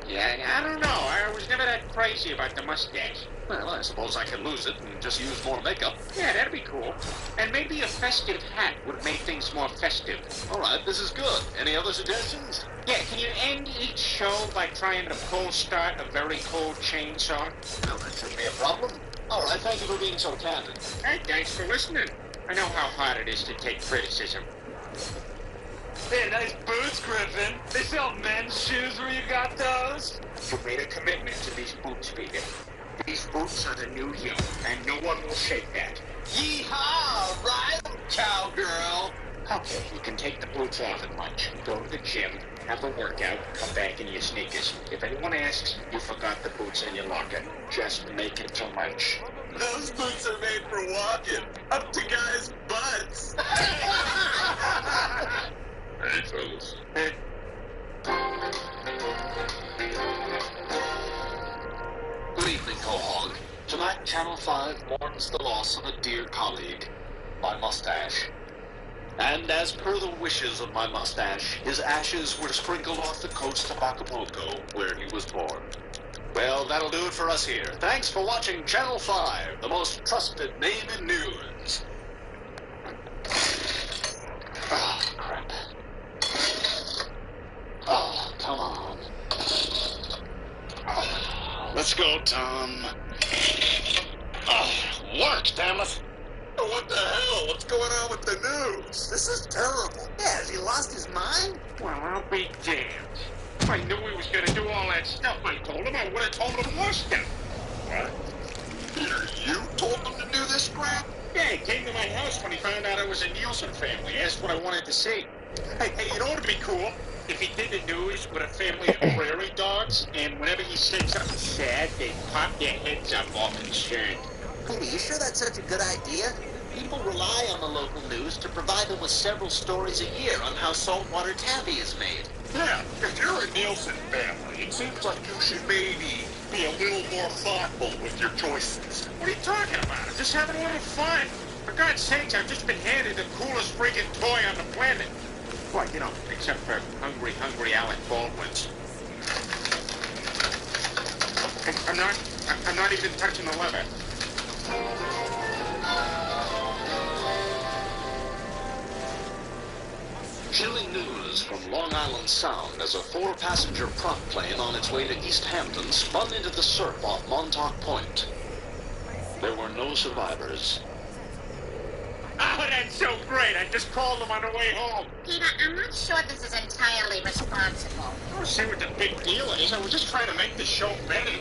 Yeah, I don't know. I was never that crazy about the mustache. Well, I suppose I could lose it and just use more makeup. Yeah, that'd be cool. And maybe a festive hat would make things more festive. All right, this is good. Any other suggestions? Yeah, can you end each show by trying to pull start a very cold chainsaw? Well, that shouldn't be a problem. All right, thank you for being so candid. Hey, thanks for listening. I know how hard it is to take criticism. Hey, nice boots, Griffin. They sell men's shoes where you got those? You made a commitment to these boots, Peter. These boots are the new you, and no one will shake that. Yeehaw, right, cowgirl. Okay, you can take the boots off at lunch. Go to the gym, have a workout, come back in your sneakers. If anyone asks, you forgot the boots in your locker. Just make it to lunch. Those boots are made for walking, up to guys' butts. Hey, fellas. Good evening, Quahog. Tonight, Channel 5 mourns the loss of a dear colleague, my mustache. And as per the wishes of my mustache, his ashes were sprinkled off the coast of Acapulco, where he was born. Well, that'll do it for us here. Thanks for watching Channel 5, the most trusted name in news. go, Tom. Oh, work, damn it. What the hell? What's going on with the news? This is terrible. Yeah, has he lost his mind? Well, I'll be damned. If I knew he was going to do all that stuff I told him, I would have told him more stuff. What? You told him to do this crap? Yeah, he came to my house when he found out I was a Nielsen family. Asked what I wanted to see. Hey, you know what would be cool? If he did the news with a family of prairie dogs, and whenever he said something sad, they'd pop their heads up all concerned. Are you sure that's such a good idea? People rely on the local news to provide them with several stories a year on how saltwater taffy is made. Yeah, if you're a Nielsen family, it seems like you should maybe be a little more thoughtful with your choices. What are you talking about? I'm just having a little fun. For God's sakes, I've just been handed the coolest friggin' toy on the planet. Well, you know, except for hungry Alec Baldwin's. I'm not even touching the lever. Chilling news from Long Island Sound as a 4-passenger prop plane on its way to East Hampton spun into the surf off Montauk Point. There were no survivors. Oh, that's so great. I just called them on the way home. Peter, I'm not sure this is entirely responsible. I don't see what the big deal is. I was just trying to make the show better.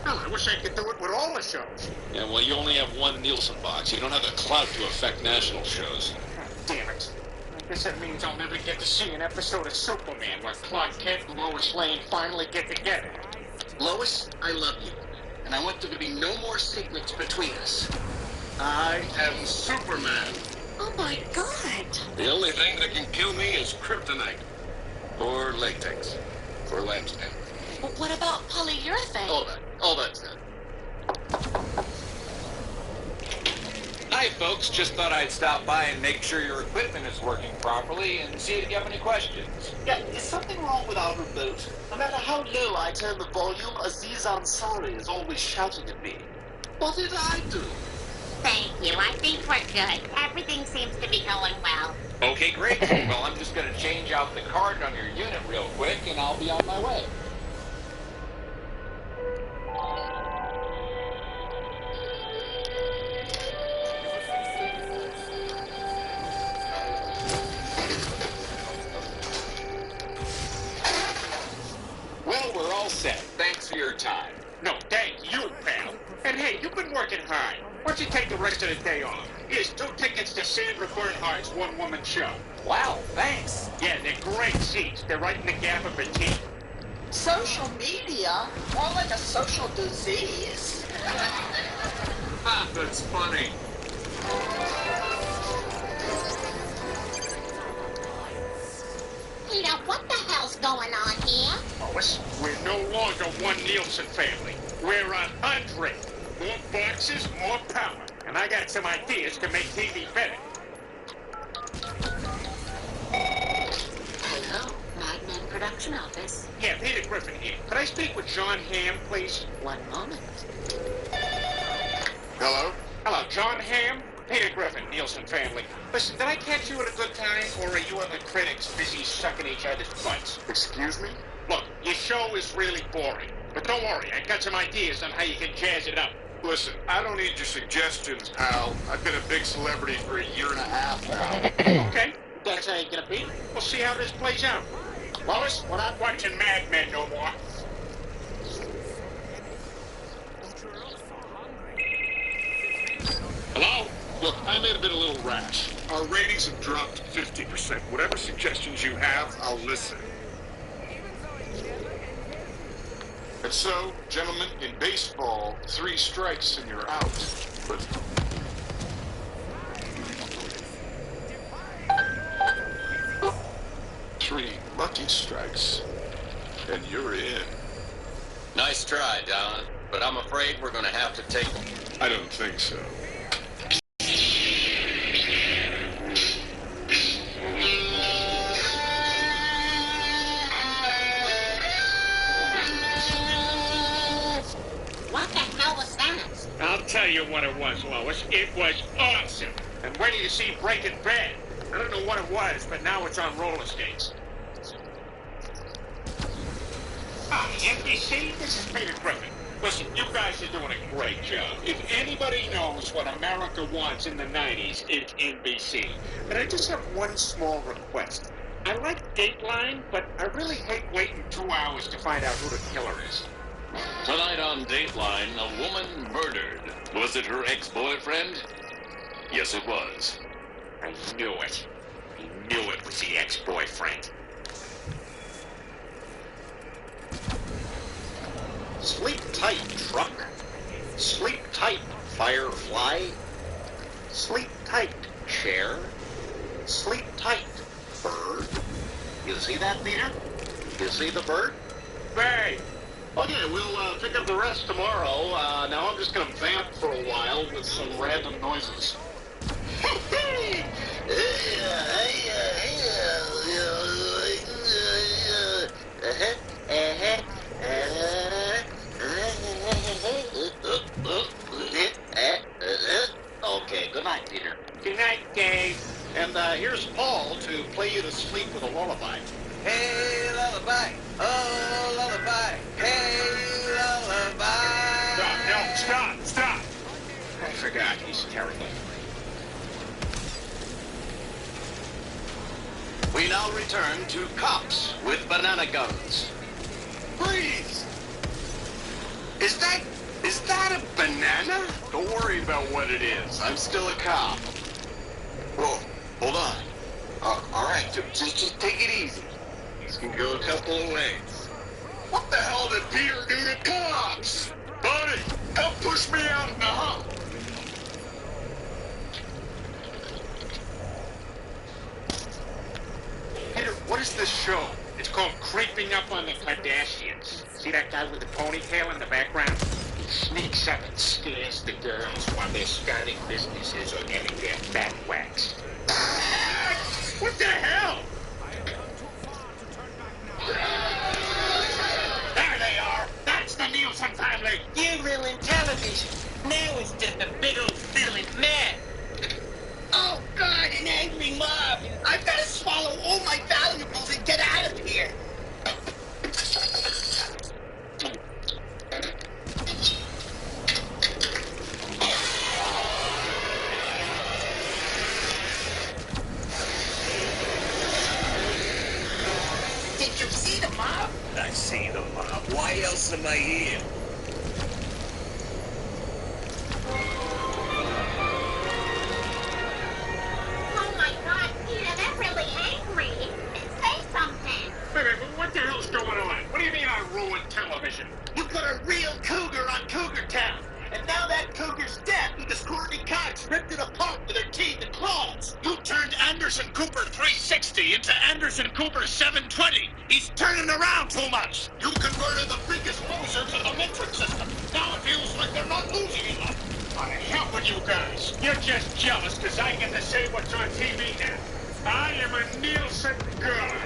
Hell, I wish I could do it with all the shows. Yeah, well, you only have one Nielsen box. You don't have the clout to affect national shows. Oh, damn it. I guess that means I'll never get to see an episode of Superman where Clark Kent and Lois Lane finally get together. Lois, I love you, and I want there to be no more secrets between us. I am Superman. Oh my God. The only thing that can kill me is kryptonite. Or latex. Or lambskin. But what about polyurethane? All that's done. Hi, folks. Just thought I'd stop by and make sure your equipment is working properly and see if you have any questions. Yeah, is something wrong with our boat? No matter how low I turn the volume, Aziz Ansari is always shouting at me. What did I do? Thank you. I think we're good. Everything seems to be going well. Okay, great. Well, I'm just going to change out the card on your unit real quick, and I'll be on my way. Well, we're all set. Thanks for your time. No, thank you, pal. And hey, you've been working hard. Why don't you take the rest of the day off? Here's 2 tickets to Sandra Bernhardt's one-woman show. Wow, thanks. Yeah, they're great seats. They're right in the gap of her teeth. Social media? More like a social disease. Ah, that's funny. Peter, what the hell's going on here? Lois, we're no longer one Nielsen family. We're 100. More boxes, more power. And I got some ideas to make TV better. Hello, Madman Production Office. Yeah, Peter Griffin here. Could I speak with John Hamm, please? One moment. Hello? Hello, John Hamm? Peter Griffin, Nielsen family. Listen, did I catch you at a good time, or are you and the critics busy sucking each other's butts? Excuse me? Look, your show is really boring. But don't worry, I got some ideas on how you can jazz it up. Listen, I don't need your suggestions, pal. I've been a big celebrity for a year and a half now. Okay, that's how you're gonna be. We'll see how this plays out. Lois, we're not watching Mad Men no more. Hello? Look, I may have been a little rash. Our ratings have dropped 50%. Whatever suggestions you have, I'll listen. And so, gentlemen, in baseball, 3 strikes and you're out. But 3 lucky strikes, and you're in. Nice try, Don, but I'm afraid we're going to have to take them. I don't think so. I'll tell you what it was, Lois. It was awesome. And when do you see Breaking Bad? I don't know what it was, but now it's on roller skates. NBC, this is Peter Griffin. Listen, you guys are doing a great job. If anybody knows what America wants in the 90s, it's NBC. But I just have one small request. I like Dateline, but I really hate waiting 2 hours to find out who the killer is. Tonight on Dateline, a woman murdered. Was it her ex-boyfriend? Yes, it was. I knew it. I knew it was the ex-boyfriend. Sleep tight, truck. Sleep tight, firefly. Sleep tight, chair. Sleep tight, bird. You see that, Peter? You see the bird? Hey! Okay, we'll pick up the rest tomorrow. Now I'm just gonna vamp for a while with some random noises. Okay, good night, Peter. Good night, Dave. And here's Paul to play you to sleep with a lullaby. Hey, lullaby. Oh, lullaby. Hey, lullaby. Stop. I forgot, he's terrible. We now return to cops with banana guns. Freeze! Is that a banana? Don't worry about what it is. I'm still a cop. Whoa, hold on. All right, just take it easy. This can go a couple of ways. What the hell did Peter do to cops? Buddy, come push me out in the hump. Peter, what is this show? It's called Creeping Up on the Kardashians. See that guy with the ponytail in the background? He sneaks up and scares the girls while they're starting businesses or getting their back waxed. What the hell? There they are! That's the Nielsen family! You ruined television. Now it's just a big old silly mess. Oh, God, an angry mob. I've got to swallow all my valuables and get out of here. Did you see the mob? I see the mob. Why else am I here? Oh my God, Peter, they're really angry. Say something. Wait, what the hell's going on? What do you mean I ruined television? You put a real cougar on Cougar Town. And now that cougar's dead because Courtney Cox ripped it apart with her teeth and claws. You turned Anderson Cooper 360 into Anderson Cooper 720. He's turning around too much. You converted the biggest loser to the metric system. Now it feels like they're not losing enough. I'm helping you guys. You're just jealous because I get to say what's on TV now. I am a Nielsen guy.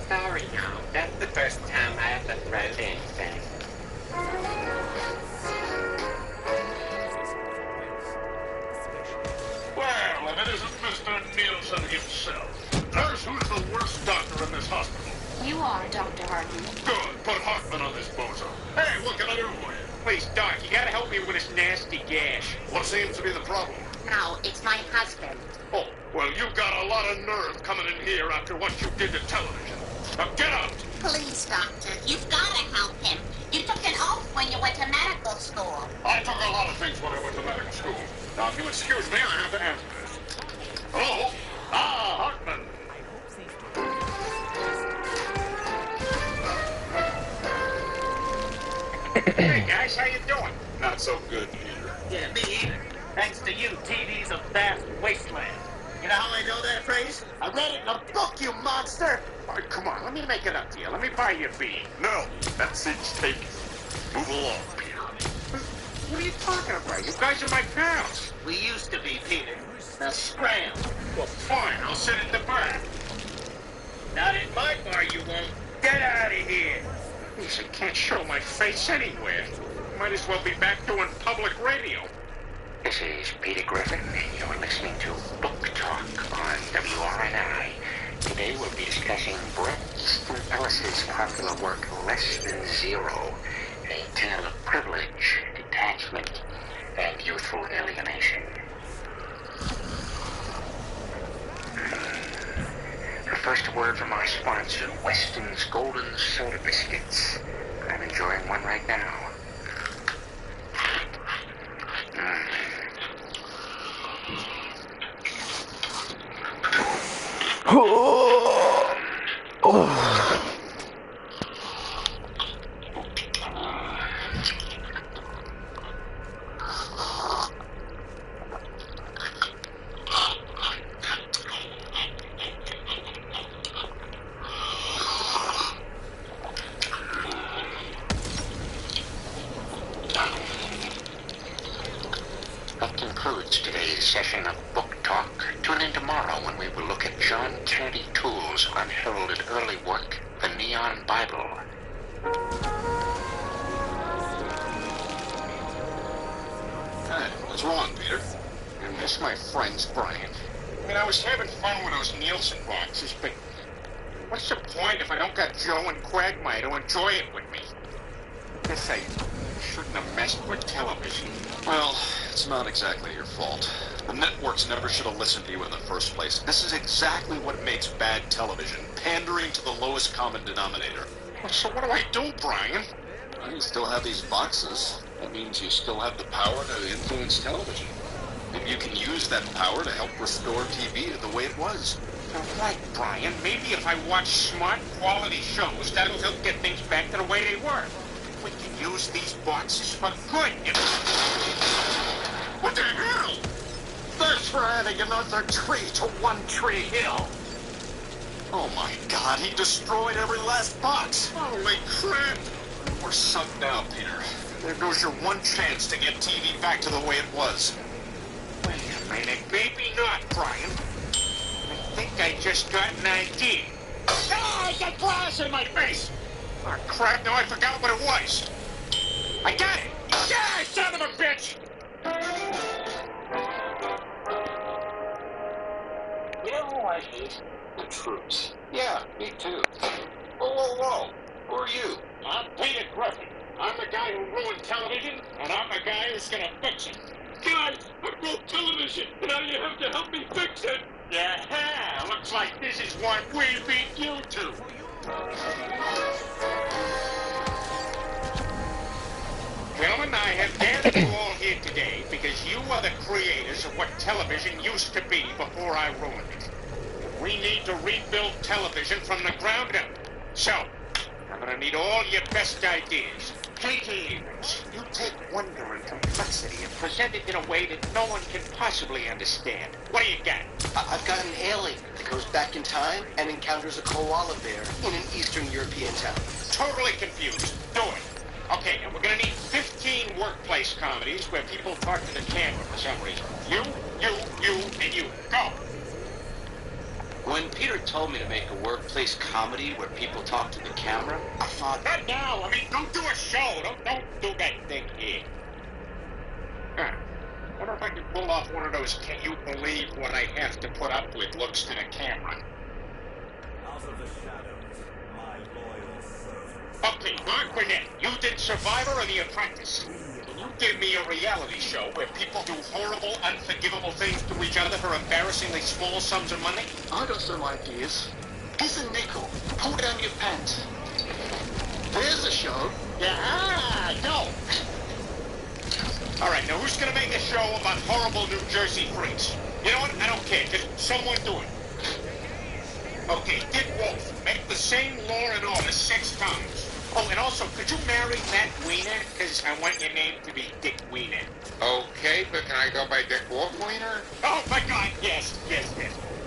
Sorry, no. That's the first time I have to throw anything. Well, if it isn't Mr. Nielsen himself. Nurse, who's the worst doctor in this hospital? You are, Dr. Hartman. Good. Put Hartman on this bozo. Hey, what can I do for you? Please, Doc, you gotta help me with this nasty gash. What seems to be the problem? No, it's my husband. Oh, well, you've got a lot of nerve coming in here after what you did to television. Now get out! Please, doctor, you've got to help him. You took an oath when you went to medical school. I took a lot of things when I went to medical school. Now, if you excuse me, I have to answer this. Hello? Hartman. Hey, guys, how you doing? Not so good, Peter. Yeah, me either. Thanks to you, TV's a vast wasteland. You know how I know that phrase? I read it in a book, you monster! All right, come on, let me make it up to you. Let me buy you a beer. No, that seat's taken. Move along, Peter. What are you talking about? You guys are my pals. We used to be, Peter. Now scram. Well, fine, I'll sit at the bar. Not in my bar, you won't. Get out of here. Please, I can't show my face anywhere. Might as well be back doing public radio. This is Peter Griffin, and you're listening to Book Talk on WRNI. Today we'll be discussing Bret Easton Ellis's popular work, Less Than Zero, a tale of privilege, detachment, and youthful alienation. First, a word from our sponsor, Weston's Golden Soda Biscuits. I'm enjoying one right now. That concludes today's session of Book Talk. Tune in tomorrow when we will look at John Kennedy Toole's unheralded early work, The Neon Bible. Hey, what's wrong, Peter? I miss my friends, Brian. I mean, I was having fun with those Nielsen boxes, but what's the point if I don't got Joe and Quagmire to enjoy it with me? Guess I shouldn't have messed with television. Well, it's not exactly your fault. The networks never should have listened to you in the first place. This is exactly what makes bad television, pandering to the lowest common denominator. So what do I do, Brian? Well, you still have these boxes. That means you still have the power to influence television. Maybe you can use that power to help restore TV to the way it was. You're right, Brian. Maybe if I watch smart, quality shows, that'll help get things back to the way they were. We can use these boxes for good. What the hell? Thanks for adding another tree to One Tree Hill. Oh my God, he destroyed every last box. Holy crap. We're sunk now, Peter. There goes your one chance to get TV back to the way it was. Wait a minute, maybe not, Brian. I think I just got an idea. Ah, I got glass in my face! Oh, crap, now I forgot what it was. I got it! Yeah, son of a bitch! You know who I hate? The troops. Yeah, me too. Whoa, whoa, whoa. Who are you? I'm Peter Griffin. I'm the guy who ruined television, and I'm the guy who's gonna fix it. Guys, I broke television, and now you have to help me fix it. Yeah, looks like this is what we beat you to. Gentlemen, I have gathered you all here today because you are the creators of what television used to be before I ruined it. We need to rebuild television from the ground up. So, I'm gonna need all your best ideas. J.J. Abrams, you take wonder and complexity and present it in a way that no one can possibly understand. What do you got? I've got an alien that goes back in time and encounters a koala bear in an Eastern European town. Totally confused. Do it. Okay, and we're gonna need 15 workplace comedies where people talk to the camera for some reason. You, and you. Go! When Peter told me to make a workplace comedy where people talk to the camera, I thought... Not now! I mean, don't do a show! Don't do that thing here. I wonder if I can pull off one of those can you believe what I have to put up with looks to the camera. Out of the shadows, my loyal servant. Okay, Mark Burnett, you did Survivor or The Apprentice? Can you give me a reality show where people do horrible, unforgivable things to each other for embarrassingly small sums of money? I got some ideas. Here's a nickel. Pull down your pants. There's a show. Yeah, no. All right, now who's gonna make a show about horrible New Jersey freaks? You know what? I don't care. Just someone do it. Okay, Dick Wolf, make the same Law and Order 6 times. Oh, and also, could you marry Matt Weiner? Because I want your name to be Dick Weiner. Okay, but can I go by Dick Wolf Weiner? Oh, my God, yes.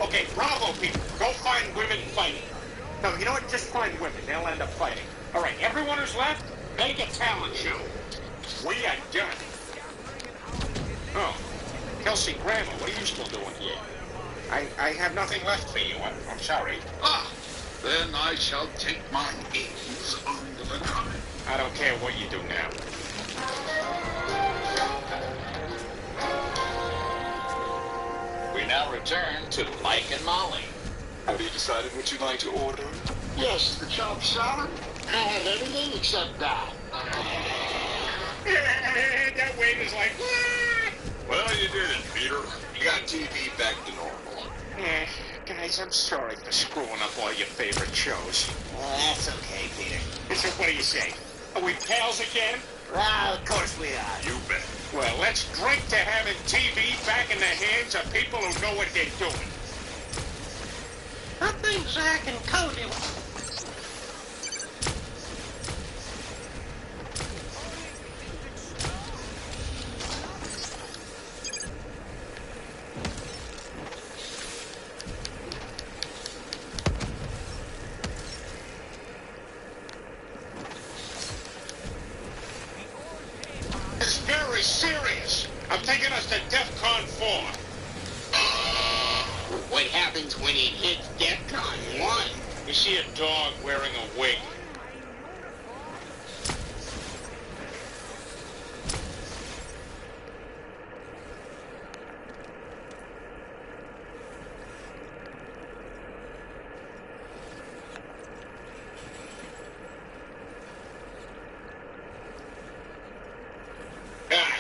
Okay, bravo, people. Go find women fighting. No, you know what? Just find women. They'll end up fighting. All right, everyone who's left, make a talent show. We are done. Oh, Kelsey Grammer, what are you still doing here? I have nothing left for you. I'm sorry. Ah, then I shall take my ease under the common. I don't care what you do now. now return to Mike and Molly. Have you decided what you'd like to order? Yes, the chopped salad. I have everything except that. That waiter's like, what? Well, you did it, Peter. You got TV back to normal. Guys, I'm sorry for screwing up all your favorite shows. That's okay, Peter. So what do you say? Are we pals again? Well, of course we are. You bet. Well, let's drink to having TV back in the hands of people who know what they're doing. I think Zach and Cody... It's very serious. I'm taking us to DEFCON 4. What happens when it hits DEFCON 1? You see a dog wearing a wig.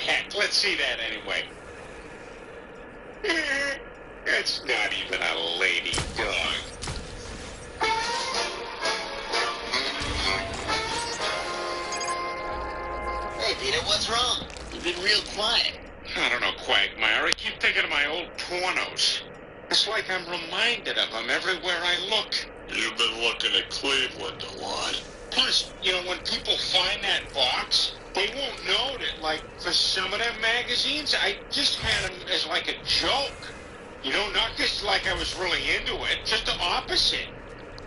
Heck, let's see that anyway. It's not even a lady dog. Hey, Peter, what's wrong? You've been real quiet. I don't know, Quagmire. I keep thinking of my old pornos. It's like I'm reminded of them everywhere I look. You've been looking at Cleveland a lot. Plus, you know, when people find that box, they won't know that, like, for some of them magazines, I just had them as, like, a joke. You know, not just like I was really into it, just the opposite.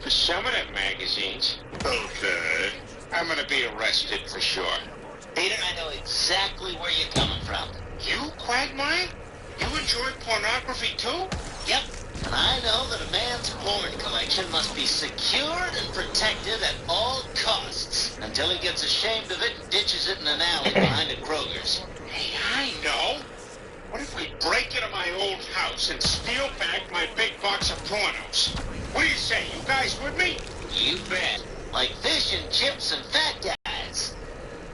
For some of them magazines. Okay. I'm gonna be arrested for sure. Peter, I know exactly where you're coming from. You, Quagmire? You enjoy pornography too? Yep. And I know that a man's porn collection must be secured and protected at all costs until he gets ashamed of it and ditches it in an alley behind a Kroger's. Hey, I know. What if we break into my old house and steal back my big box of pornos? What do you say? You guys with me? You bet. Like fish and chips and fat guys.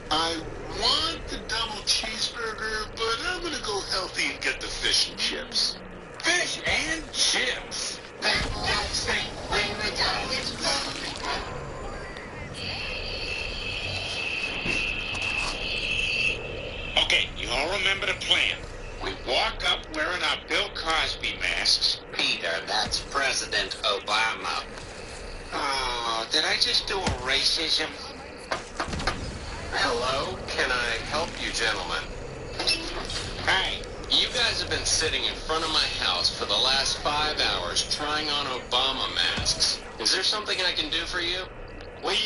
I want the double cheeseburger, but I'm gonna go healthy and get the fish and chips. Fish and chips. Okay, you all remember the plan. We walk up wearing our Bill Cosby masks. Peter, that's President Obama. Oh, did I just do a racism? Hello, can I help you, gentlemen? Hi. You guys have been sitting in front of my house for the last 5 hours trying on Obama masks. Is there something I can do for you? We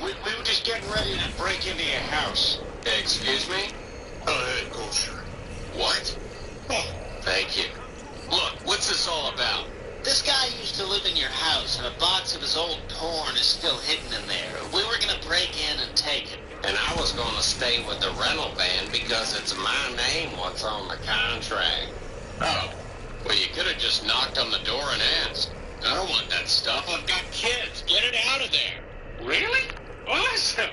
were just getting ready to break into your house. Excuse me? Go ahead, Gosher. What? Oh, Thank you. Look, what's this all about? This guy used to live in your house, and a box of his old porn is still hidden in there. We were gonna break in and take it. And I was going to stay with the rental van because it's my name what's on the contract. Oh. Well, you could have just knocked on the door and asked. I don't want that stuff. I've got kids. Get it out of there. really? Awesome.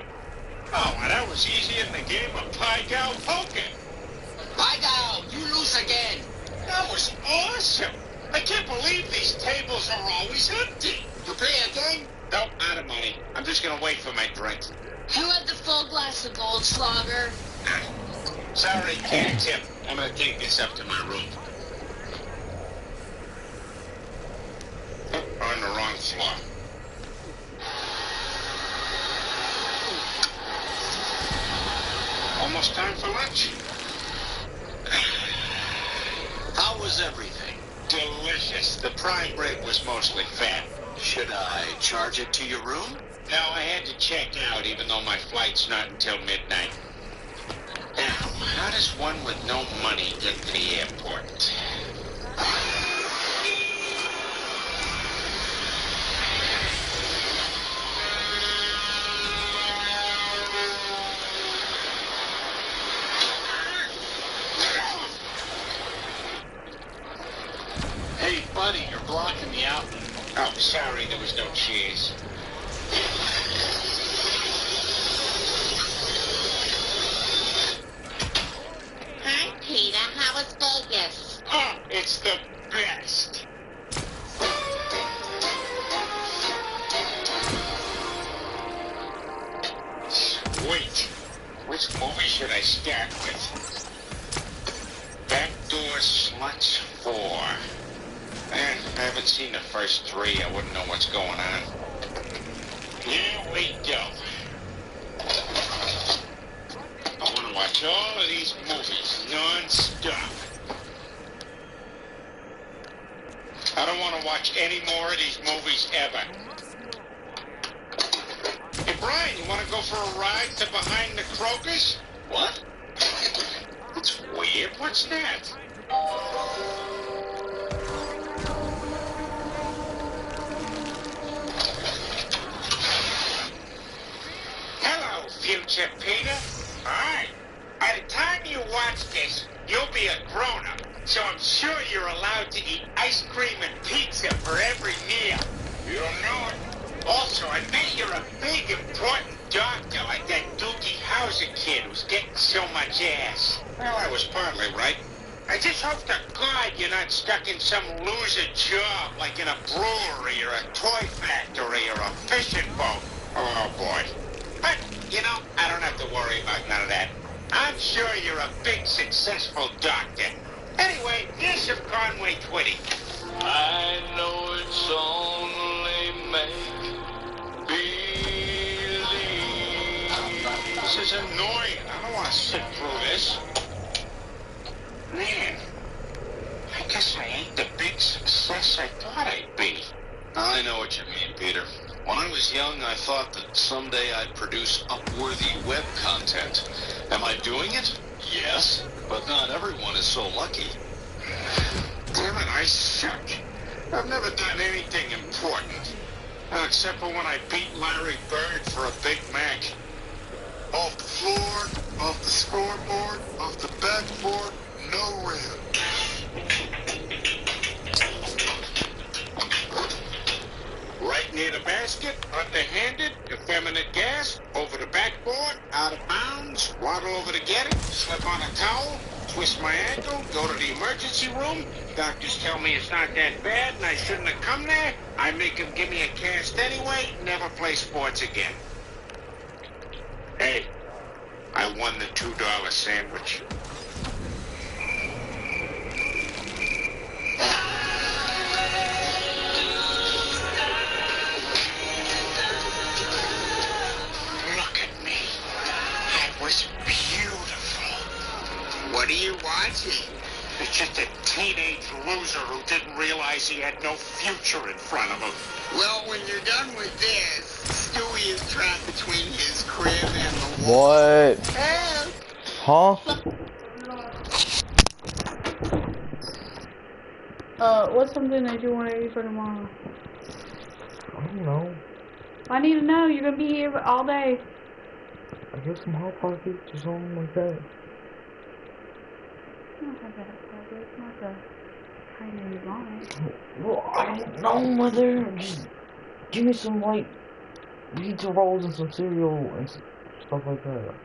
Oh, well, that was easier than the game of Pai-Gow poker. Pai-Gow, you lose again. That was awesome. I can't believe these tables are always empty. You play again? Nope, out of money. I'm just gonna wait for my drink. Who had the full glass of Goldschlager? Sorry, can't tip. I'm gonna take this up to my room. Oh, on the wrong floor. Almost time for lunch. How was everything? Delicious. The prime rib was mostly fat. Should I charge it to your room? No, I had to check out even though my flight's not until midnight. Now, how does one with no money get to the airport? Hey, buddy, you're blocking the outlet. Oh, sorry, there was no cheese. Hi, Peter. How was Vegas? Oh, it's the best. Sweet. Which movie should I start with? Backdoor Sluts 4. I haven't seen the first 3. I wouldn't know what's going on. Here we go. I want to watch all of these movies non-stop. I don't want to watch any more of these movies ever. Hey, Brian, you want to go for a ride to Behind the Crocus? What? That's weird. What's that? Hello, future Peter. Alright. By the time you watch this, you'll be a grown-up, so I'm sure you're allowed to eat ice cream and pizza for every meal. You don't know it. Also, I bet you're a big, important doctor like that Doogie Howser kid who's getting so much ass. Well, I was partly right. I just hope to God you're not stuck in some loser job like in a brewery or a toy factory or a fishing boat. Oh, boy. But, you know, I don't have to worry about none of that. I'm sure you're a big, successful doctor. Anyway, here's some Conway Twitty. I know it's only make believe. This is annoying. I don't want to sit through this. Man, I guess I ain't the big success I thought I'd be. I know what you mean, Peter. When I was young, I thought that someday I'd produce upworthy web content. Am I doing it? Yes, but not everyone is so lucky. Damn it, I suck. I've never done anything important. Except for when I beat Larry Bird for a Big Mac. Off the floor, off the scoreboard, off the backboard, no rim. Right near the basket, underhanded, effeminate gas, over the backboard, out of bounds, waddle over to get it, slip on a towel, twist my ankle, go to the emergency room. Doctors tell me it's not that bad and I shouldn't have come there. I make them give me a cast anyway, never play sports again. Hey, I won the $2 sandwich. Look at me. I was beautiful. What are you watching? It's just a teenage loser who didn't realize he had no future in front of him. Well, when you're done with this, Stewie is trapped between his crib and the What? Huh? What's something that you want to eat for tomorrow? I don't know. I need to know. You're gonna be here all day. I guess some Hot Pockets or something like that. I don't have that probably. It's not the kind that you want. Well, I don't know, Mother. Just give me some, like, pizza rolls and some cereal and stuff like that.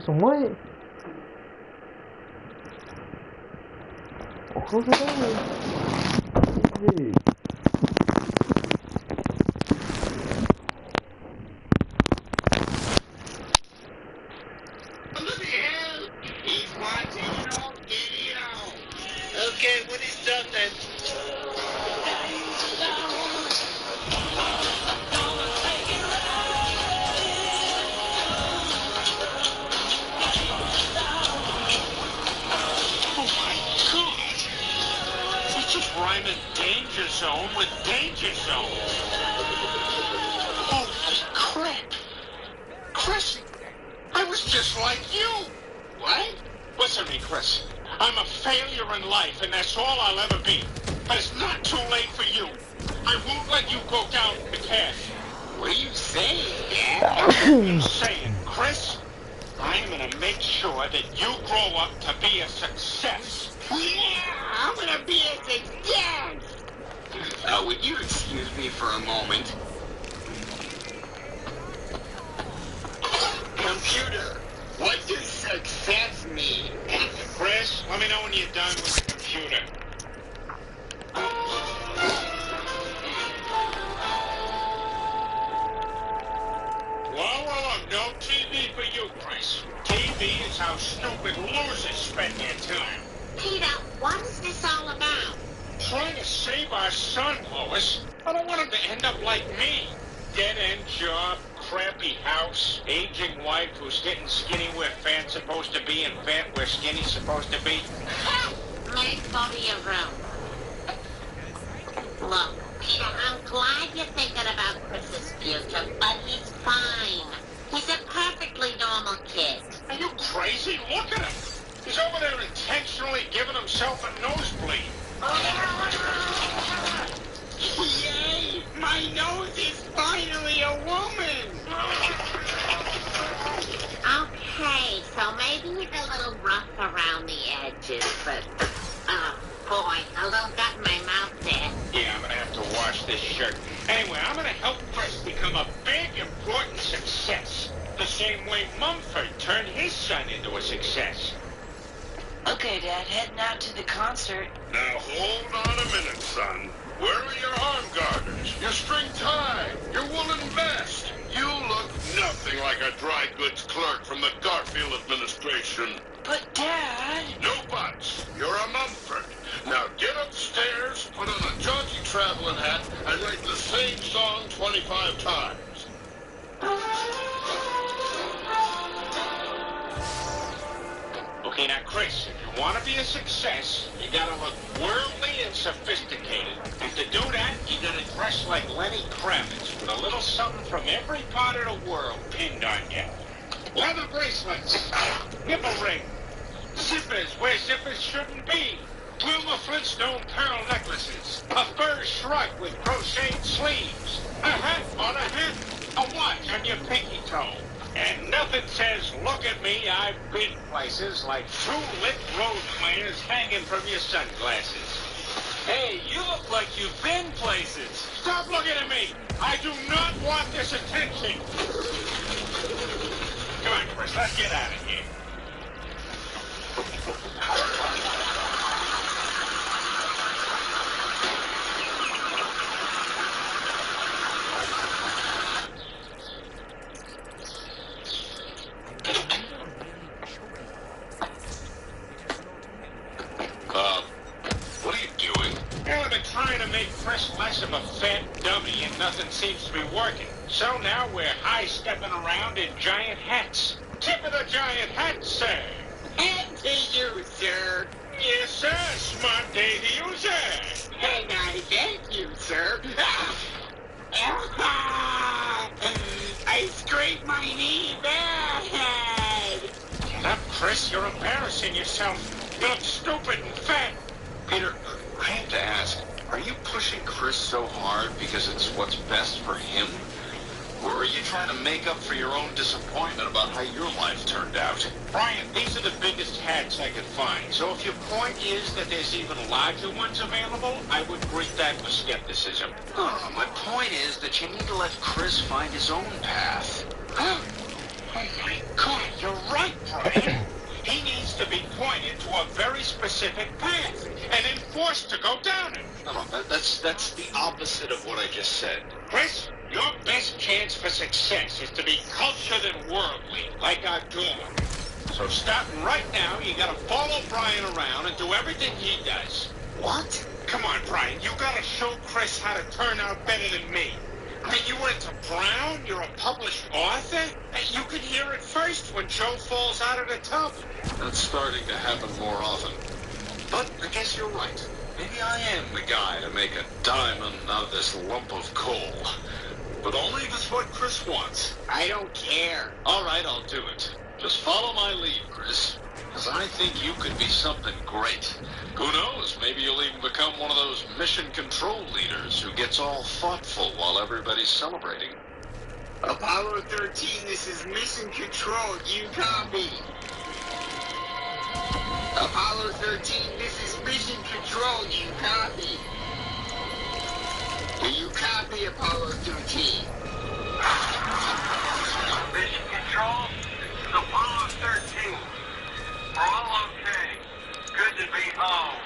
Some what? Oh, close it down. Hey. He's watching, Okay, when he's done then. Rhyming danger zone with danger zone. Holy crap. Chris, I was just like you. What? Listen to me, Chris. I'm a failure in life, and that's all I'll ever be. But it's not too late for you. I won't let you go down in the cash. What are you saying, Dad? I'm saying, Chris, I'm gonna make sure that you grow up to be a success. Yeah, I'm gonna be a success. Would you excuse me for a moment? Computer, what does success mean? Chris, let me know when you're done with the computer. Whoa, no TV for you, Chris. TV is how stupid losers spend their time. Peter, what is this all about? Trying to save our son, Lois. I don't want him to end up like me. Dead-end job, crappy house, aging wife who's getting skinny where fat's supposed to be and fat where skinny's supposed to be. Make go to your room. Look, Peter, I'm glad you're thinking about Chris's future, but he's fine. He's a perfectly normal kid. Are you crazy? Look at him. He's over there intentionally giving himself a nosebleed. Yay! My nose is finally a woman! Okay, so maybe he's a little rough around the edges, but, boy, a little got in my mouth there. Yeah, I'm gonna have to wash this shirt. Anyway, I'm gonna help Chris become a big, important success. The same way Mumford turned his son into a success. Okay, Dad, heading out to the concert. Now hold on a minute, son. Where are your arm garters, your string tie, your woolen vest? You look nothing like a dry goods clerk from the Garfield administration. But, Dad... No buts. You're a Mumford. Now get upstairs, put on a jaunty traveling hat, and write the same song 25 times. Okay, now, Chris, if you want to be a success, you gotta look worldly and sophisticated. And to do that, you gotta dress like Lenny Kravitz with a little something from every part of the world pinned on you. Leather bracelets, nipple ring, zippers where zippers shouldn't be, Wilma Flintstone pearl necklaces, a fur shrug with crocheted sleeves, a hat on a hat, a watch on your pinky toe. And nothing says, look at me, I've been places, like two lit road flares hanging from your sunglasses. Hey, you look like you've been places. Stop looking at me! I do not want this attention! Come on, Chris, let's get out of here. What are you doing? Well, I've been trying to make Chris less of a fat dummy, and nothing seems to be working. So now we're high-stepping around in giant hats. Tip of the giant hat, sir. And to you, sir. Yes, sir. Smart day to you, sir. And I thank you, sir. I scraped my knee bad. Get up, Chris. You're embarrassing yourself. You look stupid and fat. Peter, I have to ask, are you pushing Chris so hard because it's what's best for him? Or are you trying to make up for your own disappointment about how your life turned out? Brian, these are the biggest hats I could find. So if your point is that there's even larger ones available, I would greet that with skepticism. Oh, my point is that you need to let Chris find his own path. Oh my God, you're right, Brian. He needs to be pointed to a very specific path and then forced to go down it. No, that's the opposite of what I just said. Chris, your best chance for success is to be cultured and worldly, like our dog. So starting right now, you gotta follow Brian around and do everything he does. What? Come on, Brian, you gotta show Chris how to turn out better than me. I mean, you went to Brown, you're a published author. You could hear it first when Joe falls out of the tub. That's starting to happen more often. But I guess you're right. Maybe I am the guy to make a diamond out of this lump of coal. But only if it's what Chris wants. I don't care. All right, I'll do it. Just follow my lead, Chris. Because I think you could be something great. Who knows? Maybe you'll even become one of those mission control leaders who gets all thoughtful while everybody's celebrating. Apollo 13, this is Mission Control. Do you copy? Apollo 13, this is Mission Control. Do you copy? Do you copy, Apollo 13? Mission Control, this is Apollo 13. We're all okay. Good to be home.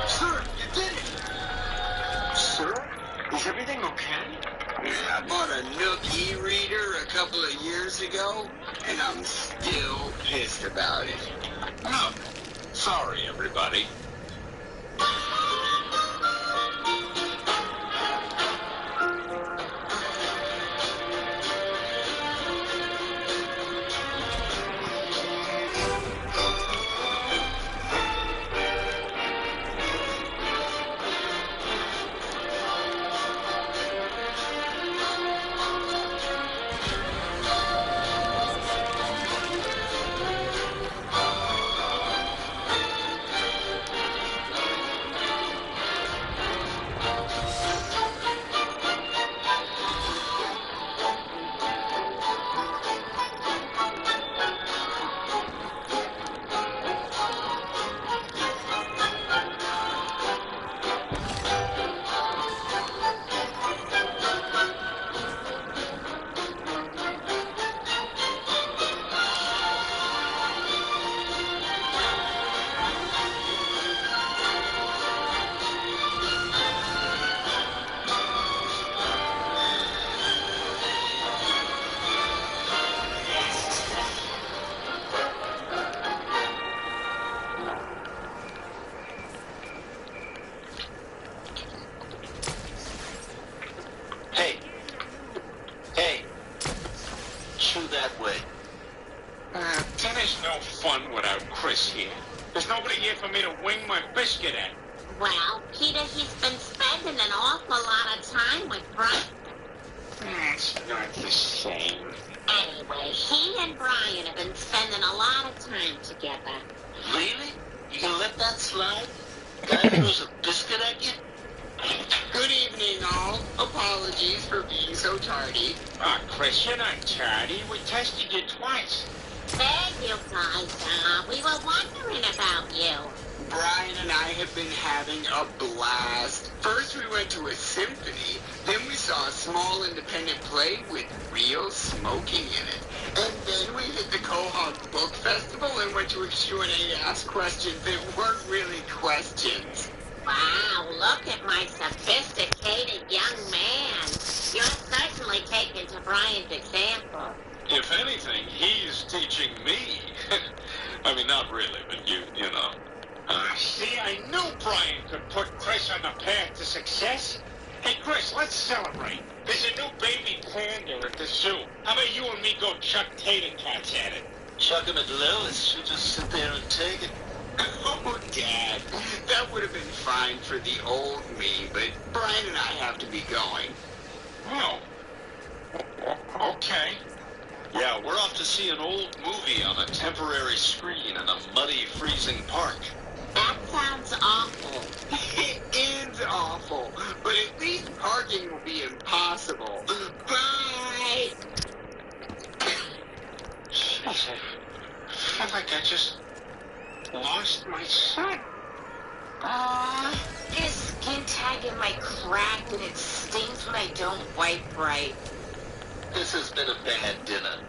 Sir, you did it! Sir, is everything okay? Yeah, I bought a Nook e-reader a couple of years ago, and I'm still pissed about it. Oh, sorry, everybody. Dinner's no fun without Chris here. There's nobody here for me to wing my biscuit at. Well, Peter, he's been spending an awful lot of time with Brian. It's not the same. Anyway, he and Brian have been spending a lot of time together. Really? You gonna let that slide? Guy throws a biscuit at you? Good evening, all. Apologies for being so tardy. Chris, you're not tardy. We tested you twice. There you guys are. We were wondering about you. Brian and I have been having a blast. First we went to a symphony, then we saw a small independent play with real smoking in it. And then we hit the Quahog Book Festival and went to a Q&A to ask questions that weren't really questions. Wow, look at my sophisticated young man. You're certainly taking to Brian's example. If anything, he's teaching me. I mean, not really, but you know. See, I knew Brian could put Chris on the path to success. Hey, Chris, let's celebrate. There's a new baby panda at the zoo. How about you and me go chuck tater tots at it? Chuck him at Lois. She'll just sit there and take it. Oh, Dad, that would have been fine for the old me, but Brian and I have to be going. Oh. Okay. Yeah, we're off to see an old movie on a temporary screen in a muddy, freezing park. That sounds awful. It is awful, but at least parking will be impossible. Bye! Jeez, I feel like I just lost my son. His skin tag in my crack and it stings when I don't wipe right. This has been a bad dinner.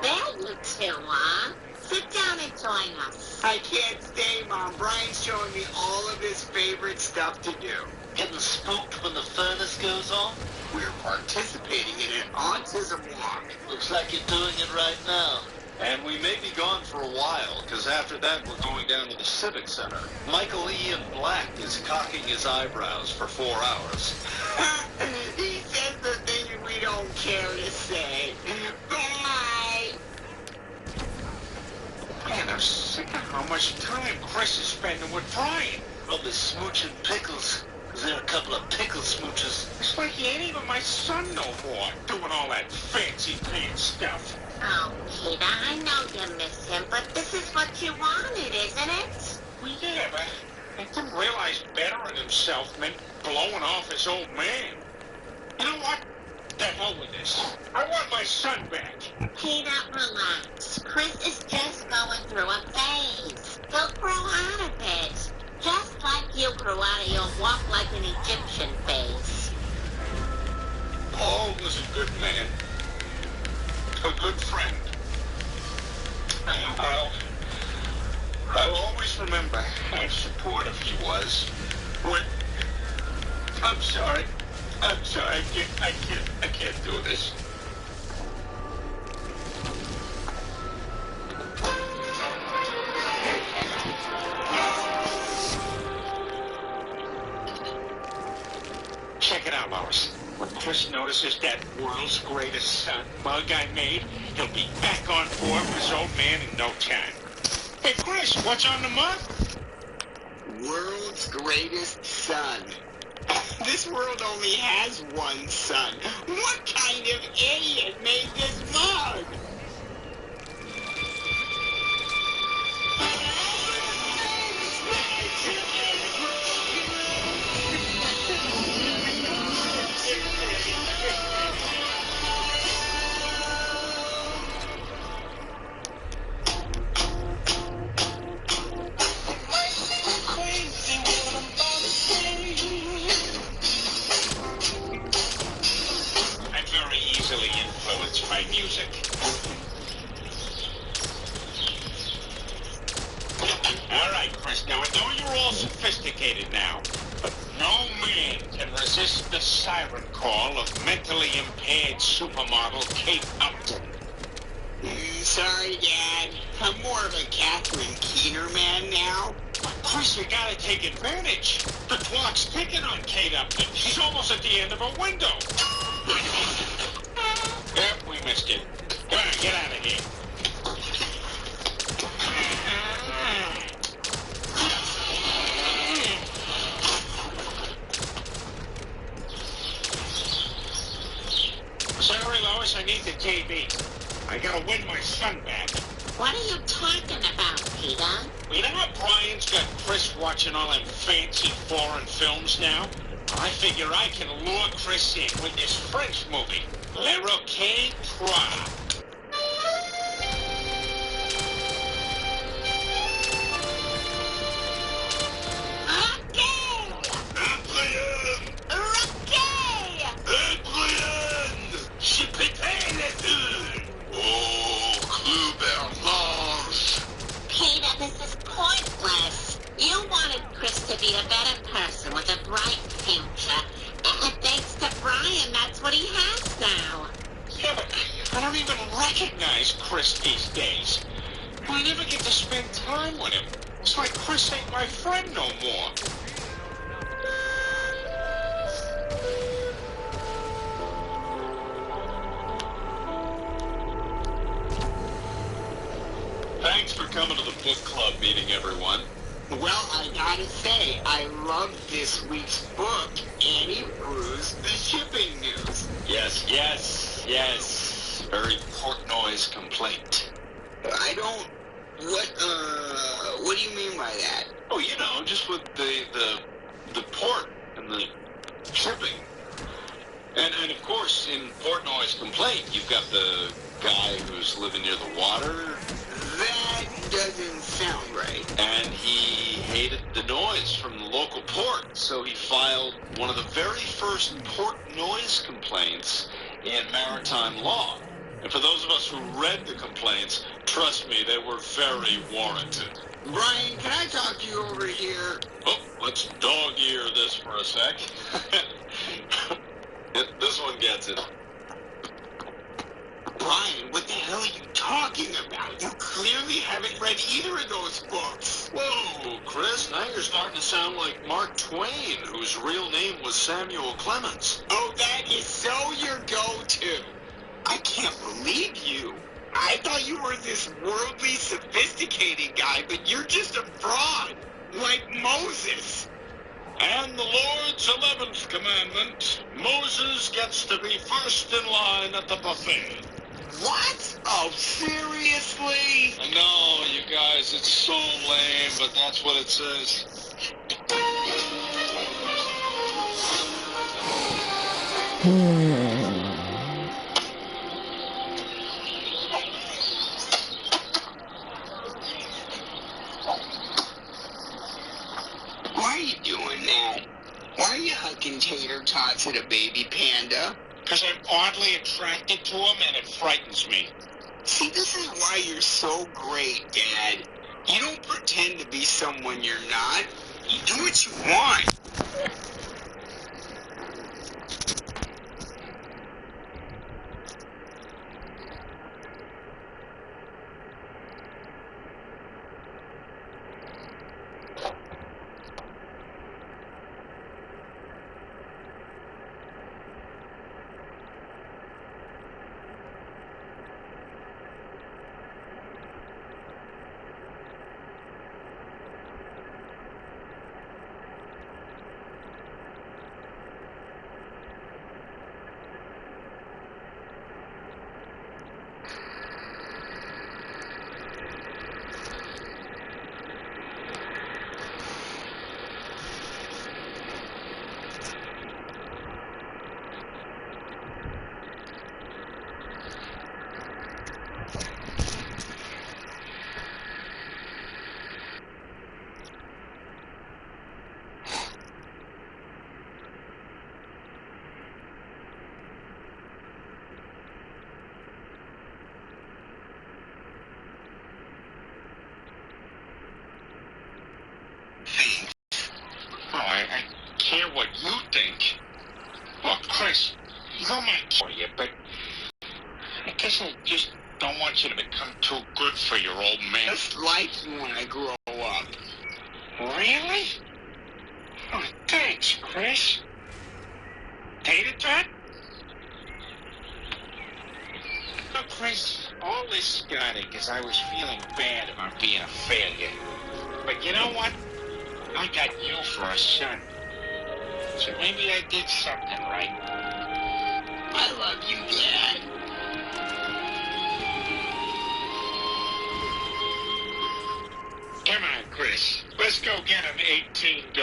There you two are. Sit down and join us. I can't stay, Mom. Brian's showing me all of his favorite stuff to do. Getting spooked when the furnace goes on? We're participating in an autism walk. Looks like you're doing it right now. And we may be gone for a while, because after that we're going down to the Civic Center. Michael Ian Black is cocking his eyebrows for 4 hours. He says the things we don't care to say. Bye! sick of how much time Chris is spending with Brian. Probably smooching pickles. There are a couple of pickle smooches. It's like he ain't even my son no more, doing all that fancy pants stuff. Oh, Peter, I know you miss him, but this is what you wanted, isn't it? Well, yeah, but I didn't realize bettering himself meant blowing off his old man. You know what? The hell with this. I want my son back. Peter, relax. Chris is just going through a phase. He'll grow out of it. Just like you grew out of your walk like an Egyptian phase. Paul was a good man. A good friend. I'll always remember how supportive he was. When... I'm sorry. I can't do this. Check it out, Lois. When Chris notices that world's greatest son mug I made, he'll be back on board with his old man in no time. Hey, Chris, what's on the mug? World's greatest son. This world only has one son. What kind of idiot made this mug? By music. All right, Chris, now I know you're all sophisticated now, but no man can resist the siren call of mentally impaired supermodel Kate Upton. Sorry, Dad. I'm more of a Catherine Keener man now. But Chris, you gotta take advantage. The clock's ticking on Kate Upton. She's almost at the end of her window. Yep, we missed it. Come on, get out of here. Sorry, Lois, I need the TV. I gotta win my son back. What are you talking about, Peter? You know how Brian's got Chris watching all them fancy foreign films now? I figure I can lure Chris in with this French movie. Le Roquet Trois. Peter, this is pointless. You wanted Chris to be a better person with a bright future. And thanks to Brian, that's what he has now. Yeah, but I don't even recognize Chris these days. I never get to spend time with him. It's like Chris ain't my friend no more. Thanks for coming to the book club meeting, everyone. Well, I gotta say, I love this week's book, Annie Rue's The Shipping News. Yes. Very Portnoy's complaint. I don't... What do you mean by that? Oh, you know, just with the port and the shipping. And of course, in Portnoy's complaint, you've got the guy who's living near the water. That doesn't sound right. And he hated the noise from the local port, so he filed one of the very first port noise complaints in maritime law. And for those of us who read the complaints, trust me, they were very warranted. Brian, can I talk to you over here? Oh, let's dog-ear this for a sec. This one gets it. Brian, what the hell are you talking about? You clearly haven't read either of those books. Whoa, Chris, now you're starting to sound like Mark Twain, whose real name was Samuel Clemens. Oh, that is so your go-to. I can't believe you. I thought you were this worldly, sophisticated guy, but you're just a fraud. Like Moses. And the Lord's 11th commandment, Moses gets to be first in line at the buffet. What? Oh, seriously? I know, you guys, it's so lame, but that's what it says. Why are you doing that? Why are you hucking tater tots at a baby panda? Because I'm oddly attracted to him and it frightens me. See, this is why you're so great, Dad. You don't pretend to be someone you're not. You do what you want. I care what you think. Look, Chris, you don't mind for you, but I guess I just don't want you to become too good for your old man. Just like you when I grow up. Really? Oh, thanks, Chris. Tater tot? Oh, Chris, all this started because I was feeling bad about being a failure. But you know what? I got you for a son. So maybe I did something right. I love you, Dad. Come on, Chris. Let's go get an $18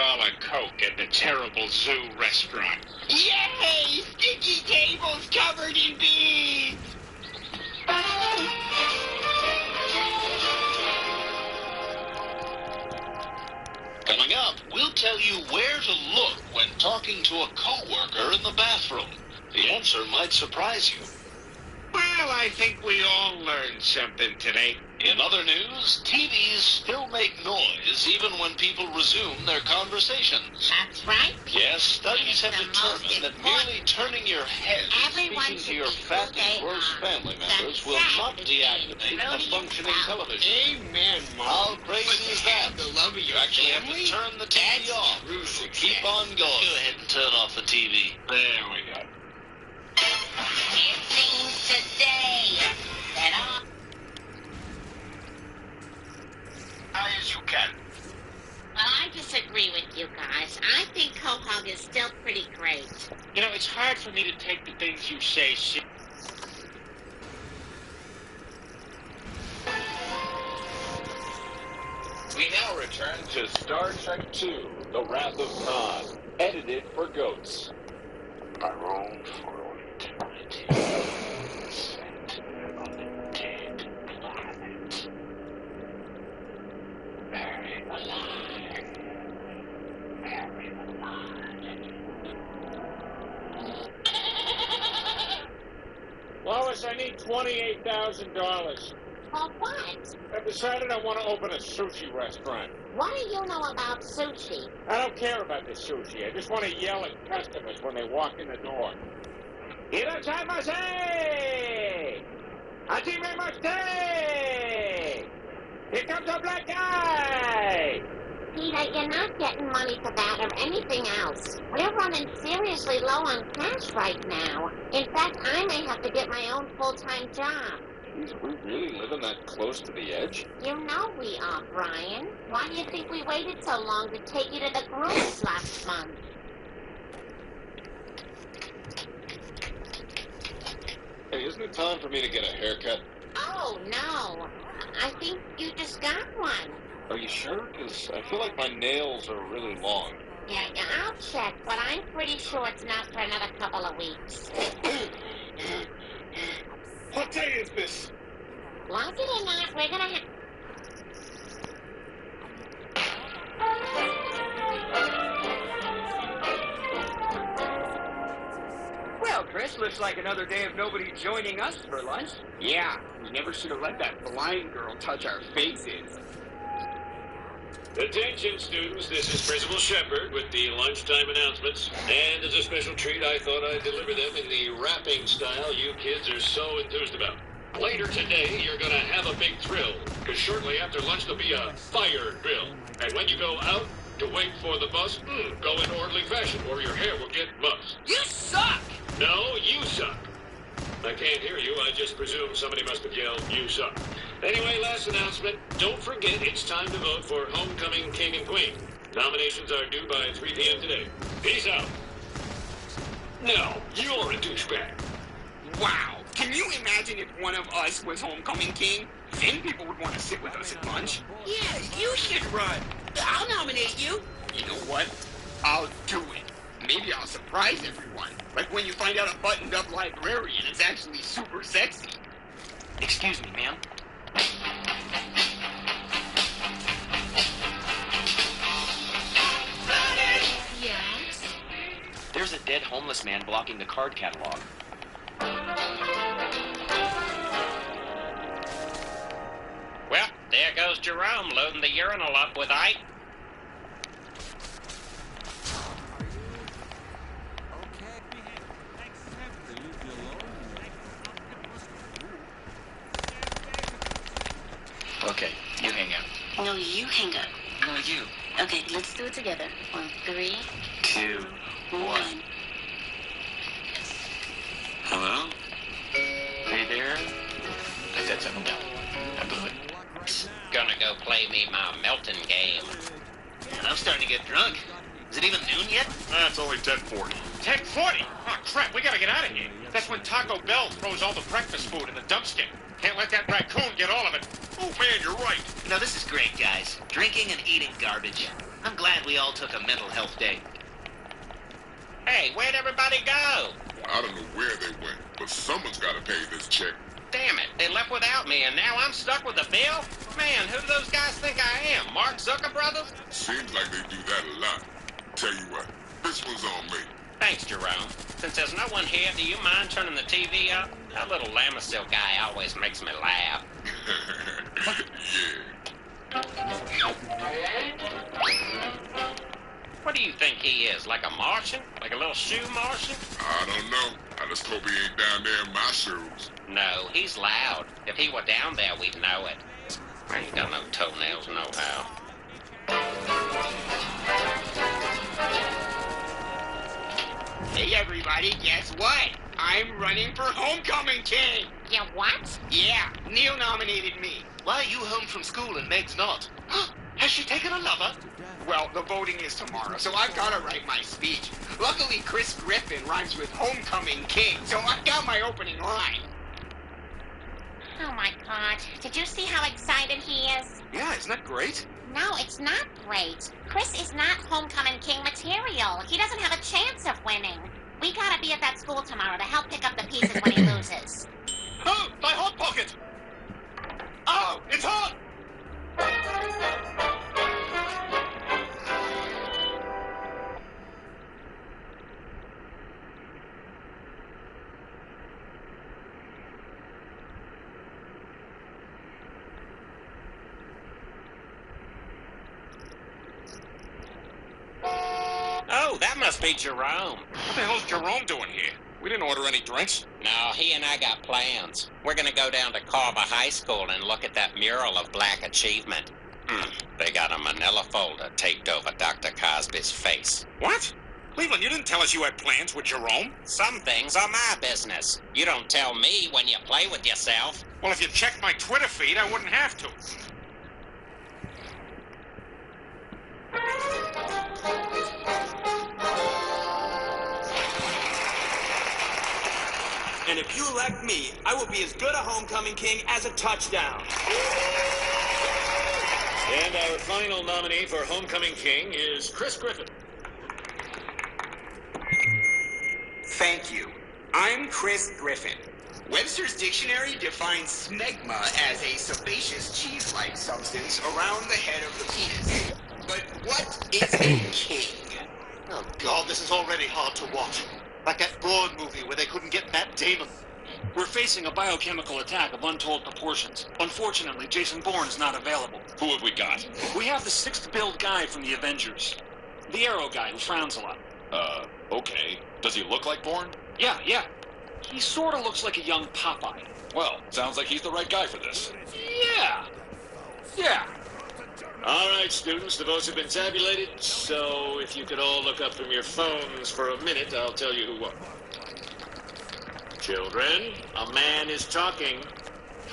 Coke at the Terrible Zoo restaurant. Yay! Sticky tables covered in beans! Coming up, we'll tell you where to look when talking to a coworker in the bathroom. The answer might surprise you. Well, I think we all learned something today. In other news, TVs still make noise even when people resume their conversations. That's right. Yes, studies have determined that merely turning your head and speaking to your fat and gross family members will not deactivate a functioning television. Amen, Mom. How crazy is that? The love of You your actually family? have to turn the TV off. So keep on going. Go ahead and turn off the TV. There we go. It seems today that High as you can. Well, I disagree with you guys. I think Quahog is still pretty great. You know, it's hard for me to take the things you say seriously. We now return to Star Trek II, The Wrath of Khan, edited for goats. I roamed for all eternity, sent on a dead planet. Very alive. Very alive. Lois, I need $28,000. For what? I've decided I want to open a sushi restaurant. What do you know about sushi? I don't care about the sushi. I just want to yell at customers when they walk in the door. Irashaimase! Hajimemashite! Here comes a black guy! Peter, you're not getting money for that or anything else. We're running seriously low on cash right now. In fact, I may have to get my own full-time job. Geez, are we really living that close to the edge? You know we are, Brian. Why do you think we waited so long to take you to the grooms last month? Hey, isn't it time for me to get a haircut? Oh, no. I think you just got one. Are you sure? Because I feel like my nails are really long. Yeah, I'll check, but I'm pretty sure it's not for another couple of weeks. What day is this? Like it or not, we're gonna have... Well, Chris, looks like another day of nobody joining us for lunch. Yeah, we never should have let that blind girl touch our faces. Attention, students. This is Principal Shepard with the lunchtime announcements. And as a special treat, I thought I'd deliver them in the rapping style you kids are so enthused about. Later today, you're going to have a big thrill, because shortly after lunch, there'll be a fire drill. And when you go out to wait for the bus, go in orderly fashion, or your hair will get mussed. You suck! No, you suck. I can't hear you. I just presume somebody must have yelled, you suck. Anyway, last announcement. Don't forget it's time to vote for Homecoming King and Queen. Nominations are due by 3 p.m. today. Peace out. No, you're a douchebag. Wow. Can you imagine if one of us was Homecoming King? Then people would want to sit with us at lunch. Yeah, you should run. I'll nominate you. You know what? I'll do it. Maybe I'll surprise everyone. Like when you find out a buttoned-up librarian is actually super sexy. Excuse me, ma'am. Yes? There's a dead homeless man blocking the card catalog. Well, there goes Jerome loading the urinal up with Ike. Okay, you hang out. No, you hang up. No, you. Okay, let's do it together. On 3, 2, 1. Hello? Hey there. I said something down. I blew it. Gonna go play me my melting game. Man, I'm starting to get drunk. Is it even noon yet? It's only 10:40. 10:40? Oh, crap, we gotta get out of here. That's when Taco Bell throws all the breakfast food in the dumpster. Can't let that raccoon get all of it. Oh, man, you're right. You know, this is great, guys. Drinking and eating garbage. I'm glad we all took a mental health day. Hey, where'd everybody go? I don't know where they went, but someone's got to pay this check. Damn it, they left without me, and now I'm stuck with the bill? Man, who do those guys think I am? Mark Zucker Brothers? Seems like they do that a lot. Tell you what, this one's on me. Thanks, Jerome. Since there's no one here, do you mind turning the TV up? That little Lamisil guy always makes me laugh. What do you think he is, like a Martian? Like a little shoe Martian? I don't know. I just hope he ain't down there in my shoes. No, he's loud. If he were down there, we'd know it. I ain't got no toenails nohow. Hey, everybody, guess what? I'm running for Homecoming King. You what? Yeah, Neil nominated me. Why are you home from school and Meg's not? Has she taken a lover? Well, the voting is tomorrow, so I've got to write my speech. Luckily, Chris Griffin rhymes with Homecoming King, so I've got my opening line. Oh my God. Did you see how excited he is? Yeah, isn't that great? No, it's not great. Chris is not Homecoming King material. He doesn't have a chance of winning. We gotta be at that school tomorrow to help pick up the pieces when he loses. Oh, my Hot Pocket! Oh, it's hot! Oh, that must be Jerome. What the hell's Jerome doing here? We didn't order any drinks. No, he and I got plans. We're gonna go down to Carver High School and look at that mural of black achievement. They got a manila folder taped over Dr. Cosby's face. What? Cleveland, you didn't tell us you had plans with Jerome. Some things are my business. You don't tell me when you play with yourself. Well, if you checked my Twitter feed, I wouldn't have to. And if you elect me, I will be as good a homecoming king as a touchdown. And our final nominee for Homecoming King is Chris Griffin. Thank you. I'm Chris Griffin. Webster's Dictionary defines smegma as a sebaceous cheese-like substance around the head of the penis. But what is a king? Oh, God, this is already hard to watch. Like that Bourne movie where they couldn't get Matt Damon. We're facing a biochemical attack of untold proportions. Unfortunately, Jason Bourne's not available. Who have we got? We have the 6th build guy from the Avengers. The Arrow guy who frowns a lot. Okay. Does he look like Bourne? Yeah. He sort of looks like a young Popeye. Well, sounds like he's the right guy for this. Yeah. All right, students, the votes have been tabulated, so if you could all look up from your phones for a minute, I'll tell you who won. Children, a man is talking.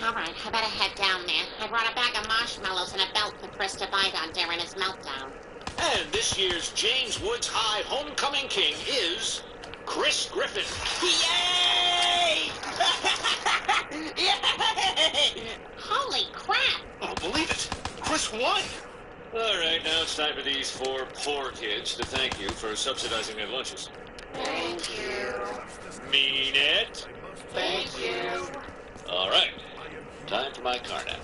All right, I better head down there. I brought a bag of marshmallows and a belt for Chris to bite on during his meltdown. And this year's James Woods High Homecoming King is Chris Griffin. Yay! Yay! Holy crap! I don't believe it. Chris won. All right, now it's time for these 4 poor kids to thank you for subsidizing their lunches. Thank you. Mean it? Thank you. All right, time for my car now.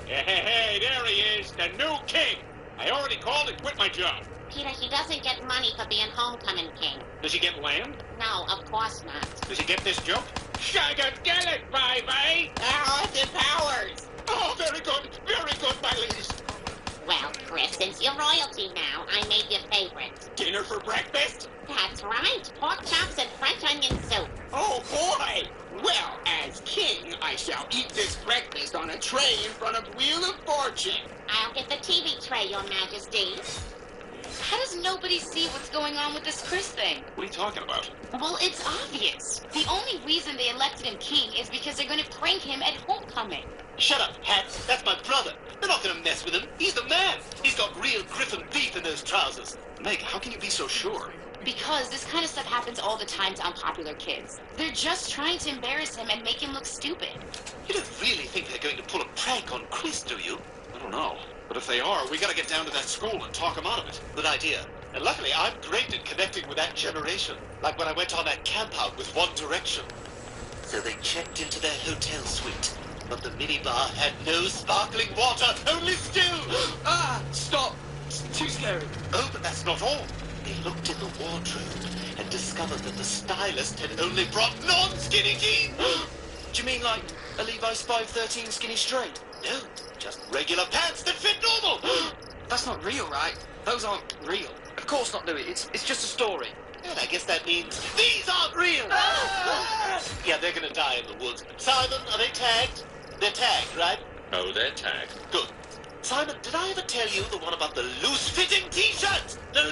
Hey, there he is, the new king. I already called and quit my job. Peter, he doesn't get money for being homecoming king. Does he get land? No, of course not. Does he get this joke? Shagadelic, bye-bye. Austin Powers. Oh, very good, my ladies. Well, Chris, since you're royalty now, I made your favorite. Dinner for breakfast? That's right. Pork chops and French onion soup. Oh, boy! Well, as king, I shall eat this breakfast on a tray in front of Wheel of Fortune. I'll get the TV tray, Your Majesty. How does nobody see what's going on with this Chris thing? What are you talking about? Well, it's obvious. The only reason they elected him king is because they're going to prank him at homecoming. Shut up, Hat. That's my brother. They're not going to mess with him. He's the man. He's got real Griffin beef in those trousers. Meg, how can you be so sure? Because this kind of stuff happens all the time to unpopular kids. They're just trying to embarrass him and make him look stupid. You don't really think they're going to pull a prank on Chris, do you? I don't know. But if they are, we gotta get down to that school and talk him out of it. Good idea. And luckily, I'm great at connecting with that generation. Like when I went on that camp out with One Direction. So they checked into their hotel suite. But the minibar had no sparkling water, only stew! Stop! It's too scary. Oh, but that's not all. They looked in the wardrobe and discovered that the stylist had only brought non-skinny jeans! Do you mean like a Levi's 513 skinny straight? No, just regular pants that fit normal! That's not real, right? Those aren't real. Of course not, Louis. It's just a story. And I guess that means these aren't real! Yeah, they're gonna die in the woods. Simon, are they tagged? They're tagged, right? Oh, they're tagged. Good. Simon, did I ever tell you the one about the loose-fitting t-shirts? No.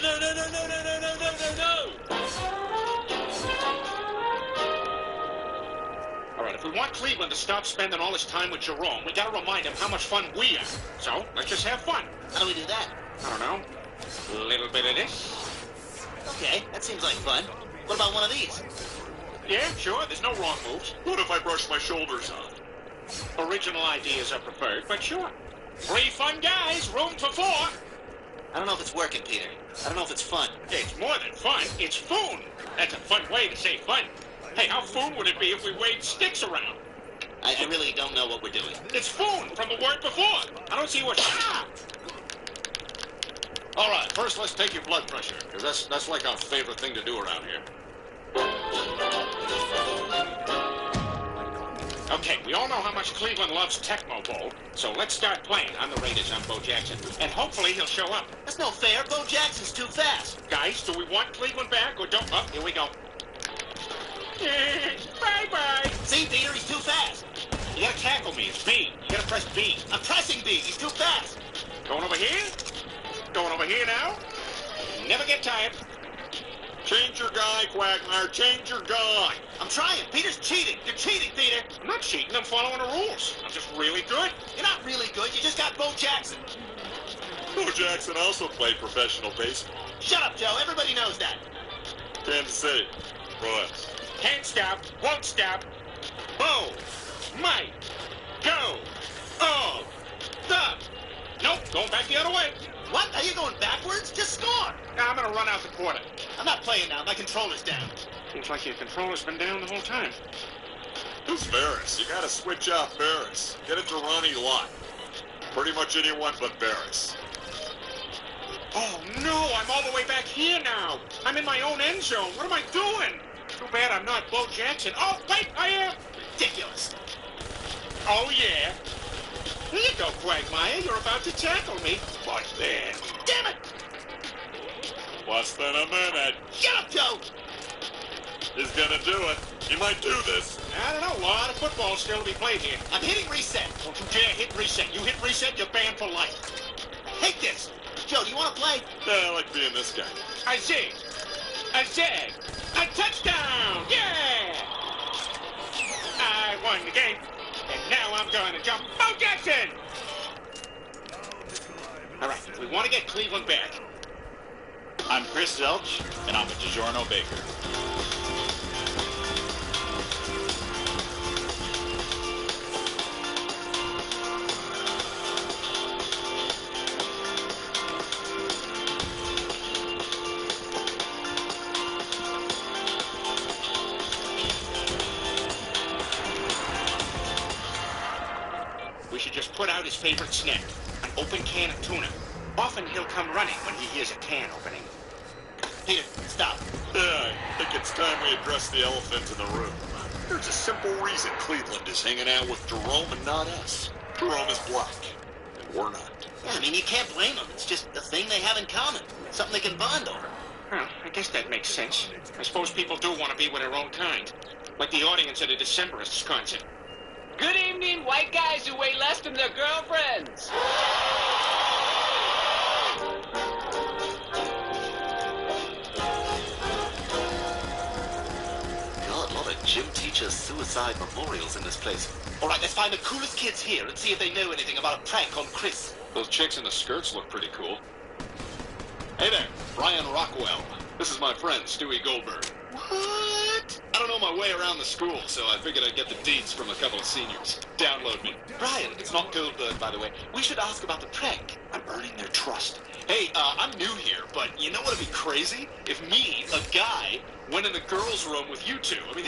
All right, if we want Cleveland to stop spending all his time with Jerome, we gotta remind him how much fun we are. So, let's just have fun. How do we do that? I don't know. A little bit of this. Okay, that seems like fun. What about one of these? Yeah, sure, there's no wrong moves. What if I brush my shoulders off? Original ideas are preferred, but sure. 3 fun guys, room for 4. I don't know if it's working, Peter. I don't know if it's fun. It's more than fun, it's foon. That's a fun way to say fun. Hey, how foon would it be if we waved sticks around? I really don't know what we're doing. It's foon from the word before. I don't see what... All right, first let's take your blood pressure, because that's like our favorite thing to do around here. Okay, we all know how much Cleveland loves Tecmo Bowl, so let's start playing on the Raiders on Bo Jackson, and hopefully he'll show up. That's no fair. Bo Jackson's too fast. Guys, do we want Cleveland back or don't? Oh, here we go. Bye-bye. See, Peter, he's too fast. You gotta tackle me. It's B. You gotta press B. I'm pressing B. He's too fast. Going over here? Going over here now? Never get tired. Change your guy, Quagmire. Change your guy. I'm trying. Peter's cheating. You're cheating, Peter. I'm not cheating. I'm following the rules. I'm just really good. You're not really good. You just got Bo Jackson. Bo Jackson also played professional baseball. Shut up, Joe. Everybody knows that. Kansas City. Royals. Can't stop, won't stop. Bo, Mike, go. Oh, stop. Nope, going back the other way. What? Are you going backwards? Just score. Now I'm going to run out the quarter. I'm not playing now. My controller's down. Seems like your controller's been down the whole time. Who's Barris? You got to switch off Barris. Get it to Ronnie Lott. Pretty much anyone but Barris. Oh, no, I'm all the way back here now. I'm in my own end zone. What am I doing? Too bad I'm not Bo Jackson. Oh, wait, I am. Ridiculous. Oh, yeah. Here you go, Quagmire. You're about to tackle me. Watch this. Damn it! Less than a minute. Shut up, Joe! He's gonna do it. He might do this. I don't know. A lot of football still to be played here. I'm hitting reset. Don't you dare hit reset. You hit reset, you're banned for life. Take this. Joe, do you want to play? Yeah, I like being this guy. I see. A zig. A touchdown. Yeah! I won the game. And now I'm going to jump Bo Jackson! All right, we want to get Cleveland back. I'm Chris Zelch, and I'm a DiGiorno baker. We should just put out his favorite snack, an open can of tuna. Often he'll come running when he hears a can opening. Peter, stop. Yeah, I think it's time we address the elephant in the room. There's a simple reason Cleveland is hanging out with Jerome and not us. Jerome is black, and we're not. Yeah, I mean, you can't blame them. It's just a thing they have in common. Something they can bond over. Well, I guess that makes sense. I suppose people do want to be with their own kind. Like the audience at a Decemberists concert. Good evening, white guys who weigh less than their girlfriends. God, a lot of gym teacher suicide memorials in this place. All right, let's find the coolest kids here and see if they know anything about a prank on Chris. Those chicks in the skirts look pretty cool. Hey there, Brian Rockwell. This is my friend, Stewie Goldberg. What? I don't know my way around the school, so I figured I'd get the deets from a couple of seniors. Download me. Brian, it's not Goldberg, by the way. We should ask about the prank. I'm earning their trust. Hey, I'm new here, but you know what'd be crazy? If me, a guy, went in the girls' room with you two. I mean,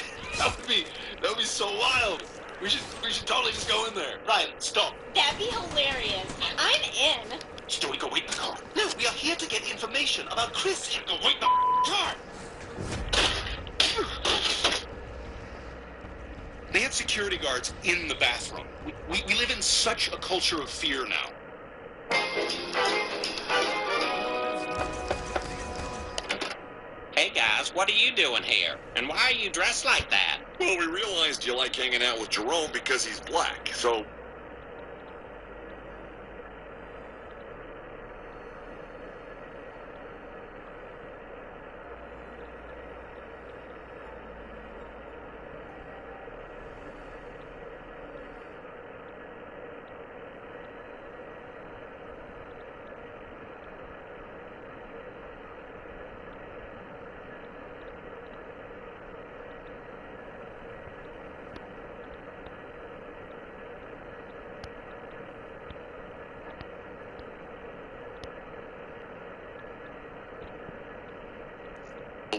that would be so wild. We should totally just go in there. Brian, stop. That'd be hilarious. I'm in. Stewie, go wait in the car. No, we are here to get information about Chris. Go wait in the car. They had security guards in the bathroom. We live in such a culture of fear now. Hey guys, what are you doing here? And why are you dressed like that? Well, we realized you like hanging out with Jerome because he's black, so...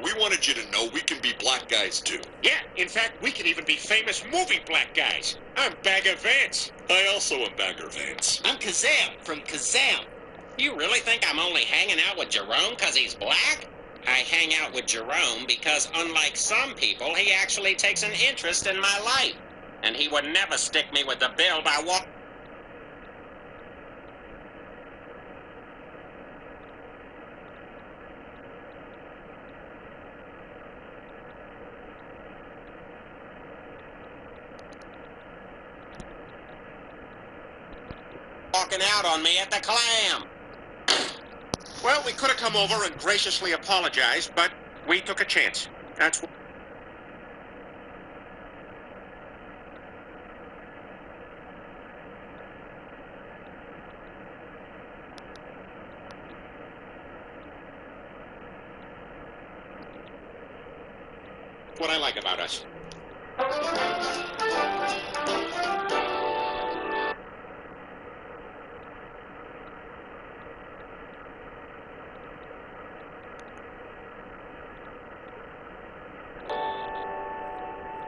We wanted you to know we can be black guys, too. Yeah, in fact, we can even be famous movie black guys. I'm Bagger Vance. I also am Bagger Vance. I'm Kazam from Kazam. You really think I'm only hanging out with Jerome because he's black? I hang out with Jerome because, unlike some people, he actually takes an interest in my life. And he would never stick me with the bill by walking. Walking out on me at the Clam. Well, we could have come over and graciously apologized, but we took a chance. That's what I like about us.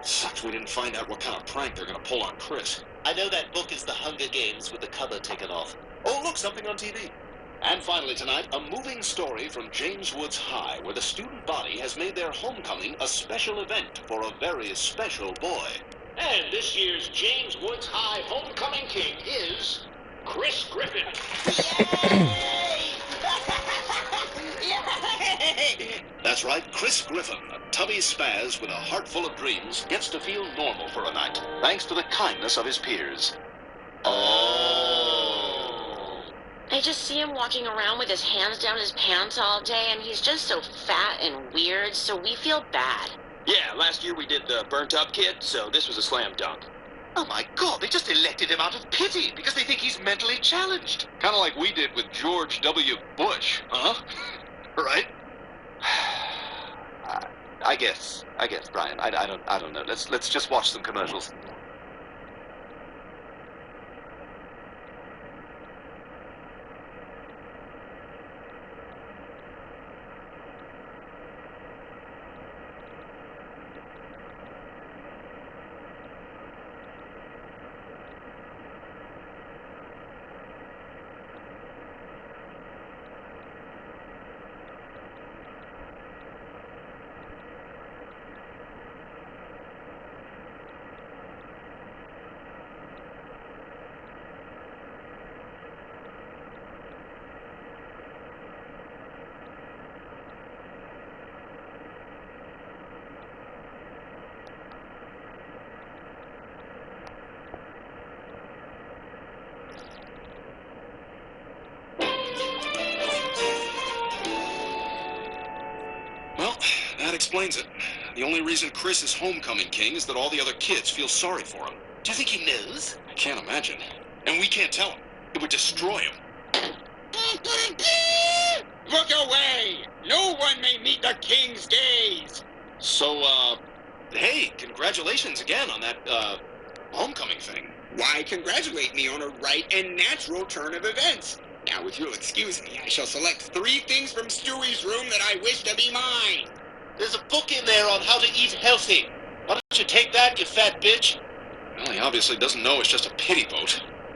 Sucks we didn't find out what kind of prank they're gonna pull on Chris. I know that book is The Hunger Games with the cover taken off. Oh, look, something on TV. And finally tonight, a moving story from James Woods High, where the student body has made their homecoming a special event for a very special boy. And this year's James Woods High homecoming king is Chris Griffin. That's right, Chris Griffin, a tubby spaz with a heart full of dreams, gets to feel normal for a night, thanks to the kindness of his peers. Oh. I just see him walking around with his hands down his pants all day, and he's just so fat and weird, so we feel bad. Yeah, last year we did the burnt up kid, so this was a slam dunk. Oh my God, they just elected him out of pity because they think he's mentally challenged. Kind of like we did with George W. Bush, huh? Right? I guess, Brian. I don't know. Let's just watch some commercials. Well, that explains it. The only reason Chris is homecoming king is that all the other kids feel sorry for him. Do you think he knows? I can't imagine. And we can't tell him. It would destroy him. Look away! No one may meet the king's gaze! So, hey, congratulations again on that, homecoming thing. Why congratulate me on a right and natural turn of events? Now, if you'll excuse me, I shall select 3 things from Stewie's room that I wish to be mine. There's a book in there on how to eat healthy. Why don't you take that, you fat bitch? Well, he obviously doesn't know it's just a pity vote.